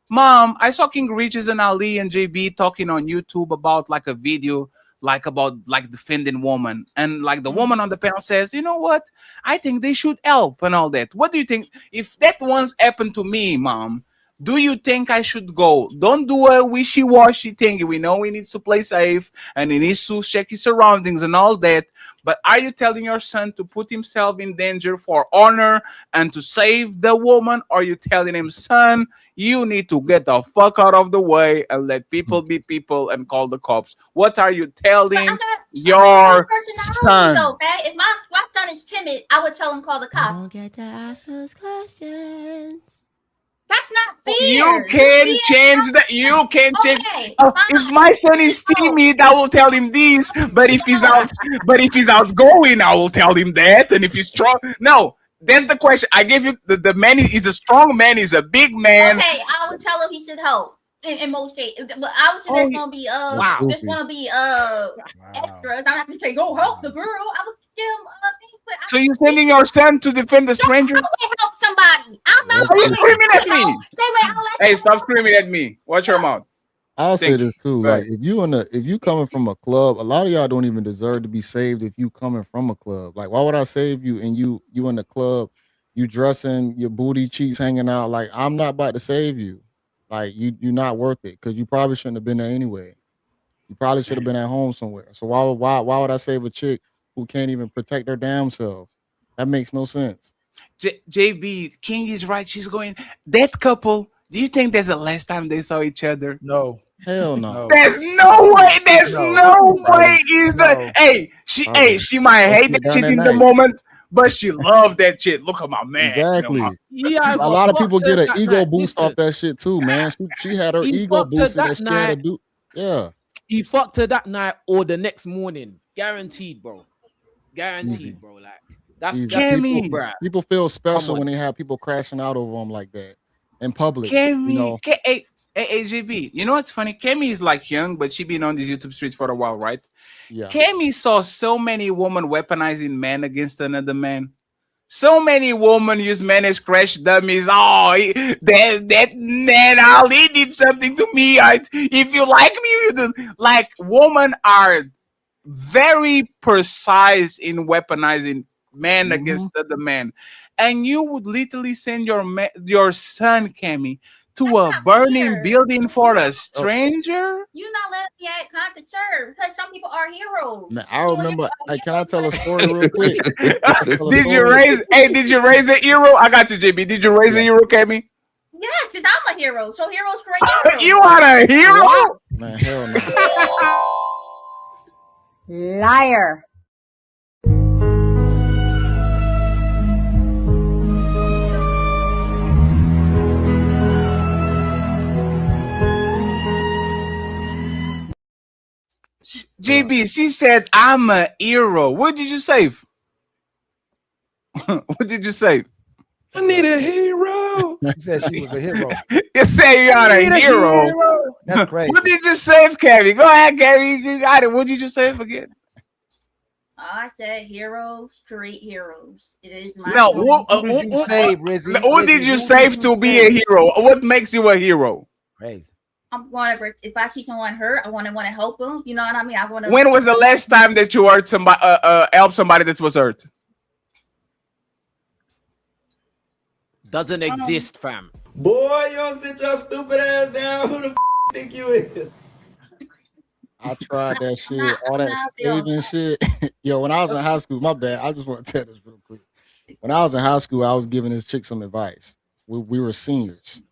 mom, I saw King Regis and Ali and JB talking on YouTube about like a video about defending woman." And like the woman on the panel says, "You know what? I think they should help and all that. What do you think? If that once happened to me, mom, do you think I should go? Don't do a wishy-washy thing. We know he needs to play safe and he needs to check his surroundings and all that. But are you telling your son to put himself in danger for honor and to save the woman? Or are you telling him, son, you need to get the fuck out of the way and let people be people and call the cops"? What are you telling your son? So, if my son is timid, I would tell him call the cops. I don't get to ask those questions. That's not fair. You can change that. You can change. If my son is timid, I will tell him this. But if he's outgoing, I will tell him that. And if he's strong, no. That's the question. I gave you the man is a strong man. He's a big man. Okay, I would tell him he should help in most cases. But obviously, there's gonna be there's gonna be extras. I'm not gonna say go help the girl. I would give him things. So you're sending your son to defend the stranger? I would help somebody. I'm not. Are you screaming at me? Say wait. Hey, stop screaming at me. Watch your mouth. I'll say Thank you. this too. Go Like ahead. if you coming from a club, a lot of y'all don't even deserve to be saved if you coming from a club. Like, why would I save you and you in the club, you dressing, your booty cheeks hanging out? Like, I'm not about to save you. Like, you're not worth it because you probably shouldn't have been there anyway. You probably should have been at home somewhere. So why would I save a chick who can't even protect her damn self? That makes no sense. JB, King is right. She's going. That couple. Do you think that's the last time they saw each other? No. Hell no. There's no way. There's no way. No. Hey, she might hate that done shit that in the night. moment, but she loved that shit. Look at my man. Exactly. Yeah, A lot of people get an ego boost off that shit too, man. She had her He ego fucked her boosted that that she had to night. do. Yeah. He fucked her that night or the next morning. Guaranteed, bro. Guaranteed, Easy. bro. Like that's Easy. simple, bro. People feel special on. when they have people crashing out over them like that in public. Kemi, You know, JB. You know what's funny? Kemi is like young, but she been on this YouTube street for a while, right? yeah. Kemi saw so many women weaponizing men against another man. So many women use men as crash dummies. Oh, that man, Ali did something to me. If you like me, you do. Like, women are very precise in weaponizing men against other men. And you would literally send your son, Kemi, to a burning building for a stranger? You not letting me act content, sure, because some people are heroes. Man, I remember. Hey, can I tell a story real quick? Did you raise a hero? I got you, JB. Did you raise a hero, Kemi? Yes, because I'm a hero. So heroes create heroes. You are a hero? Man, hell no. Liar. JB, she said, I'm a hero. What did you save? What did you say? I need a hero. She said she was a hero. You say you are a hero. That's crazy. What did you save, Kevin? Go ahead, Kevin. You got it. What did you save again? I said heroes create heroes. It is my No, Who did you save, Rizzy? who did you Who save to be a hero? What makes you a hero? Crazy. I'm going to, if I see someone hurt, I want to help them. You know what I mean? I want to. When was the last time that you hurt somebody, help somebody that was hurt? Doesn't exist, fam. Boy, you don't sit your stupid ass down. Who the think you is? I tried that shit, all that saving shit. Yo, when I was in high school, my bad. I just want to tell this real quick. When I was in high school, I was giving this chick some advice. We were seniors.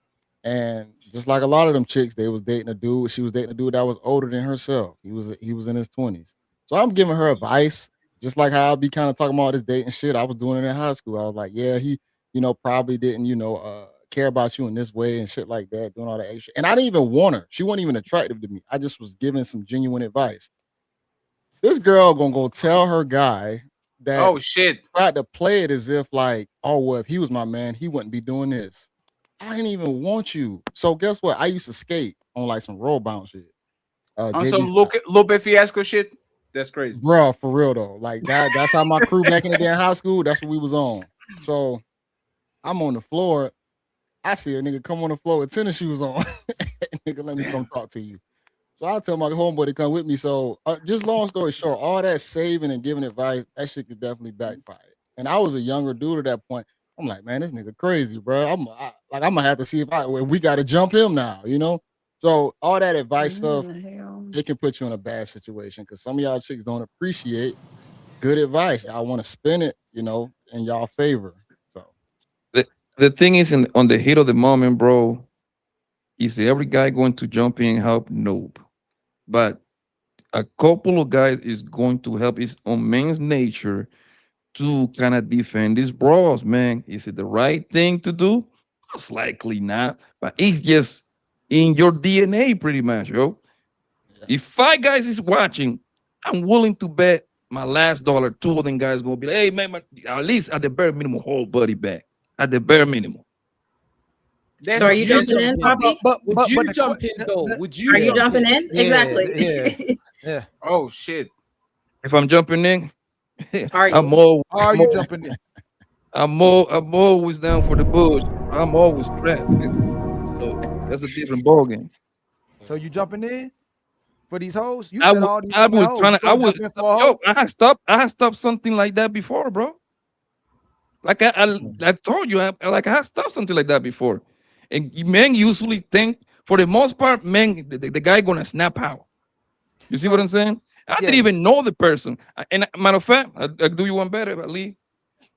And just like a lot of them chicks, they was dating a dude. She was dating a dude that was older than herself. He was in his 20s. So I'm giving her advice, just like how I'll be kind of talking about this dating shit. I was doing it in high school. I was like, yeah, he, probably didn't, care about you in this way and shit like that, doing all that extra. And I didn't even want her. She wasn't even attractive to me. I just was giving some genuine advice. This girl gonna go tell her guy that, oh shit, tried to play it as if like, oh well, if he was my man, he wouldn't be doing this. I didn't even want you. So guess what? I used to skate on like some roll bounce shit. On some Lupe Fiasco shit? That's crazy. Bro, for real though. Like that's how my crew back in the day in high school, that's what we was on. So I'm on the floor. I see a nigga come on the floor with tennis shoes on. Nigga, let me come talk to you. So I tell my homeboy to come with me. So just long story short, all that saving and giving advice, that shit could definitely backfire. And I was a younger dude at that point. I'm like, man, this nigga crazy, bro. I'm gonna have to see if we got to jump him now, So all that advice stuff, it can put you in a bad situation because some of y'all chicks don't appreciate good advice. Y'all want to spin it, in y'all favor. The thing is, on the heat of the moment, bro, is every guy going to jump in and help? Nope. But a couple of guys is going to help his own man's nature to kind of defend his bros, man. Is it the right thing to do? Most likely not. But it's just in your DNA pretty much, yo. If 5 guys is watching, I'm willing to bet my last dollar 2 of them guys going to be like, hey, man, at least at the bare minimum, hold buddy back. At the bare minimum. So are you jumping in, Poppy? Would you jump in though? Would you? Are you jumping in? Yeah, Exactly. Yeah. Oh shit. If I'm jumping in, Are you? Are you jumping in? I'm always down for the bush. I'm always trapped. So that's a different ballgame. So you jumping in for these hoes? You I said would, all these I women would hoes. try You to, I gonna would, jump in for a yo, hoe? I had stopped something like that before, bro. Like I told you, I had stopped something like that before. And men usually think, for the most part, men, the guy gonna snap out. You see what I'm saying? I didn't Yes. even know the person. And matter of fact, I'll do you one better, Ali.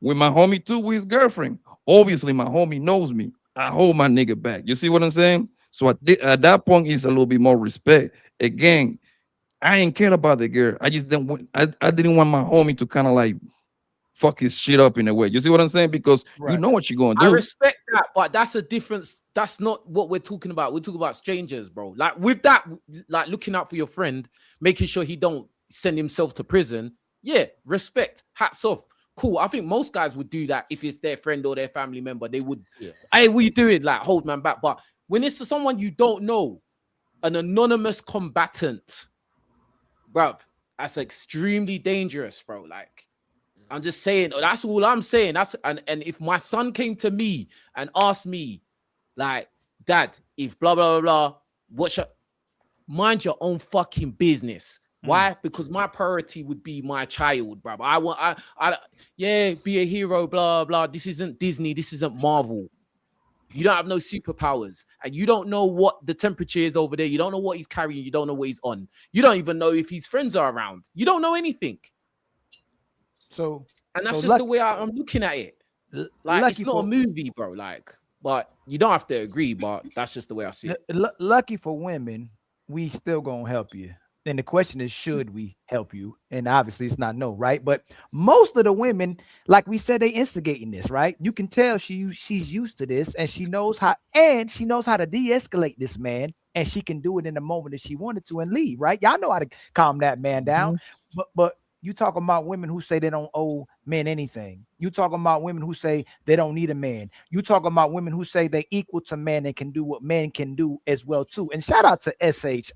With my homie too, with his girlfriend. Obviously, my homie knows me. I hold my nigga back. You see what I'm saying? So at that point, it's a little bit more respect. Again, I ain't care about the girl. I just didn't want, I didn't want my homie to kind of like fuck his shit up in a way. You see what I'm saying? Because you know what you're gonna I do. respect that, but that's a difference. That's not what we're talking about. We're talking about strangers, bro. Like with that, like looking out for your friend, making sure he don't send himself to prison. Yeah, respect. Hats off. Cool. I think most guys would do that if it's their friend or their family member. They would, hey, what you doing? Like, hold man back. But when it's to someone you don't know, an anonymous combatant, bro, that's extremely dangerous, bro. Like, I'm just saying, that's all I'm saying. And if my son came to me and asked me, like, Dad, if blah blah blah blah, mind your own fucking business. Why? Because my priority would be my child, bro. Yeah, be a hero, blah blah. This isn't Disney. This isn't Marvel. You don't have no superpowers, and you don't know what the temperature is over there. You don't know what he's carrying. You don't know what he's on. You don't even know if his friends are around. You don't know anything. So, and that's so just the way I'm looking at it. Like, it's not a movie, bro. Like, but you don't have to agree. But that's just the way I see it. Lucky for women, we still gonna help you. And the question is, should we help you? And obviously it's not no, right? But most of the women, like we said, they instigating this, right? You can tell she's used to this, and she knows how to de-escalate this man, and she can do it in the moment that she wanted to and leave, right? Y'all know how to calm that man down. But you talking about women who say they don't owe men anything. You talking about women who say they don't need a man. You talking about women who say they equal to men and can do what men can do as well too. And shout out to SH.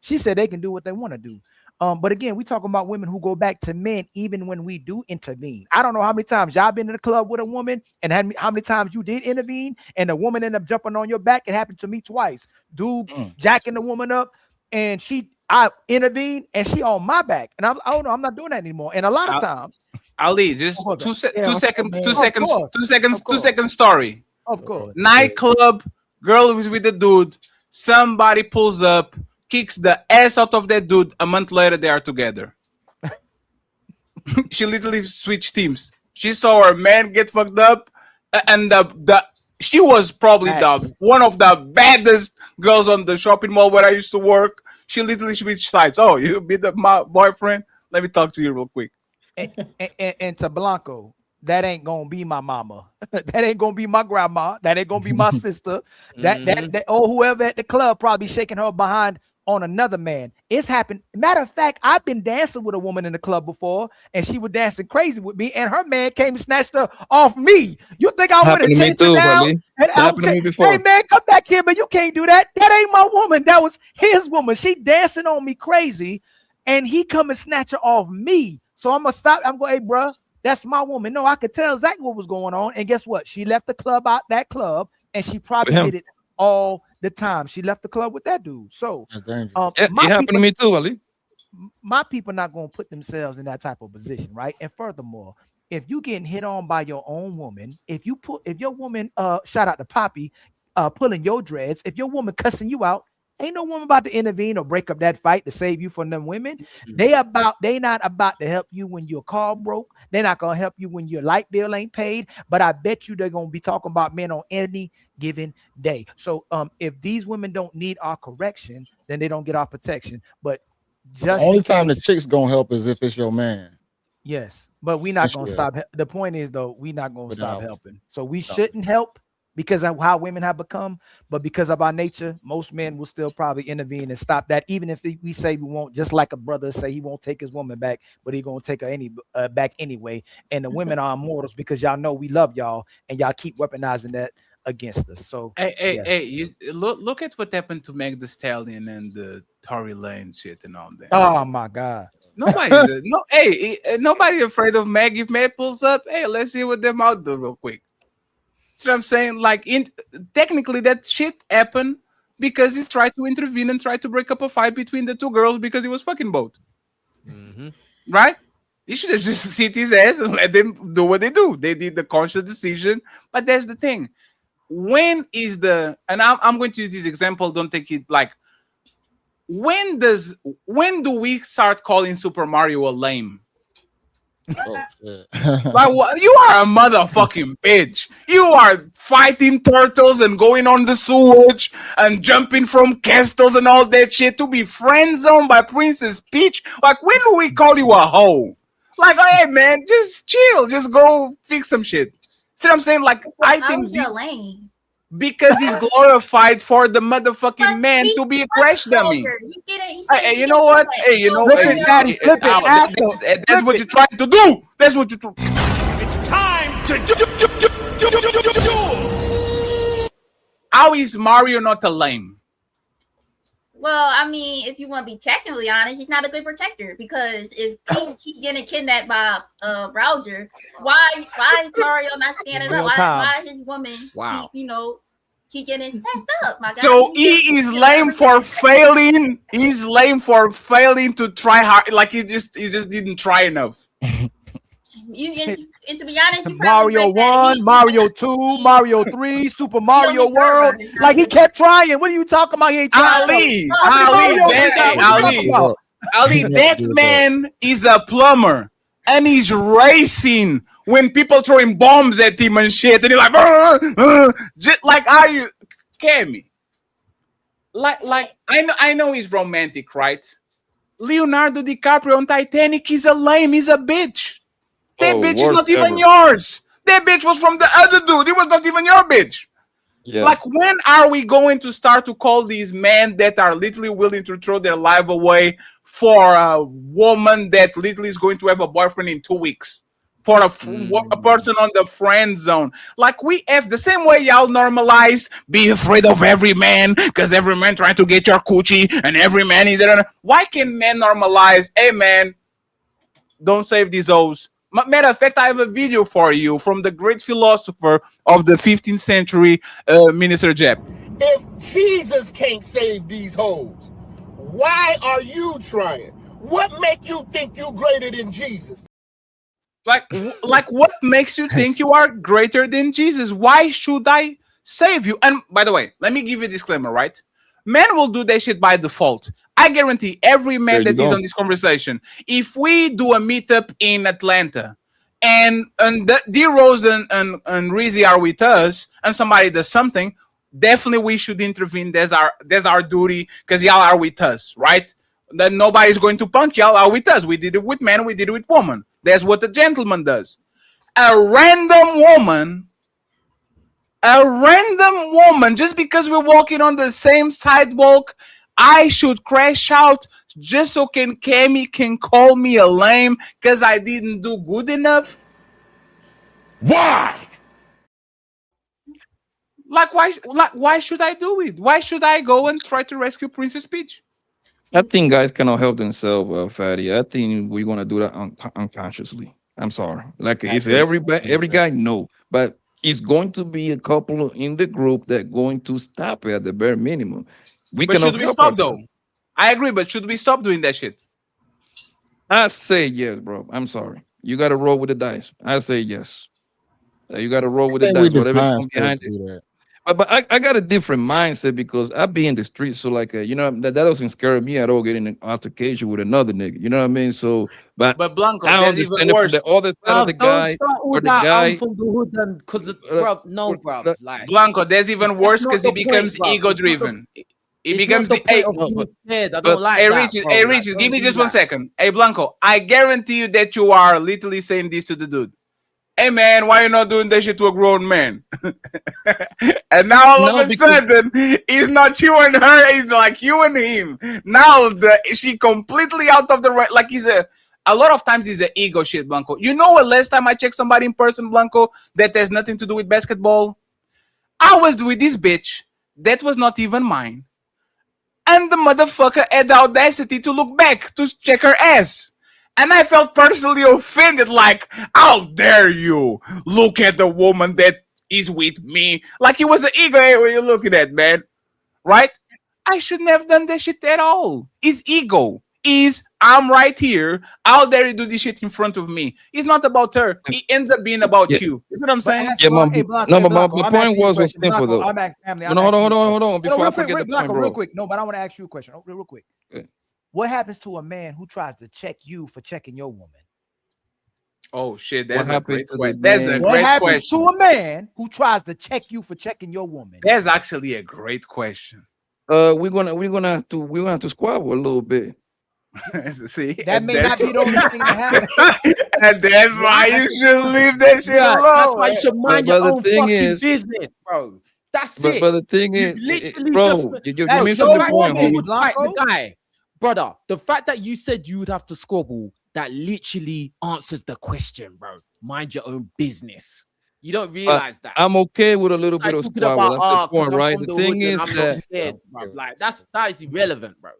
She said they can do what they want to do. But again, we talking about women who go back to men even when we do intervene. I don't know how many times y'all been in the club with a woman and how many times you did intervene and the woman ended up jumping on your back. It happened to me twice. Dude jacking the woman up, and I intervened and she on my back, and I'm not doing that anymore. And a lot of times, Ali, just two seconds story. Of course. Nightclub, girl is with the dude. Somebody pulls up, kicks the ass out of that dude. A month later, they are together. She literally switched teams. She saw her man get fucked up, and she was probably one of the baddest girls on the shopping mall where I used to work. She literally switched sides. Oh, you be my boyfriend? Let me talk to you real quick. And to Blanco, that ain't gonna be my mama. That ain't gonna be my grandma. That ain't gonna be my sister. That or whoever at the club probably shaking her behind on another man. It's happened. Matter of fact, I've been dancing with a woman in the club before, and she was dancing crazy with me, and her man came and snatched her off me. You think I want to chase her down? Hey man, come back here, but you can't do that. That ain't my woman. That was his woman. She dancing on me crazy, and he come and snatch her off me. So I'm gonna stop. I'm going, hey, bro, that's my woman. No, I could tell exactly what was going on. And guess what? She left the club out that club, and she probably did it all the time. She left the club with that dude. So it happened to me too, Ali. My people not gonna put themselves in that type of position, right? And furthermore, if you getting hit on by your own woman, if your woman, shout out to Poppy, pulling your dreads, if your woman cussing you out, ain't no woman about to intervene or break up that fight to save you from them women. They not about to help you when your car broke. They're not gonna help you when your light bill ain't paid. But I bet you they're gonna be talking about men on any given day. So if these women don't need our correction, then they don't get our protection. But just the only time the chick's gonna help is if it's your man. Yes, but we're not gonna stop. The point is though, we're not gonna stop helping. So we shouldn't help because of how women have become, but because of our nature, most men will still probably intervene and stop that, even if we say we won't. Just like a brother say he won't take his woman back, but he gonna take her back anyway. And the women are immortals because y'all know we love y'all, and y'all keep weaponizing that against us. So hey, you look at what happened to Meg Thee Stallion and the Tory Lane shit and all that. Oh my God! Nobody afraid of Meg. If Meg pulls up, hey, let's see what them out do real quick. You know what I'm saying? Like, technically, that shit happened because he tried to intervene and tried to break up a fight between the two girls because he was fucking both. Right? He should have just sit his ass and let them do what they do. They did the conscious decision. But that's the thing. When is the, and I'm going to use this example, don't take it like, when do we start calling Super Mario a lame? Oh, shit. Like, you are a motherfucking bitch. You are fighting turtles and going on the sewage and jumping from castles and all that shit to be friend zoned by Princess Peach. Like, when do we call you a hoe? Like, hey man, just chill, just go fix some shit. See what I'm saying? Like, I think lame. because he's glorified for the motherfucking man to be a crash dummy. Hey, you know what? Hey, you know Flip it, Daddy, flip it, ask him. That's what you're trying to do. That's what you're trying. It's time to do. How is Mario not a lame? Well, I mean, if you want to be technically honest, he's not a good protector because if he's getting kidnapped by Bowser, why is Mario not standing up? Why his woman keep getting messed up? My God. So he is lame for failing. He's lame for failing to try hard. Like he just didn't try enough. And to be honest, you Mario 1, Mario 2, Mario 3, Super Mario World. Like he kept trying. What are you talking about? He ain't trying. Ali, that man is a plumber and he's racing when people throwing bombs at him and shit. And he's like, just like, are you, Cammy? Like I know he's romantic, right? Leonardo DiCaprio on Titanic, he's a lame, he's a bitch. That bitch is not even yours. That bitch was from the other dude. It was not even your bitch. Yeah. Like, when are we going to start to call these men that are literally willing to throw their life away for a woman that literally is going to have a boyfriend in 2 weeks? For a person on the friend zone. Like, we have the same way y'all normalized be afraid of every man because every man trying to get your coochie and every man is there. Why can men normalize, hey man, don't save these O's? Matter of fact, I have a video for you from the great philosopher of the 15th century, Minister Jeb. If Jesus can't save these hoes, why are you trying? What make you think you greater than Jesus? Like what makes you think you are greater than Jesus? Why should I save you? And by the way, let me give you a disclaimer, right? Men will do that shit by default. I guarantee every man that is on this conversation, if we do a meetup in Atlanta and D-Rose and Rizzy are with us and somebody does something, definitely we should intervene. That's our duty because y'all are with us, right? That nobody's going to punk, y'all are with us. We did it with men, we did it with women. That's what a gentleman does. A random woman, just because we're walking on the same sidewalk, I should crash out just so Cammy can call me a lame because I didn't do good enough? Why? Why should I do it? Why should I go and try to rescue Princess Peach? I think guys cannot help themselves, Fatty. I think we're gonna do that unconsciously. I'm sorry. Like, is every guy? No, but it's going to be a couple in the group that going to stop it at the bare minimum. But should we stop though? I agree, but should we stop doing that shit? I say yes, bro. I'm sorry. You got to roll with the dice. I say yes. You got to roll with the dice. Whatever comes behind it. But I got a different mindset because I be in the street. So like, that doesn't scare me at all getting an altercation with another nigga. You know what I mean? So, but Blanco, I understand it from the other side of the guy or the guy. From the hood and because bro, no, bro. Like Blanco, that's even worse because he becomes ego driven. It becomes the I don't like that. Richie, give me just 1 second. Hey, Blanco, I guarantee you that you are literally saying this to the dude. Hey man, why you not doing that shit to a grown man? And now all of a sudden, it's not you and her, it's like you and him. Now she completely out of the right. Like a lot of times it's an ego shit, Blanco. You know what? Last time I checked somebody in person, Blanco, that has nothing to do with basketball, I was with this bitch that was not even mine. And the motherfucker had the audacity to look back to check her ass. And I felt personally offended, like, how dare you look at the woman that is with me? Like it was an ego. Hey, what are you looking at, man? Right? I shouldn't have done that shit at all. It's ego. Is I'm right here. How dare you do this shit in front of me? It's not about her. It ends up being about you. You see what I'm saying? Yeah, but the point was simple though. I'm asking family. No, hold on. Before I forget the point, bro. Real quick. No, but I want to ask you a question. Real quick. Okay. What happens to a man who tries to check you for checking your woman? Oh shit, that's a great question. What happens to a man who tries to check you for checking your woman? That's actually a great question. We're gonna have to squabble a little bit. See, that may not be the only thing that happens. And that's why you should leave that shit alone. That's why you should mind your own fucking is, business, bro. That's but, it. But the thing is, bro, you missing the point. The guy, brother, the fact that you said you would have to squabble, that literally answers the question, bro. Mind your own business. You don't realize that. I'm okay with a little bit of squabble. That's the point, right? The thing is that like that is irrelevant, bro.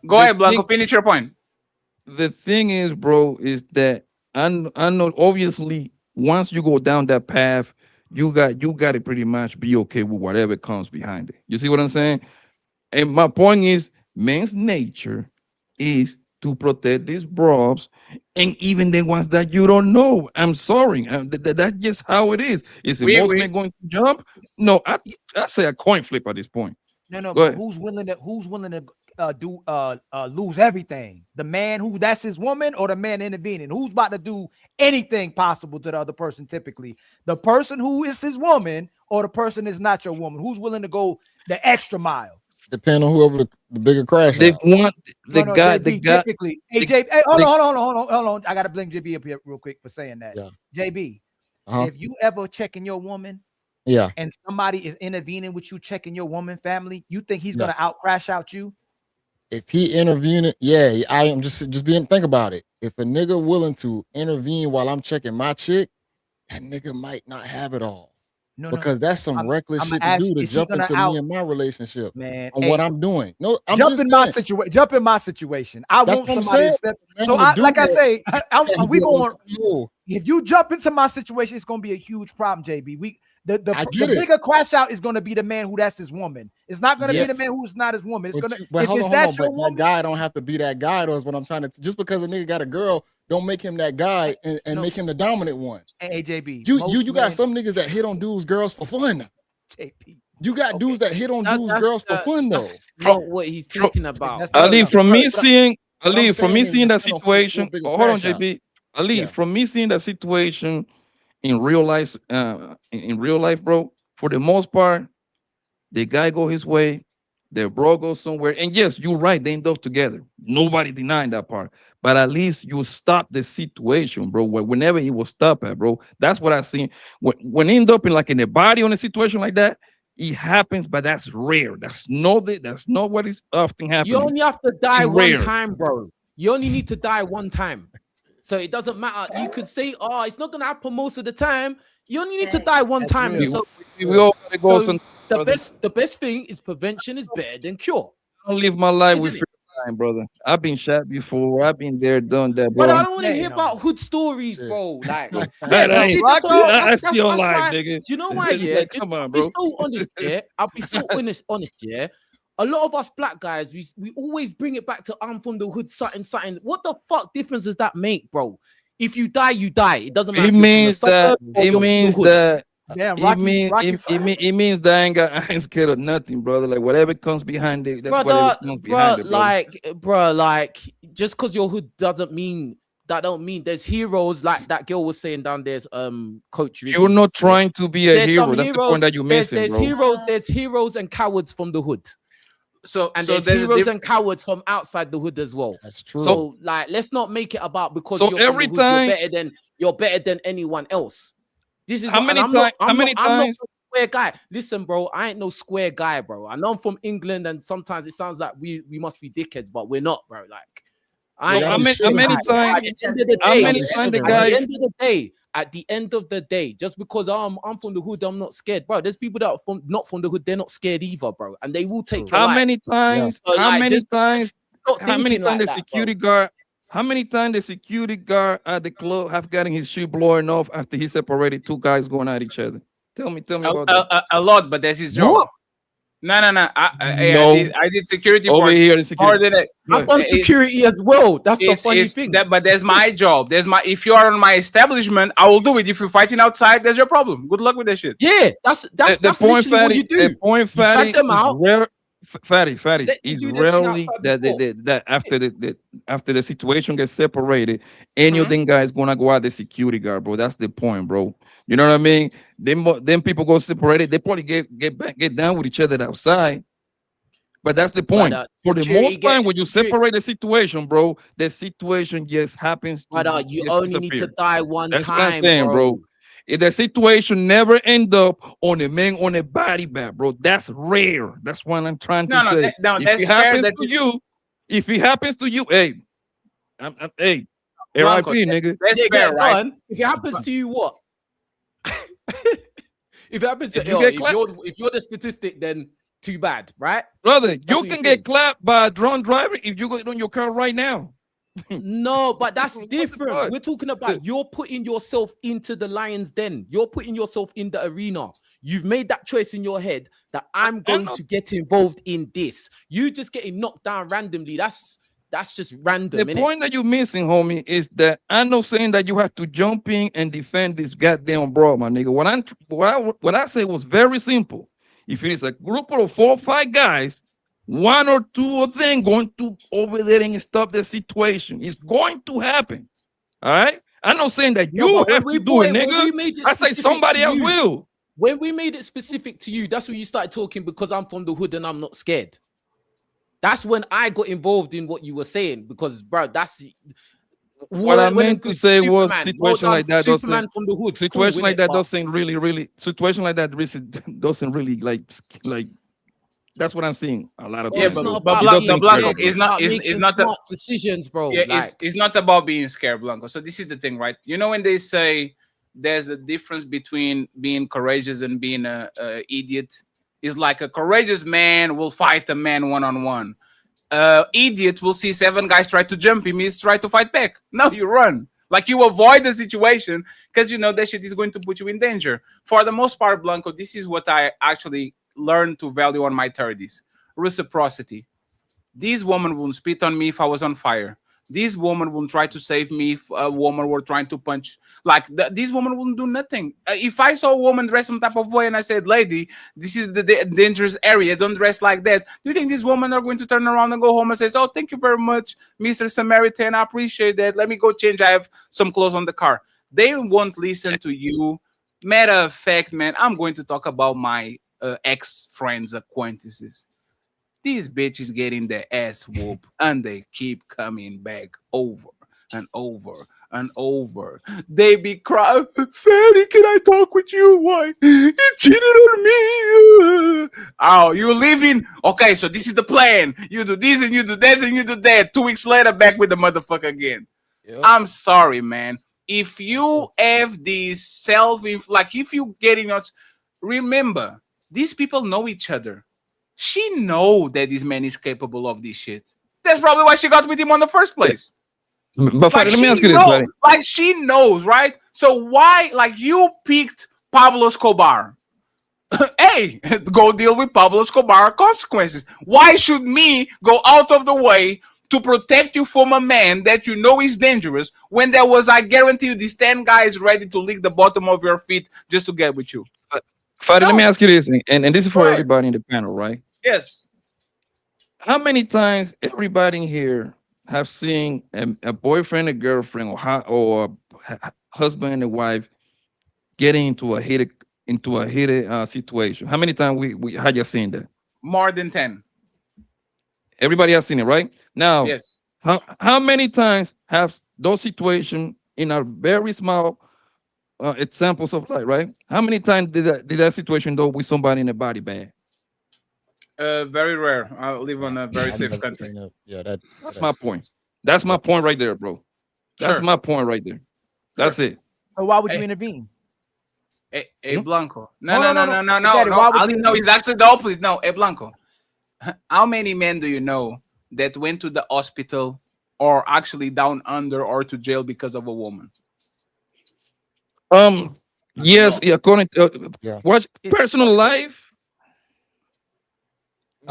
Go ahead, Blanco. Finish your point. The thing is, bro, is that I know obviously once you go down that path, you got to pretty much be okay with whatever comes behind it. You see what I'm saying? And my point is, man's nature is to protect these bros, and even the ones that you don't know. I'm sorry, that's just how it is. Is it most men going to jump? No, I say a coin flip at this point. No, but who's willing to lose everything? The man who that's his woman, or the man intervening? Who's about to do anything possible to the other person? Typically, the person who is his woman, or the person is not your woman. Who's willing to go the extra mile? Depend on whoever the bigger crash. They want the guy. Typically, hey, hold on. I gotta blame JB up here real quick for saying that. Yeah. JB, if you ever checking your woman, and somebody is intervening with you checking your woman family, you think he's gonna crash out you? If he intervening, I am just being. Think about it. If a nigga willing to intervene while I'm checking my chick, that nigga might not have it all. Because that's some reckless shit to do, to jump into me and my relationship, man, on what I'm doing. No, I'm jump just in my situation. Jump in my situation. I That's want what somebody I'm to step. saying. So, like I say, we going. Cool. If you jump into my situation, it's gonna be a huge problem, JB. The bigger crash out is gonna be the man who that's his woman. It's not gonna be the man who's not his woman. It's gonna. But hold on. That guy don't have to be that guy, though. Is what I'm trying to. Just because a nigga got a girl, don't make him that guy and make him the dominant one. Hey, JB, you got some niggas that hit on dudes' girls for fun. JP, you got dudes that hit on dudes' girls for fun though. That's not what he's thinking about. Ali, from me seeing that situation. Hold on, JP. Ali, from me seeing that situation in real life, bro. For the most part, the guy go his way, their bro goes somewhere, and yes, you're right. They end up together. Nobody denying that part. But at least you stop the situation, bro. Whenever he will stop at, bro. That's what I seen. When he end up in a body on a situation like that, it happens, but that's rare. That's not what is often happening. You only have to die one time, bro. You only need to die one time. So it doesn't matter. You could say, "Oh, it's not gonna happen most of the time." You only need to die one time. So we all gotta go. The best thing is prevention is better than cure. I don't live my life with fear of dying, brother. I've been shot before. I've been there, done that, bro. But I don't want to hear about hood stories, bro. Like that's your life, nigga. You know why? Yeah, come on, bro. I'll be so honest. Yeah, I'll be so honest. Yeah. A lot of us black guys, we always bring it back to I'm from the hood, something. What the fuck difference does that make, bro? If you die, you die. It doesn't matter. It means that I ain't scared of nothing, brother. Like whatever comes behind it, that's whatever comes behind it, like just because your hood don't mean there's heroes like that girl was saying down there's Coach Rizzy. You're not trying to be a hero. That's the point that you're missing, bro. There's heroes and cowards from the hood. There's heroes and cowards from outside the hood as well. That's true. So let's not make it about because so you're every from the hood, time you're better than anyone else. This is I'm not a square guy. Listen, bro, I ain't no square guy, bro. I know I'm from England, and sometimes it sounds like we must be dickheads, but we're not, bro. Like, at the end of the day, just because I'm from the hood, I'm not scared, bro. There's people that are not from the hood, they're not scared either, bro, and they will take your life. How many times the security guard? How many times the security guard at the club have gotten his shoe blown off after he separated two guys going at each other? Tell me about that. A lot, but that's his job. No. No. I did security Over for here in security. I've done security as well. That's the funny thing. But there's my job. If you are on my establishment, I will do it. If you're fighting outside, there's your problem. Good luck with that shit. Yeah, that's the point, literally what you do. The point, You drag Fatty, them out. Fatty, Let is them do their thing rarely outside the that after the situation gets separated, any of them guys gonna go out the security guard, bro. That's the point, bro. You know what I mean? Then people go separated. They probably get down with each other outside. But that's the point. For the most part, when you separate the situation, bro, the situation just happens. You only need to die one That's time, what I'm saying, bro. If the situation never end up on a man on a body bag, bro, that's rare. That's what I'm trying to say. If it happens to you, hey, hey, Blanco, RIP, nigga. That's fair, right? If it happens to you, what? If it happens to if you're the statistic, then too bad, right? Brother, you can get clapped by a drunk driver if you go on your car right now. No, but that's different. We're talking about you're putting yourself into the lion's den. You're putting yourself in the arena. You've made that choice in your head that I'm going to get involved in this. You just getting knocked down randomly. That's just random. The point that you're missing, homie, is that I'm not saying that you have to jump in and defend this goddamn bro, my nigga. What I said was very simple. If it is a group of 4 or 5 guys, 1 or 2 of them going to over there and stop the situation. It's going to happen. All right? I'm not saying that you have to do it, nigga. I say somebody else will. When we made it specific to you, that's when you started talking because I'm from the hood and I'm not scared. That's when I got involved in what you were saying because, bro, that's what I meant to say was situation like that Superman from the hood. Situation like that doesn't really situation like that doesn't really like that's what I'm seeing a lot of times. But Blanco is not the decisions, bro. Yeah, it's not about being scared, Blanco. So this is the thing, right? You know when they say there's a difference between being courageous and being a idiot. It's like a courageous man will fight a man one-on-one. Idiot will see 7 guys try to jump him. He's try to fight back. No, you run. Like you avoid the situation because you know that shit is going to put you in danger. For the most part, Blanco, this is what I actually learned to value on my 30s. Reciprocity. These women wouldn't spit on me if I was on fire. These women wouldn't try to save me if a woman were trying to punch. Like these women wouldn't do nothing. If I saw a woman dress some type of way and I said, lady, this is the dangerous area, don't dress like that. Do you think these women are going to turn around and go home and say, oh, thank you very much, Mr. Samaritan, I appreciate that. Let me go change. I have some clothes on the car. They won't listen to you. Matter of fact, man, I'm going to talk about my ex-friends' acquaintances. These bitches getting their ass whooped and they keep coming back over and over and over. They be crying, Fatty, can I talk with you? Why? He cheated on me. Oh, you leaving? Okay, so this is the plan. You do this and you do that and you do that. 2 weeks later, back with the motherfucker again. Yep. I'm sorry, man. If you have this like if you getting us, remember, these people know each other. She know that this man is capable of this shit. That's probably why she got with him on the first place. But like, let me ask you this, buddy. Like she knows, right? So why, like you picked Pablo Escobar? Hey, go deal with Pablo Escobar consequences. Why should me go out of the way to protect you from a man that you know is dangerous when there was, I guarantee you, these 10 guys ready to lick the bottom of your feet just to get with you? Fatty, let me ask you this, and this is for everybody in the panel, right? Yes. How many times everybody in here have seen a boyfriend, a girlfriend, or a husband and a wife getting into a heated situation? How many times we had you seen that? More than 10. Everybody has seen it, right? Now, yes. How many times have those situations in a very small examples of life, right? How many times did that situation go with somebody in a body bag? Very rare. I live on a very safe country. Yeah, that's my point. That's my point right there, bro. That's my point right there. That's it. So why would you intervene? Hey, Blanco. No. No, it's actually the opposite. No, hey, Blanco. How many men do you know that went to the hospital or actually down under or to jail because of a woman? Yes, according to watch personal life.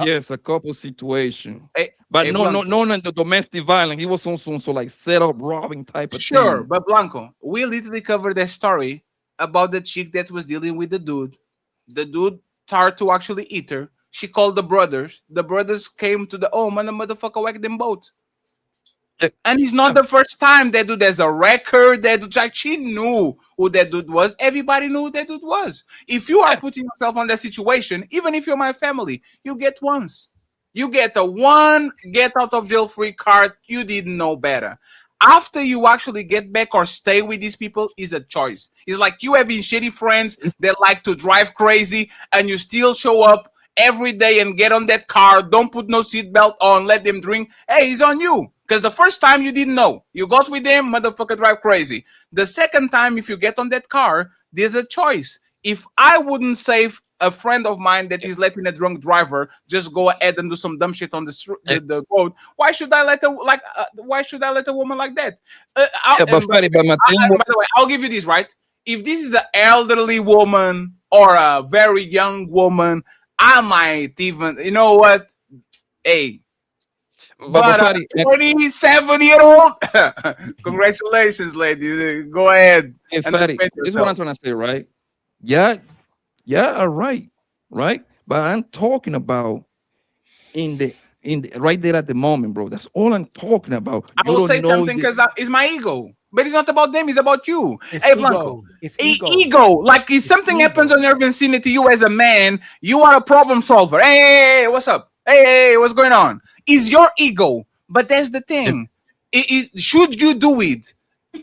Yes, a couple situation. Hey, But hey, no, Blanco. the domestic violence. He was on some so like set up robbing type of Sure, thing. but Blanco, we literally covered that story about the chick that was dealing with the dude. The dude started to actually eat her. She called the brothers. The brothers came to the home and the motherfucker whacked them both. And it's not the first time that dude has a record. That dude, like, she knew who that dude was. Everybody knew who that dude was. If you are putting yourself on that situation, even if you're my family, you get once. You get a one get out of jail free card. You didn't know better. After you actually get back or stay with these people is a choice. It's like you having shitty friends that like to drive crazy and you still show up every day and get on that car. Don't put no seatbelt on. Let them drink. Hey, it's on you. Because the first time you didn't know. You got with them, motherfucker drive crazy. The second time, if you get on that car, there's a choice. If I wouldn't save a friend of mine that is letting a drunk driver just go ahead and do some dumb shit on the road, why should I let a woman like that? But by the way, I'll give you this, right? If this is an elderly woman or a very young woman, I might even, you know what? Hey, but a 27-year-old, congratulations, lady. Go ahead. Hey, Fatty, this is what I'm trying to say, right? Yeah, all right. But I'm talking about in the right there at the moment, bro. That's all I'm talking about. I will say something because it's my ego. But it's not about them, it's about you. It's hey, ego. Blanco. It's ego. Like if something happens on your vicinity, you as a man, you are a problem solver. Hey, what's up? Hey, what's going on? It's your ego. But that's the thing. Should you do it?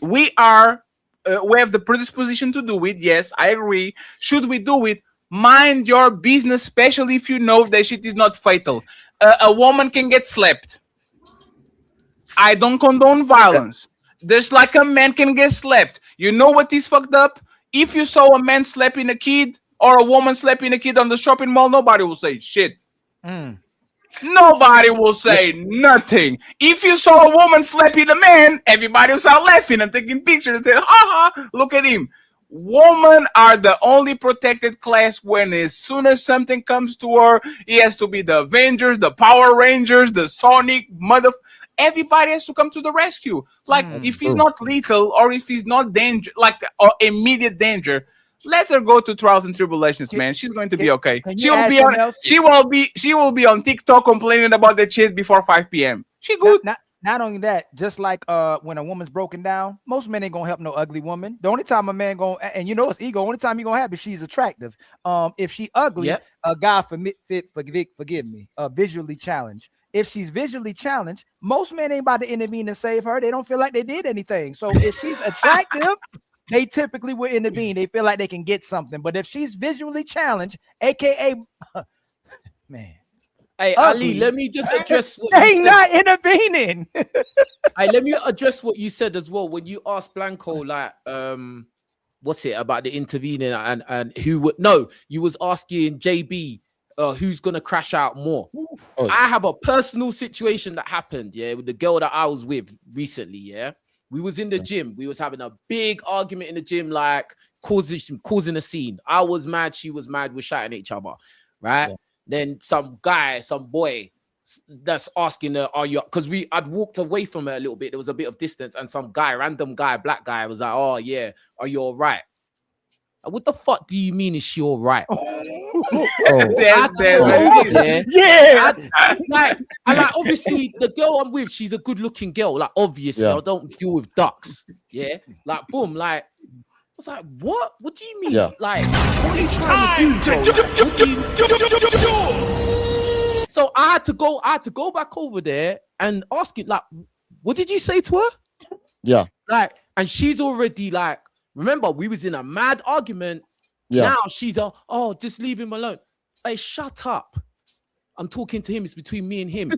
We have the predisposition to do it. Yes, I agree. Should we do it? Mind your business, especially if you know that shit is not fatal. A woman can get slapped. I don't condone violence. Just like a man can get slapped. You know what is fucked up? If you saw a man slapping a kid or a woman slapping a kid on the shopping mall, nobody will say shit. Nobody will say nothing. If you saw a woman slapping a man, everybody will start laughing and taking pictures and say, ha ha, look at him. Women are the only protected class when as soon as something comes to her, it has to be the Avengers, the Power Rangers, the Sonic, everybody has to come to the rescue. Like if he's not lethal or if he's not danger, like immediate danger, let her go to trials and tribulations, man. She's going to be okay. She will be on TikTok complaining about that shit before 5 p.m. She good. Not only that, just like when a woman's broken down, most men ain't gonna help no ugly woman. The only time a man gonna, and you know it's ego, only time you gonna have if she's attractive. If she ugly, God forgive me, visually challenged. If she's visually challenged, most men ain't about to intervene and save her. They don't feel like they did anything. So if she's attractive, they typically will intervene. They feel like they can get something. But if she's visually challenged, aka man. Hey, Ali, let me just address what they not intervening. Hey, let me address what you said as well. When you asked Blanco, like, what's it about the intervening and who would you was asking JB who's gonna crash out more. I have a personal situation that happened, with the girl that I was with recently, We was in the gym. We was having a big argument in the gym, like causing a scene. I was mad, she was mad, we're shouting at each other, right? Yeah. Then some boy that's asking her, are you, because I'd walked away from her a little bit. There was a bit of distance, and some random guy, black guy, was like, oh yeah, are you all right? What the fuck do you mean is she all right? Like obviously the girl I'm with, she's a good looking girl. Like obviously I don't deal with ducks. Like boom, like I was like, what? What do you mean? Like what are you trying to do? So I had to go back over there and ask it, like, what did you say to her? Like, and she's already like, remember, we was in a mad argument. Now she's just leave him alone. Hey, shut up. I'm talking to him. It's between me and him.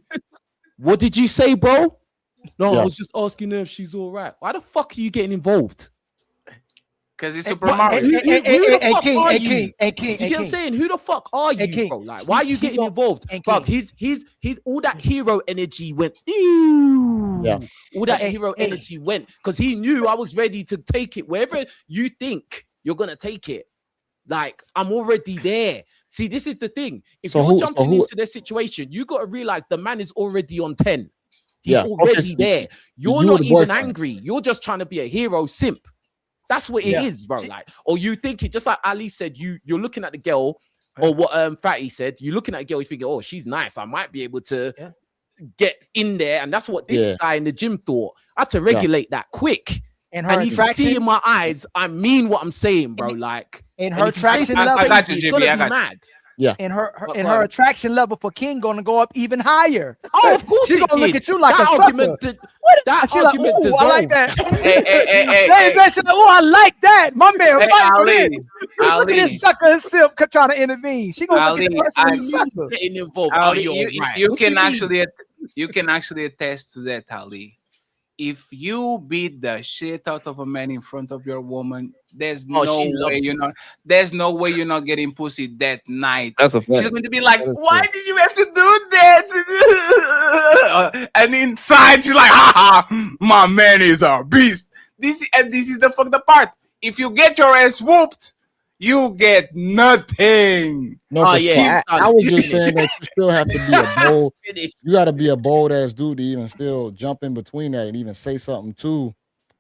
What did you say, bro? No, I was just asking her if she's all right. Why the fuck are you getting involved? Because it's Super Mario. Who the fuck are you? You know what I'm saying? Who the fuck are you, bro? Like, why are you getting involved? Bro, he's all that hero energy went. All that hero energy went because he knew I was ready to take it wherever you think you're gonna take it. Like, I'm already there. See, this is the thing. If So you're who- so jumping who- into the situation, you got to realize the man is already on 10. He's Yeah, okay, already so there. You're you not the even boyfriend. angry. You're just trying to be a hero simp. That's what it is, bro. Like, or you think it, just like Ali said, you're looking at the girl, or what Fatty said, you're looking at a girl, you thinking, oh, she's nice. I might be able to get in there. And that's what this guy in the gym thought. I had to regulate that quick. And And her you can see attraction, in my eyes, I mean what I'm saying, bro. Like, and and her if you say attraction something level, got you, crazy, it's JB, gonna I be got you. mad. Yeah. and her But, and her attraction level for King gonna go up even higher. Oh, of course She's it gonna look did. at you like That a argument sucker. did- What? that She like, argument ooh, I like dissolved. that. Hey, She's like, oh, I like that. My man, Hey, fight for Ali, this. Look at this Ali. sucker and Silk trying to intervene. She gonna look at the Ali, person as a Ali, sucker. Getting involved. Ali, Oh, you, you're right. you What do can mean? you can actually attest to that, Ali. If you beat the shit out of a man in front of your woman, there's Oh, no she way loves you're not. There's no way you're not getting pussy that night. That's a She's fact. going to be like, That is "Why true. did you have to do that?" And inside, she's like, "Ha ha, my man is a beast." This is the fucked up part. If you get your ass whooped, you get nothing. No, Oh, 'cause yeah, I was just finished. saying that you still have to be a bold. Finished. You got to be a bold ass dude to even still jump in between that and even say something to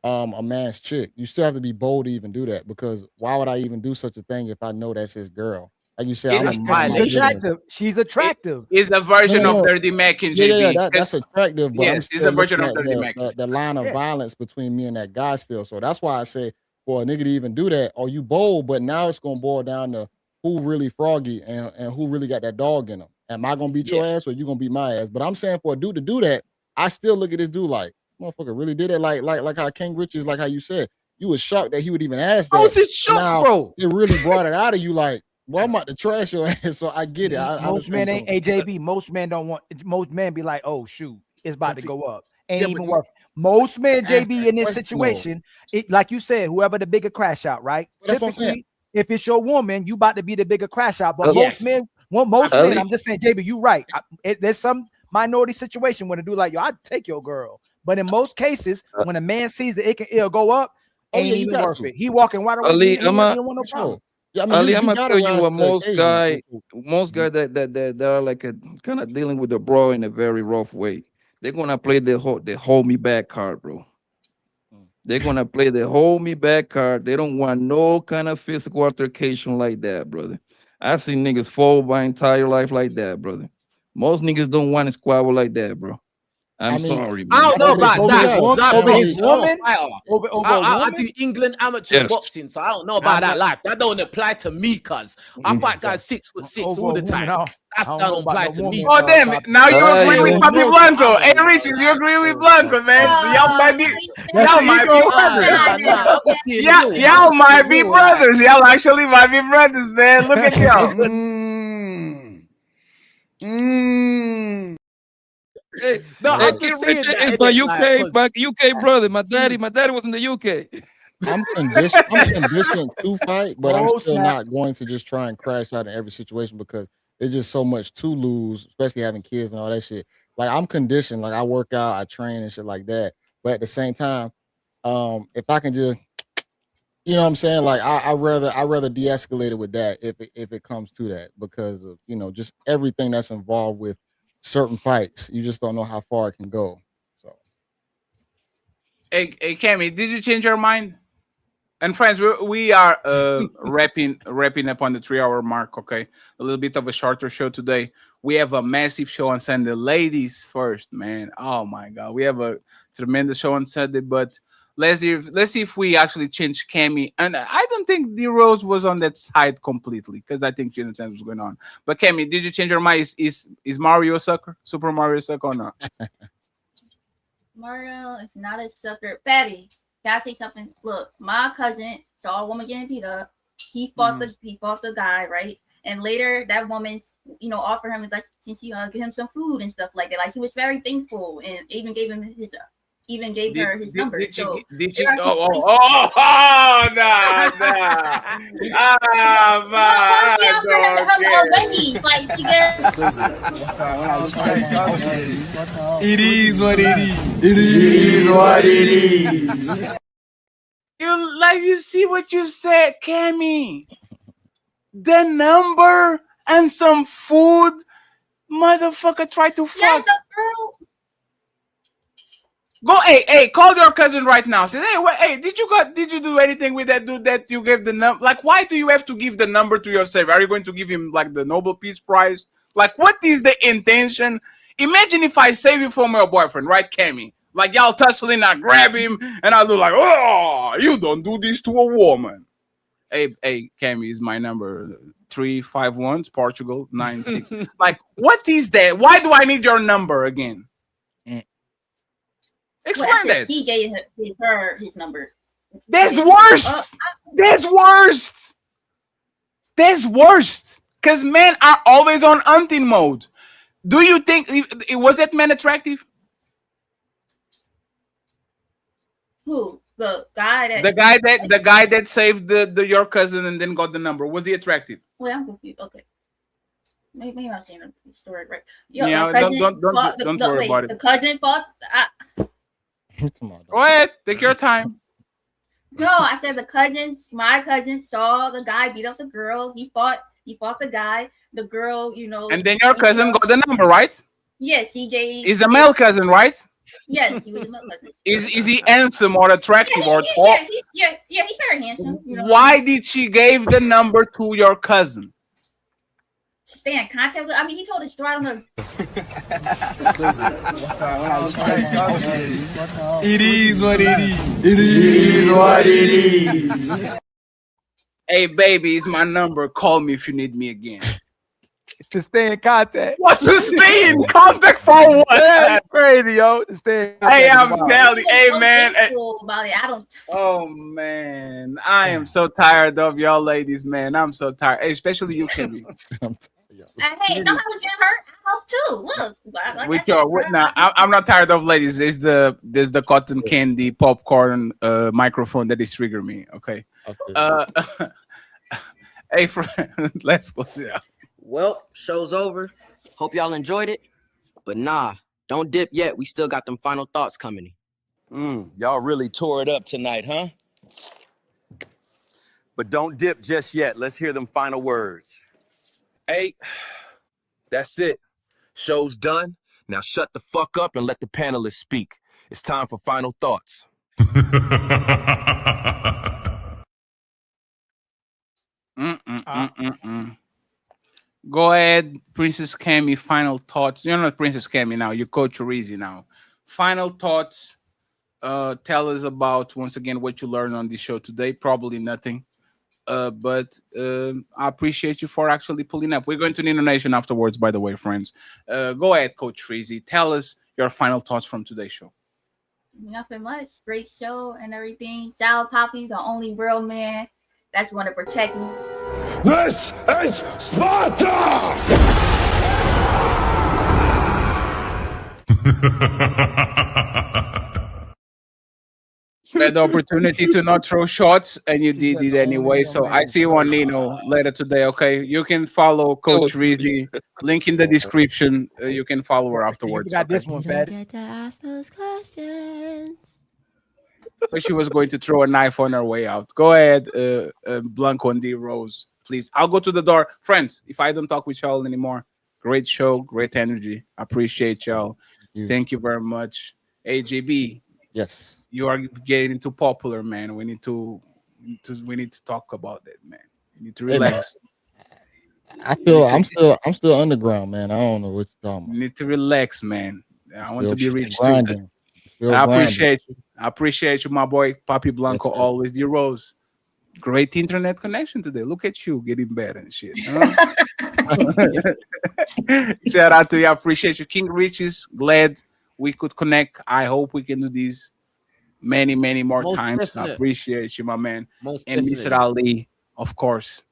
a man's chick. You still have to be bold to even do that, because why would I even do such a thing if I know that's his girl? Like you said, It I'm is a violation. She's attractive. She's attractive. It's a version No, of no. Dirty Mac and Yeah, JB. that's attractive, but I'm Yes, it's still a version looking of at Dirty Mac. the line of Yeah. violence between me and that guy still. So that's why I say for a nigga to even do that, are you bold? But now it's gonna boil down to who really froggy and who really got that dog in him. Am I gonna beat your ass or you gonna beat my ass? But I'm saying for a dude to do that, I still look at this dude like, this motherfucker really did it. Like how King Richards, like how you said, you was shocked that he would even ask that. I was in shock, Now, bro. it really brought it out of you like, well, I'm about to trash your ass. So I get it. I Most men understand ain't both. AJB. Most men don't want. Most men be like, oh shoot, it's about to That's it. go up. Ain't Yeah, even but worth. Most men, ask JB, that in this question, though. situation, it like you said, whoever the bigger crash out, right? But that's what I'm saying. Typically, if it's your woman, you about to be the bigger crash out. But Yes. most men, most Ali. men, I'm just saying, JB, you right. There's some minority situation when a dude like yo, I'd take your girl. But in most cases, when a man sees that it'll go up, Oh, ain't yeah, you even got worth to. it. He walking right away. Ali, He don't want no For sure. problem. Yeah, I mean, Ali, you I'm gonna gotta tell you rise what to the most occasion. guy that are like a kind of dealing with the bro in a very rough way. They're gonna play the hold me back card, bro. They're gonna play the hold me back card. They don't want no kind of physical altercation like that, brother. I see niggas fall my entire life like that, brother. Most niggas don't want to squabble like that, bro. I'm I mean, sorry, I man. don't know Over- about over that. that, Because I'm over not his I'm a woman? fighter. Over a I woman? do England amateur Yes. boxing, so I don't know about that life. That don't apply to me, cuz I fight guys 6'6" Over all a the woman, time. I That's don't that know don't about apply no to me. woman. Oh damn it! Now you Hey, agree with yo. Papi Blanco. Hey Richard, you agree with Blanco, man? Y'all might be That's y'all the might ego be brother. I'm just being yeah, real. y'all I'm just might being be real, like. brothers. Y'all actually might be brothers, man. Look at y'all. Hey, No, hey, I'm King just saying Richard that, is my innit? Like, UK, 'cause- my UK brother. My daddy was in the UK. I'm conditioned to fight, but I'm Oh, still snap. not going to just try and crash out in every situation because there's just so much to lose, especially having kids and all that shit. Like I'm conditioned, like I work out, I train and shit like that. But at the same time, if I can just, you know what I'm saying, like I rather de-escalate it with that if it comes to that, because of just everything that's involved with certain fights. You just don't know how far it can go. So Hey, Cammy, did you change your mind? And friends, we are wrapping up on the 3-hour mark. Okay, a little bit of a shorter show today. We have a massive show on Sunday. Ladies first, man. Oh my God, we have a tremendous show on Sunday. But let's see if we actually change Cammy. And I don't think D Rose was on that side completely because I think she understands what's going on. But Cammy, did you change your mind? Is Mario a sucker? Super Mario a sucker or not? Mario is not a sucker. Fatty, can I say something? Look, my cousin saw a woman getting beat up. He fought the guy, right? And later that woman's, offered him like, can she give him some food and stuff like that. Like he was very thankful and even gave him her his number. Did so she? there are Oh, situations- nah. her Wendy's, like she gets. It is what it is. It is what it is. You see what you said, Cammy. the number and some food. Motherfucker, try to fuck. Go, hey, call your cousin right now. Say, hey, did you do anything with that dude that you gave the number? Like, why do you have to give the number to yourself? Are you going to give him like the Nobel Peace Prize? Like, what is the intention? Imagine if I save you from your boyfriend, right, Cammy? Like, y'all tussling, I grab him, and I look like, oh, you don't do this to a woman. Hey, Cammy is my number. 351 Portugal 96. Like, what is that? Why do I need your number again? Explain that. He gave her his number. That's worst. That's worst. That's worst. Because men are always on hunting mode. Do you think was that man attractive? Who? The guy that the guy that saved the your cousin and then got the number. Was he attractive? Wait, I'm confused. Okay. Maybe I'm saying the story right. Yo, yeah, don't worry about it. The cousin fought. Go ahead, take your time. No, I said my cousin saw the guy beat up the girl. He fought the guy. The girl, And then your cousin got the number, right? Yes, he gave. He's a male cousin, right? Yes, he was a male cousin. Is he handsome or attractive or tall? Yeah, he's very handsome. Why did she give the number to your cousin? Stay in contact with. I mean, he told his story. I don't know. It is what it is. It is what it is. Hey, baby, it's my number. Call me if you need me again. To stay in contact. What's to stay in contact for what? That's crazy, yo. To stay in contact. Hey, I'm telling you, hey, man. About it. I don't. Oh, man. I am so tired of y'all ladies, man. I'm so tired. Hey, especially you, Kimmy. Hey, no, I was getting hurt. I hope too. Look, With your now, I'm not tired of ladies. There's the cotton candy popcorn microphone that is triggering me. Okay. Hey, friend, let's go. Yeah. Well, show's over. Hope y'all enjoyed it. But nah, don't dip yet. We still got them final thoughts coming. Y'all really tore it up tonight, huh? But don't dip just yet. Let's hear them final words. Hey, that's it. Show's done. Now shut the fuck up and let the panelists speak. It's time for final thoughts. Go ahead, Princess Cammy. Final thoughts. You're not Princess Cammy now. You're Coach Rizzi now. Final thoughts. Tell us about once again what you learned on this show today. Probably nothing. But I appreciate you for actually pulling up. We're going to Nino Nation afterwards, by the way, friends. Go ahead, Coach Rizzi. Tell us your final thoughts from today's show. Nothing much. Great show and everything. Sal Poppy, the only real man that's going to protect me. This is Sparta! You had the opportunity to not throw shots, and you did it anyway. So I see you on Nino later today. Okay, you can follow Coach Rizzi. Link in the description. You can follow her afterwards. You got this one, Fed. Get to ask those questions. But she was going to throw a knife on her way out. Go ahead, Blanco and D Rose, please. I'll go to the door, friends. If I don't talk with y'all anymore, great show, great energy. Appreciate y'all. Thank you very much, AJB. Yes, you are getting too popular, man. We need to talk about that, man. You need to relax. I feel I'm still underground, man. I don't know what you're talking about. You need to relax, man. I want to be rich grinding. too. I appreciate you. I appreciate you, my boy, Papi Blanco. Yes, always D Rose. Great internet connection today. Look at you getting better and shit. Huh? Shout out to you. I appreciate you, King Riches. Glad we could connect. I hope we can do these many more Most times. definite. I appreciate you, my man. Most and Mr. definite. Ali, of course.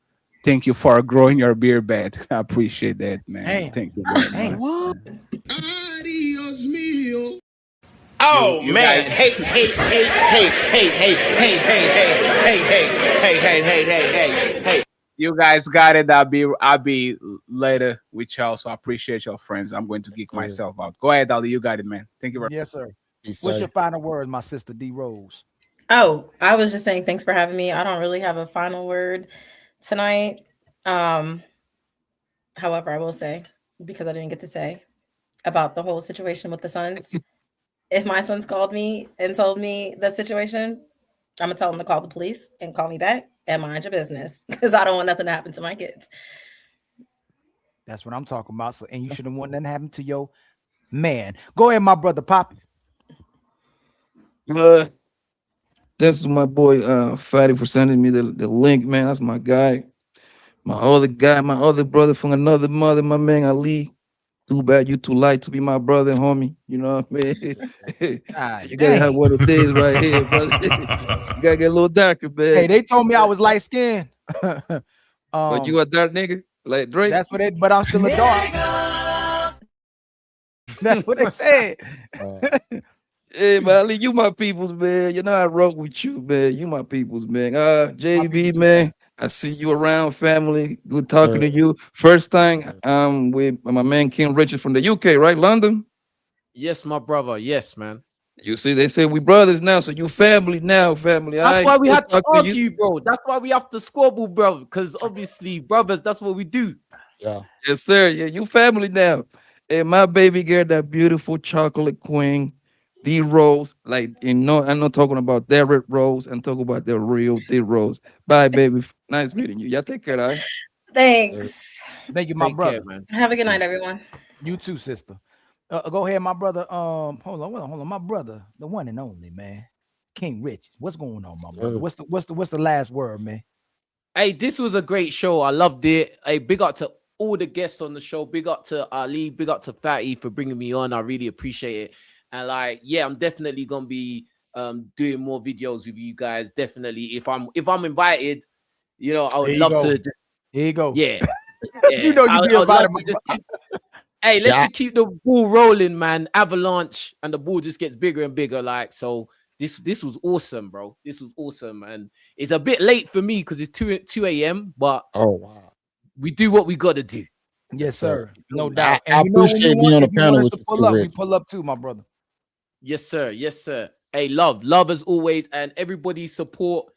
Thank you for growing your beer bed. I appreciate that, man. Hey. Thank you. Very Hey, much. what? Adios mio. Oh You man! guys- Hey! You guys got it. I'll be later with y'all. So I appreciate y'all, friends. I'm going to geek myself out. Go ahead, Ali. You got it, man. Thank you very much. Yes, sir. What's your final word, my sister D Rose? Oh, I was just saying thanks for having me. I don't really have a final word tonight. However, I will say, because I didn't get to say about the whole situation with the sons, if my sons called me and told me the situation, I'm gonna tell them to call the police and call me back and mind your business, because I don't want nothing to happen to my kids. That's what I'm talking about. So, and you shouldn't want nothing happen to your man. Go ahead, my brother Poppy. That's my boy Fatty for sending me the link, man. That's my guy. My other guy, my other brother from another mother, my man Ali. Too bad you too light to be my brother, homie. You know what I mean? You gotta have one of these right here, brother. You gotta get a little darker, man. Hey, they told me I was light skinned. But you a dark nigga like Drake? That's what they. But I'm still a dark. That's what they said. Hey, man, Ali, you my peoples, man. You know I rock with you, man. You my peoples, man. JB, man. I see you around, family. Good talking to you. First time with my man King Richard from the UK, right? London. Yes, my brother. Yes, man. You see, they say we brothers now, so you family now, family. That's why we had to argue, bro. That's why we have to squabble, bro. Because obviously, brothers, that's what we do. Yeah. Yes, sir. Yeah, you family now. And my baby girl, that beautiful chocolate queen, D Rose. Like, I'm not talking about Derrick Rose. I'm talking about the real D Rose. Bye, baby. Nice meeting you. Y'all take care, all right? Thanks. Thank you, my Take brother. care, man. Have a good night, everyone. You too, sister. Go ahead, my brother. Hold on, my brother, the one and only, man, King Rich. What's going on, my brother? What's the last word, man? Hey, this was a great show. I loved it. Hey, big up to all the guests on the show. Big up to Ali. Big up to Fatty for bringing me on. I really appreciate it. And like, yeah, I'm definitely gonna be doing more videos with you guys. Definitely, if I'm invited, you know, I would love to. Here you go. Yeah, You know you be invited. Hey, let's just keep the ball rolling, man. Avalanche, and the ball just gets bigger and bigger. Like, so this was awesome, bro. This was awesome, and it's a bit late for me because it's 2 a.m. But oh wow, we do what we got to do. Yes, sir. No doubt. I appreciate being on the panel with you, pull up, Rich. we pull up too, my brother. Yes, sir. Yes, sir. Hey, love as always, and everybody support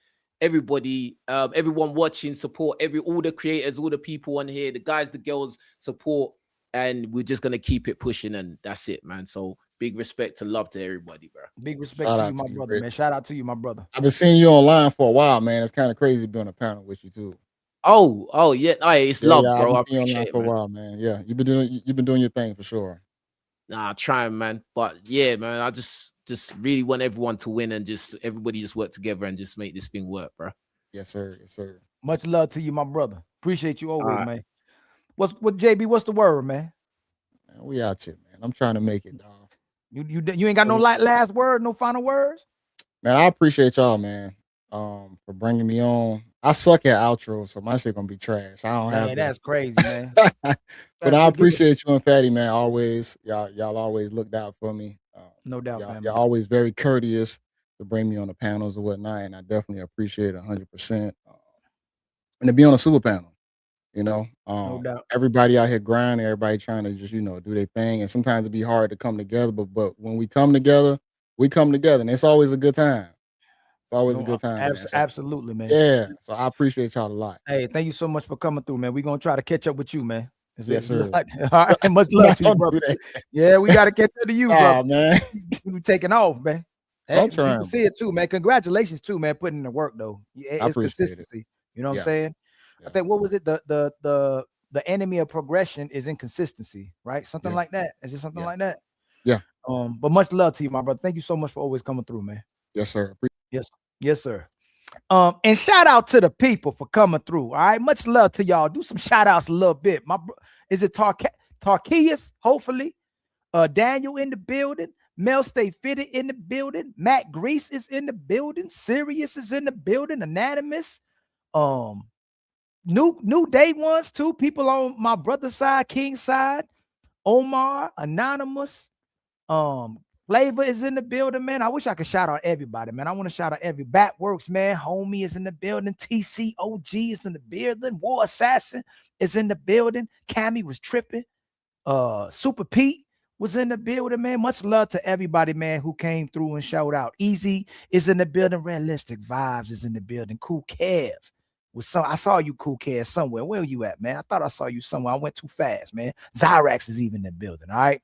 everybody, everyone watching, support all the creators, all the people on here, the guys, the girls, support, and we're just gonna keep it pushing, and that's it, man. So big respect to love to everybody, bro. Big respect to you, my brother, man. Shout out to you, my brother. I've been seeing you online for a while, man. It's kind of crazy to be on a panel with you too. Oh yeah. Hey, it's love, bro. I I've been seeing you online appreciate it, for a man. while, man. Yeah, you've been doing your thing for sure. Nah, trying, man. But yeah, man, I just really want everyone to win and just everybody just work together and just make this thing work, bro. Yes, sir. Yes, sir. Much love to you, my brother. Appreciate you always, right. man. What JB? What's the word, man? Man, we out here, man. I'm trying to make it, dog. You ain't got no last word, no final words. Man, I appreciate y'all, man, for bringing me on. I suck at outro, so my shit gonna be trash. I don't have. Man, that's crazy, man. But I appreciate you and Fatty, man. Always, y'all always looked out for me. No doubt, man. Y'all always very courteous to bring me on the panels or whatnot, and I definitely appreciate it 100%. And to be on a super panel, you know, No doubt. everybody out here grinding, everybody trying to just do their thing, and sometimes it be hard to come together, but when we come together, and it's always a good time. It's always a good time. Man. So, absolutely, man. yeah. So I appreciate y'all a lot. Hey, thank you so much for coming through, man. We're gonna try to catch up with you, man. Yes, sir. All right, much love to you, brother. Yeah, we gotta catch up to you, Nah, brother. man. We taking off, man. Hey, I'm trying, people see it too, man. Congratulations too, man. Putting in the work though. I It's appreciate it. consistency. You know what Yeah. I'm saying? I think what was it? The enemy of progression is inconsistency, right? Something Yeah. like that. Is it something Yeah. like that? Yeah. But much love to you, my brother. Thank you so much for always coming through, man. Yes, sir. Yes, sir. And shout out to the people for coming through. All right, much love to y'all. Do some shout outs a little bit. Is it Tarkias? Hopefully, Daniel in the building. Mel Stay Fitted in the building. Matt Grease is in the building. Sirius is in the building. Anonymous. New day ones too. People on my brother's side, King's side. Omar, Anonymous. Flavor is in the building, man. I wish I could shout out everybody, man. I want to shout out every Batworks, man. Homie is in the building. TCOG is in the building. War Assassin is in the building. Cammy was tripping. Super Pete was in the building, man. Much love to everybody, man, who came through and showed out. Easy is in the building. Realistic Vibes is in the building. Cool Kev I saw you, Cool Kid, somewhere. Where are you at, man? I thought I saw you somewhere. I went too fast, man. Zyrax is even in the building. All right.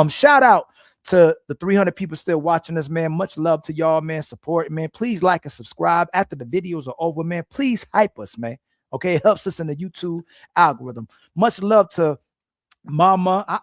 Shout out to the 300 people still watching us, man. Much love to y'all, man. Support, man. Please like and subscribe after the videos are over, man. Please hype us, man. Okay, it helps us in the YouTube algorithm. Much love to Mawa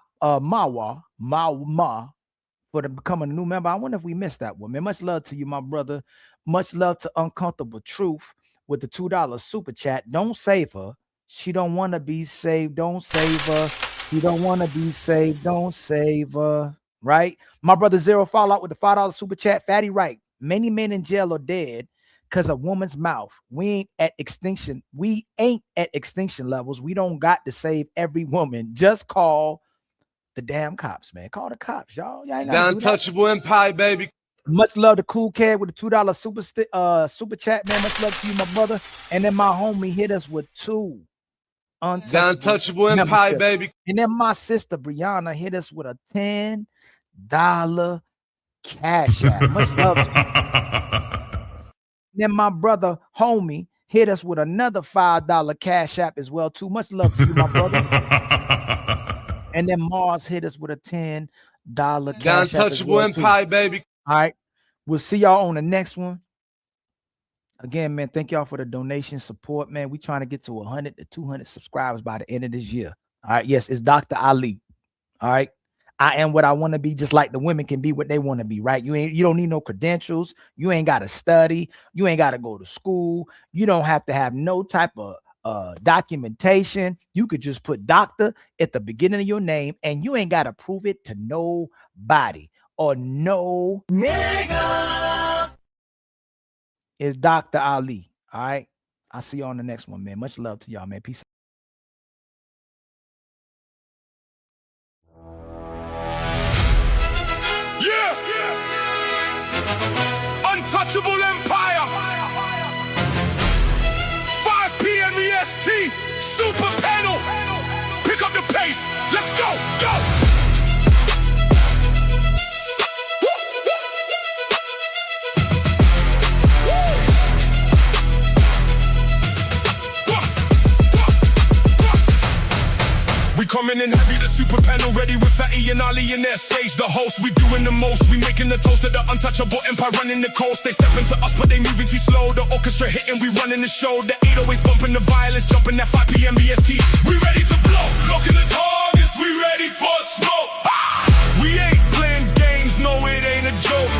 for becoming a new member. I wonder if we missed that one, man. Much love to you, my brother. Much love to Uncomfortable Truth with the $2 super chat. Don't save her. She don't want to be saved. Don't save her. She don't want to be saved. Don't save her. Right? My brother Zero Fallout with the $5 super chat. Fatty right. Many men in jail are dead because of woman's mouth. We ain't at extinction. We ain't at extinction levels. We don't got to save every woman. Just call the damn cops, man. Call the cops, y'all. Y'all ain't The untouchable empire, baby. Much love to Cool Cat with the $2 super chat, man. Much love to you, my brother. And then my homie hit us with $2 untouchable empire, baby. And then my sister Brianna hit us with a $10 cash app. Much love to you. Then my brother homie hit us with another $5 cash app as well, too. Much love to you, my brother. And then Mars hit us with a $10 cash app. The untouchable empire, baby. All right. We'll see y'all on the next one. Again, man, thank y'all for the donation support, man. We trying to get to 100 to 200 subscribers by the end of this year. All right. Yes, it's Dr. Ali. All right. I am what I want to be, just like the women can be what they want to be, right? You don't need no credentials. You ain't got to study. You ain't got to go to school. You don't have to have no type of documentation. You could just put doctor at the beginning of your name, and you ain't got to prove it to nobody or no nigga. It's Dr. Ali. All right. I'll see you on the next one, man. Much love to y'all, man. Peace out. Untouchable empire. 5 p.m. EST. Super panel. Pick up the pace. Let's go. Go. We coming in heavy, the super panel ready with Fatty and Ali in their stage. The host, we doing the most. We making the toast of the untouchable empire running the coast. They stepping to us, but they moving too slow. The orchestra hitting, we running the show. The 808s bumping the violence, jumping that 5 p.m. EST. We ready to blow, locking the targets. We ready for smoke. We ain't playing games, no, it ain't a joke.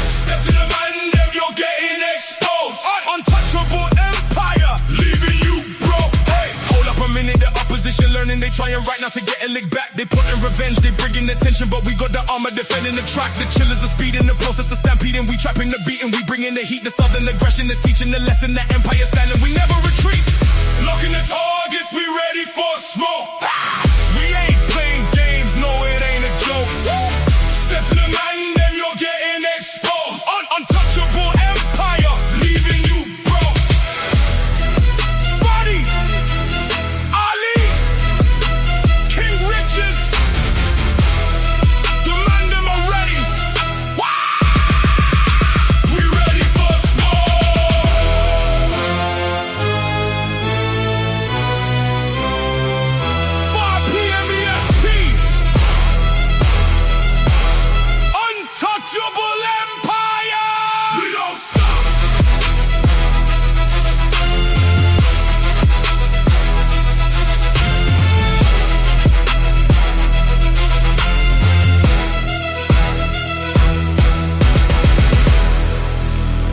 Step to the man, them you're getting exposed. Untouchable empire, leaving you broke. Hey, hold up a minute, the opposition learning. They trying right now to get a lick back. They putting revenge, they bringing attention, but we got the armor defending the track. The chillers are speeding, the process of stampeding. We trapping the beat and we bringing the heat. The southern aggression is teaching the lesson that empire standing. We never retreat.